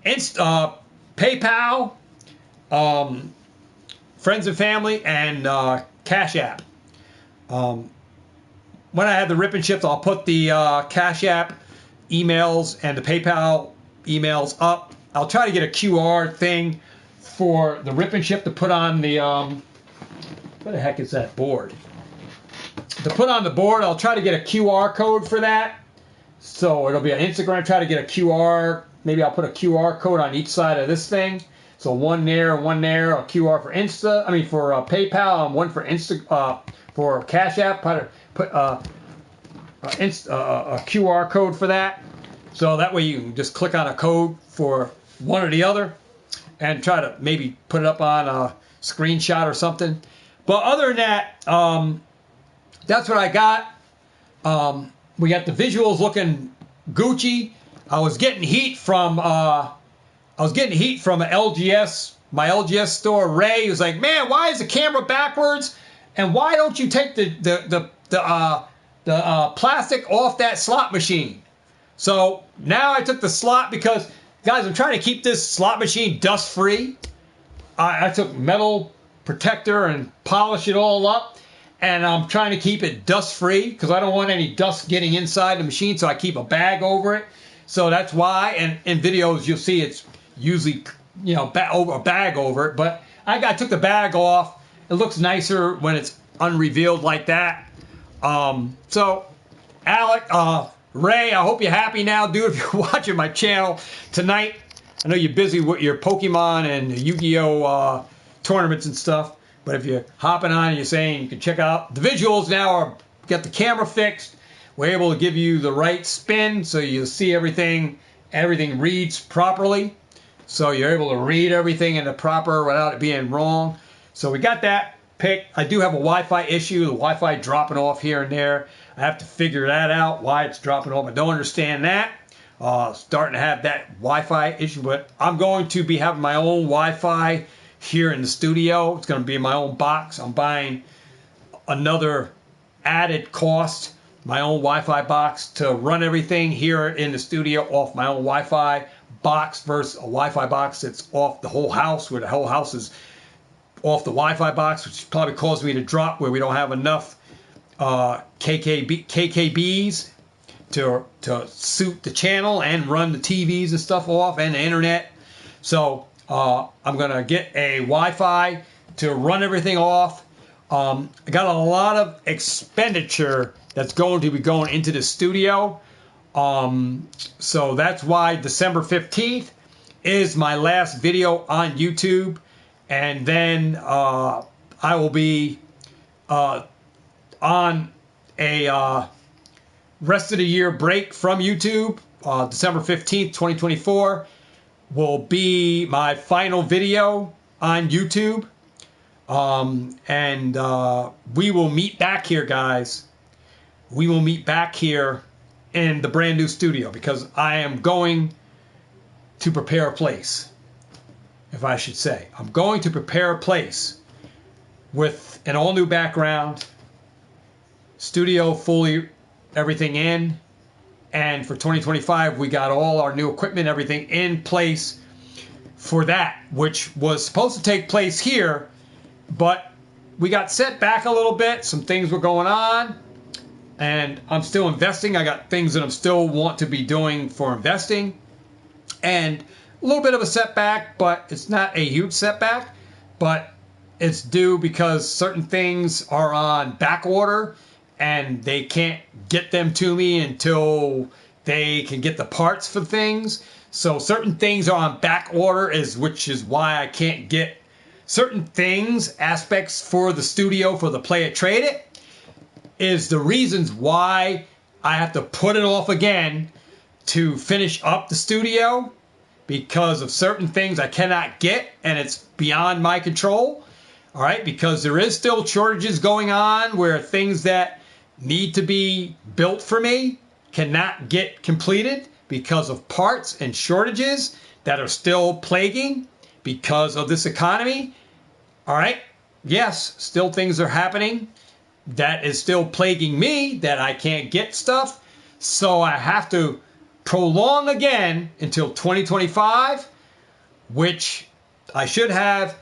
friends and family, and Cash App. When I have the Rip and Shift, I'll put the Cash App emails and the PayPal emails up. I'll try to get a QR thing for the Rip and Shift to put on the, where the heck is that board? To put on the board, I'll try to get a QR code for that. So it'll be on Instagram, try to get a QR, maybe I'll put a QR code on each side of this thing. So one there, a QR for for PayPal, and one for for Cash App, put a QR code for that. So that way you can just click on a code for one or the other and try to maybe put it up on a screenshot or something. But other than that, that's what I got. We got the visuals looking Gucci. I was getting heat from my LGS store. Ray was like, "Man, why is the camera backwards? And why don't you take the plastic off that slot machine?" So now I took the slot because, guys, I'm trying to keep this slot machine dust free. I took metal protector and polished it all up, and I'm trying to keep it dust free because I don't want any dust getting inside the machine, so I keep a bag over it. So that's why, and in videos you'll see it's usually a bag over it, but I took the bag off. It looks nicer when it's unrevealed like that. So Alec, Ray, I hope you're happy now, dude, if you're watching my channel tonight. I know you're busy with your Pokemon and Yu-Gi-Oh! Tournaments and stuff, but if you're hopping on and you're saying you can check out the visuals now, get the camera fixed, we're able to give you the right spin so you'll see everything reads properly. So you're able to read everything in the proper without it being wrong. So we got that picked. I do have a Wi-Fi issue, the Wi-Fi dropping off here and there. I have to figure that out, why it's dropping off. I don't understand that. Starting to have that Wi-Fi issue, but I'm going to be having my own Wi-Fi here in the studio. It's going to be in my own box. I'm buying another added cost my own Wi-Fi box to run everything here in the studio off my own Wi-Fi box versus a Wi-Fi box that's off the whole house, where the whole house is off the Wi-Fi box, which probably caused me to drop, where we don't have enough KKBs to suit the channel and run the TVs and stuff off and the internet. So I'm gonna get a Wi-Fi to run everything off. I got a lot of expenditure that's going to be going into the studio. So that's why December 15th is my last video on YouTube. And then I will be on a rest of the year break from YouTube. December 15th, 2024 will be my final video on YouTube. And we will meet back here, guys. We will meet back here in the brand new studio, because I am going to prepare a place, if I should say. I'm going to prepare a place with an all new background, studio fully everything in, and for 2025 we got all our new equipment, everything in place for that, which was supposed to take place here, but we got set back a little bit. Some things were going on, and I'm still investing. I got things that I'm still want to be doing for investing, and a little bit of a setback, but it's not a huge setback, but it's due because certain things are on back order and they can't get them to me until they can get the parts for things. So certain things are on back order, which is why I can't get certain things, aspects for the studio, for the Play It Trade It, is the reasons why I have to put it off again to finish up the studio, because of certain things I cannot get and it's beyond my control. All right, because there is still shortages going on where things that need to be built for me cannot get completed because of parts and shortages that are still plaguing because of this economy. All right, yes, still things are happening that is still plaguing me, that I can't get stuff. So I have to prolong again until 2025, which I should have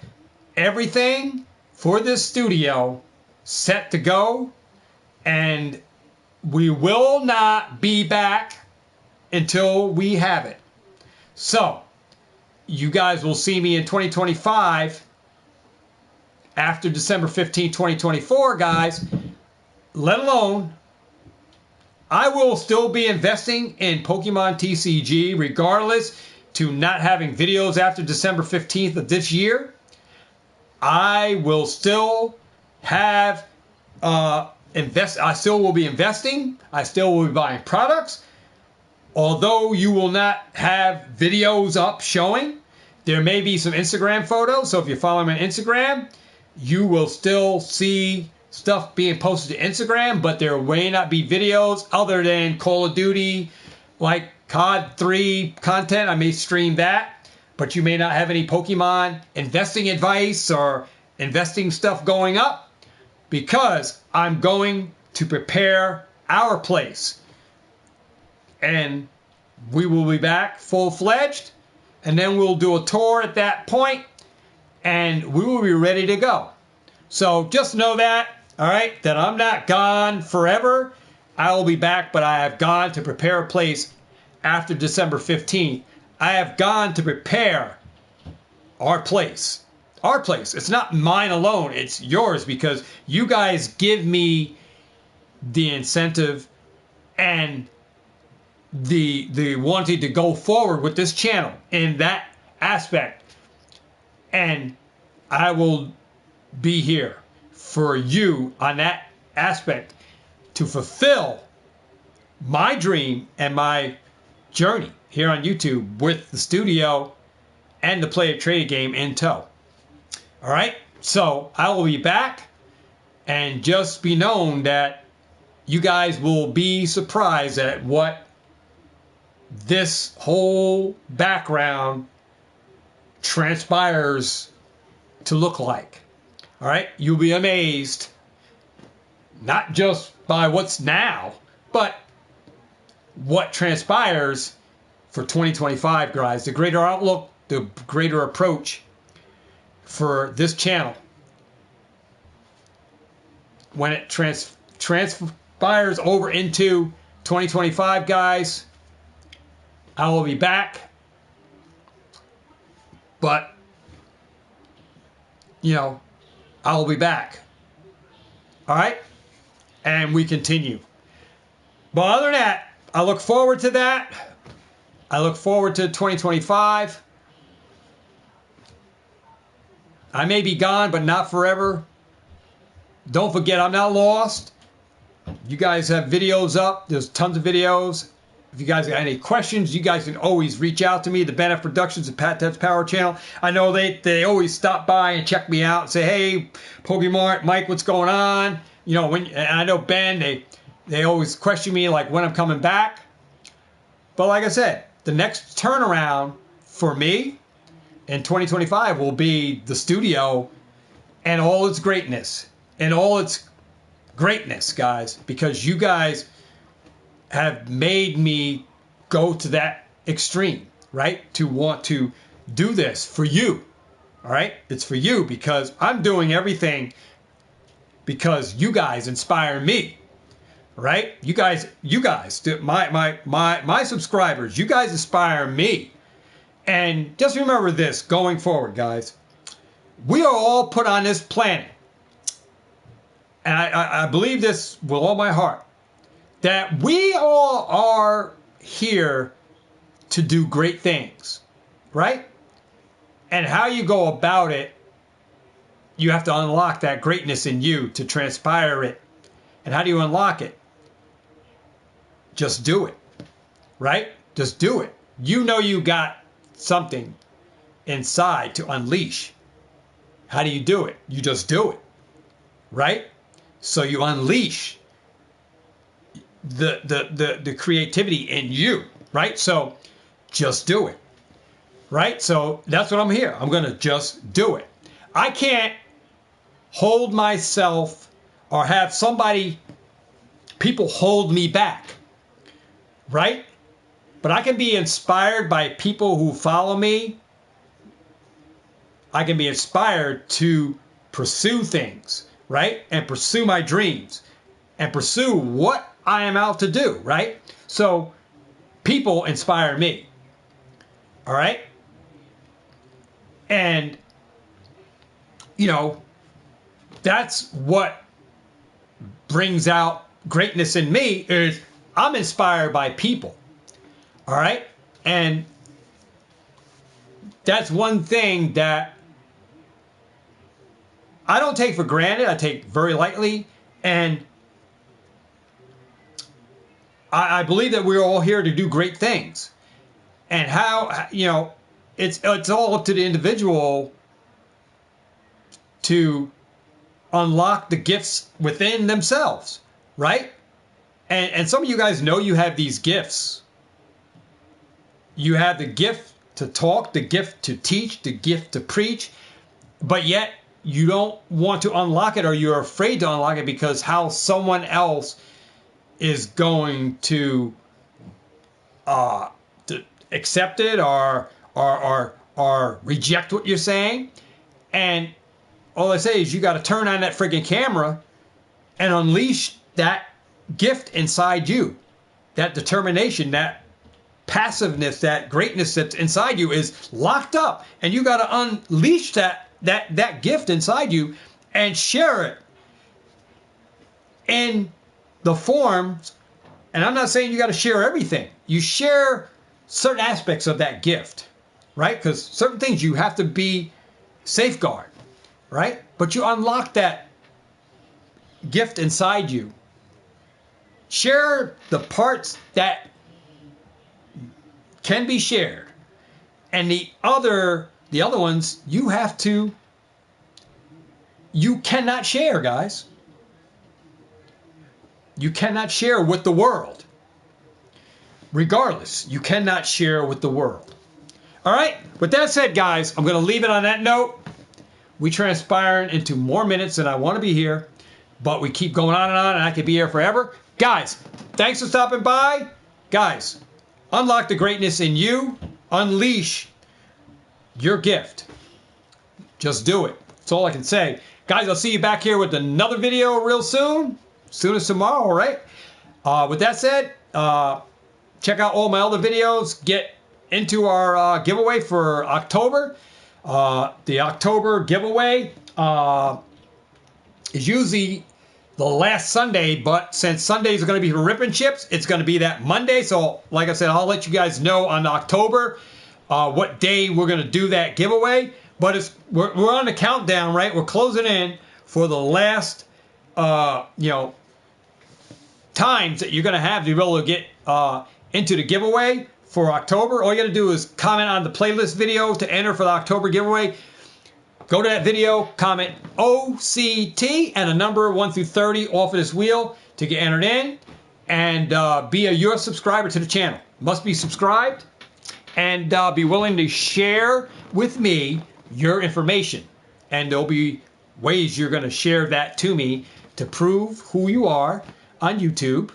everything for this studio set to go, and we will not be back until we have it. So you guys will see me in 2025 after December 15, 2024, guys. Let alone, I will still be investing in Pokemon TCG regardless to not having videos after December 15th of this year. I will still have I still will be investing. I still will be buying products. Although you will not have videos up showing, there may be some Instagram photos. So if you follow me on Instagram, you will still see stuff being posted to Instagram, but there may not be videos other than Call of Duty, like COD 3 content. I may stream that, but you may not have any Pokemon investing advice or investing stuff going up, because I'm going to prepare our place. And we will be back full-fledged, and then we'll do a tour at that point, and we will be ready to go. So just know that, all right, that I'm not gone forever. I will be back, but I have gone to prepare a place after December 15th. I have gone to prepare our place. Our place. It's not mine alone. It's yours, because you guys give me the incentive and the wanting to go forward with this channel in that aspect. And I will be here for you on that aspect to fulfill my dream and my journey here on YouTube with the studio and the Play It Trade game in tow. All right, so I will be back, and just be known that you guys will be surprised at what this whole background transpires to look like. All right, you'll be amazed, not just by what's now, But what transpires for 2025, guys, the greater outlook, the greater approach for this channel, when it transpires over into 2025, guys, I will be back. But, you know, I will be back. All right? And we continue. But other than that, I look forward to that. I look forward to 2025. I may be gone, but not forever. Don't forget, I'm not lost. You guys have videos up. There's tons of videos. If you guys got any questions, you guys can always reach out to me. The Banner Productions and Pat Ted's Power Channel. I know they always stop by and check me out and say, hey, Pokemart, Mike, what's going on? You know, and I know Ben, they always question me like when I'm coming back. But like I said, the next turnaround for me in 2025 will be the studio and all its greatness. And all its greatness, guys, because you guys have made me go to that extreme, right? To want to do this for you, all right? It's for you because I'm doing everything because you guys inspire me, right? You guys, my subscribers, you guys inspire me. And just remember this going forward, guys. We are all put on this planet. And I believe this with all my heart, that we all are here to do great things, right? And how you go about it, you have to unlock that greatness in you to transpire it. And how do you unlock it? Just do it, right? Just do it. You know you got something inside to unleash. How do you do it? You just do it, right? So you unleash the creativity in you, right? So just do it, right? So that's what I'm here. I'm going to just do it. I can't hold myself or have people hold me back, right? But I can be inspired by people who follow me. I can be inspired to pursue things, right? And pursue my dreams and pursue what I am out to do, right? So people inspire me, all right? And, you know, that's what brings out greatness in me is I'm inspired by people, all right? And that's one thing that I don't take for granted. I take very lightly. And I believe that we're all here to do great things. And how, you know, it's all up to the individual to unlock the gifts within themselves, right? And some of you guys know you have these gifts. You have the gift to talk, the gift to teach, the gift to preach, but yet you don't want to unlock it or you're afraid to unlock it because how someone else is going to accept it or reject what you're saying. And all I say is you got to turn on that friggin' camera and unleash that gift inside you. That determination, that passiveness, that greatness that's inside you is locked up. And you got to unleash that gift inside you and share it in the forms. And I'm not saying you got to share everything. You share certain aspects of that gift, right? Because certain things you have to be safeguard, right? But you unlock that gift inside you. Share the parts that can be shared. And the other ones you cannot share, guys. You cannot share with the world. Regardless, you cannot share with the world. All right? With that said, guys, I'm going to leave it on that note. We transpiring into more minutes than I want to be here, but we keep going on, and I could be here forever. Guys, thanks for stopping by. Guys, unlock the greatness in you. Unleash your gift. Just do it. That's all I can say. Guys, I'll see you back here with another video real soon. Soon as tomorrow, all right? With that said, check out all my other videos. Get into our giveaway for October. The October giveaway is usually the last Sunday, but since Sundays are going to be for Rippin' Chips, it's going to be that Monday. So, like I said, I'll let you guys know on October what day we're going to do that giveaway. But we're on the countdown, right? We're closing in for the last, times that you're going to have to be able to get into the giveaway for October. All you got to do is comment on the playlist video to enter for the October giveaway. Go to that video, comment OCT and a number 1 through 30 off of this wheel to get entered in, and be a US subscriber to the channel. Must be subscribed, and be willing to share with me your information. And there'll be ways you're going to share that to me to prove who you are on YouTube,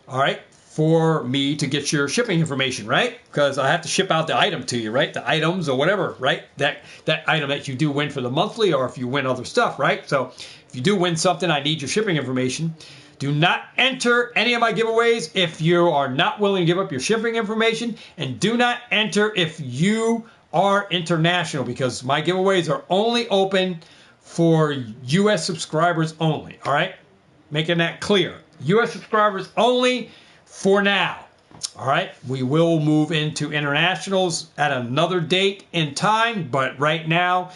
all right, for me to get your shipping information, right? Because I have to ship out the item to you, right? The items or whatever, right? That item that you do win for the monthly, or if you win other stuff, right? So if you do win something, I need your shipping information. Do not enter any of my giveaways if you are not willing to give up your shipping information, and do not enter if you are international, because my giveaways are only open for US subscribers only, all right? Making that clear. US subscribers only for now. All right, we will move into internationals at another date in time, but right now,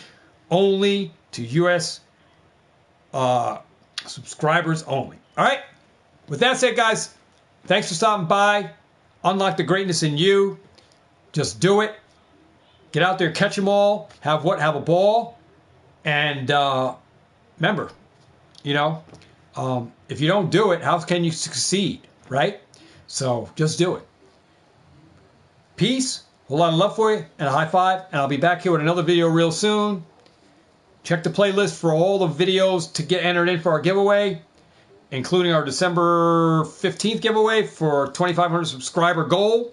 only to US subscribers only. All right, with that said, guys, thanks for stopping by. Unlock the greatness in you. Just do it. Get out there, catch them all. Have a ball. And remember, if you don't do it, how can you succeed, right? So just do it. Peace, a lot of love for you, and a high five. And I'll be back here with another video real soon. Check the playlist for all the videos to get entered in for our giveaway, including our December 15th giveaway for 2,500 subscriber goal.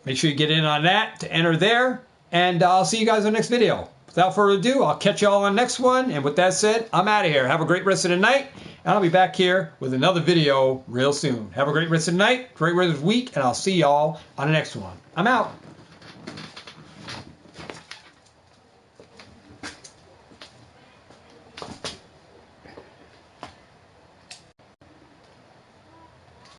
Make sure you get in on that to enter there. And I'll see you guys in the next video. Without further ado, I'll catch you all on the next one. And with that said, I'm out of here. Have a great rest of the night. And I'll be back here with another video real soon. Have a great rest of the night, great rest of the week, and I'll see y'all on the next one. I'm out.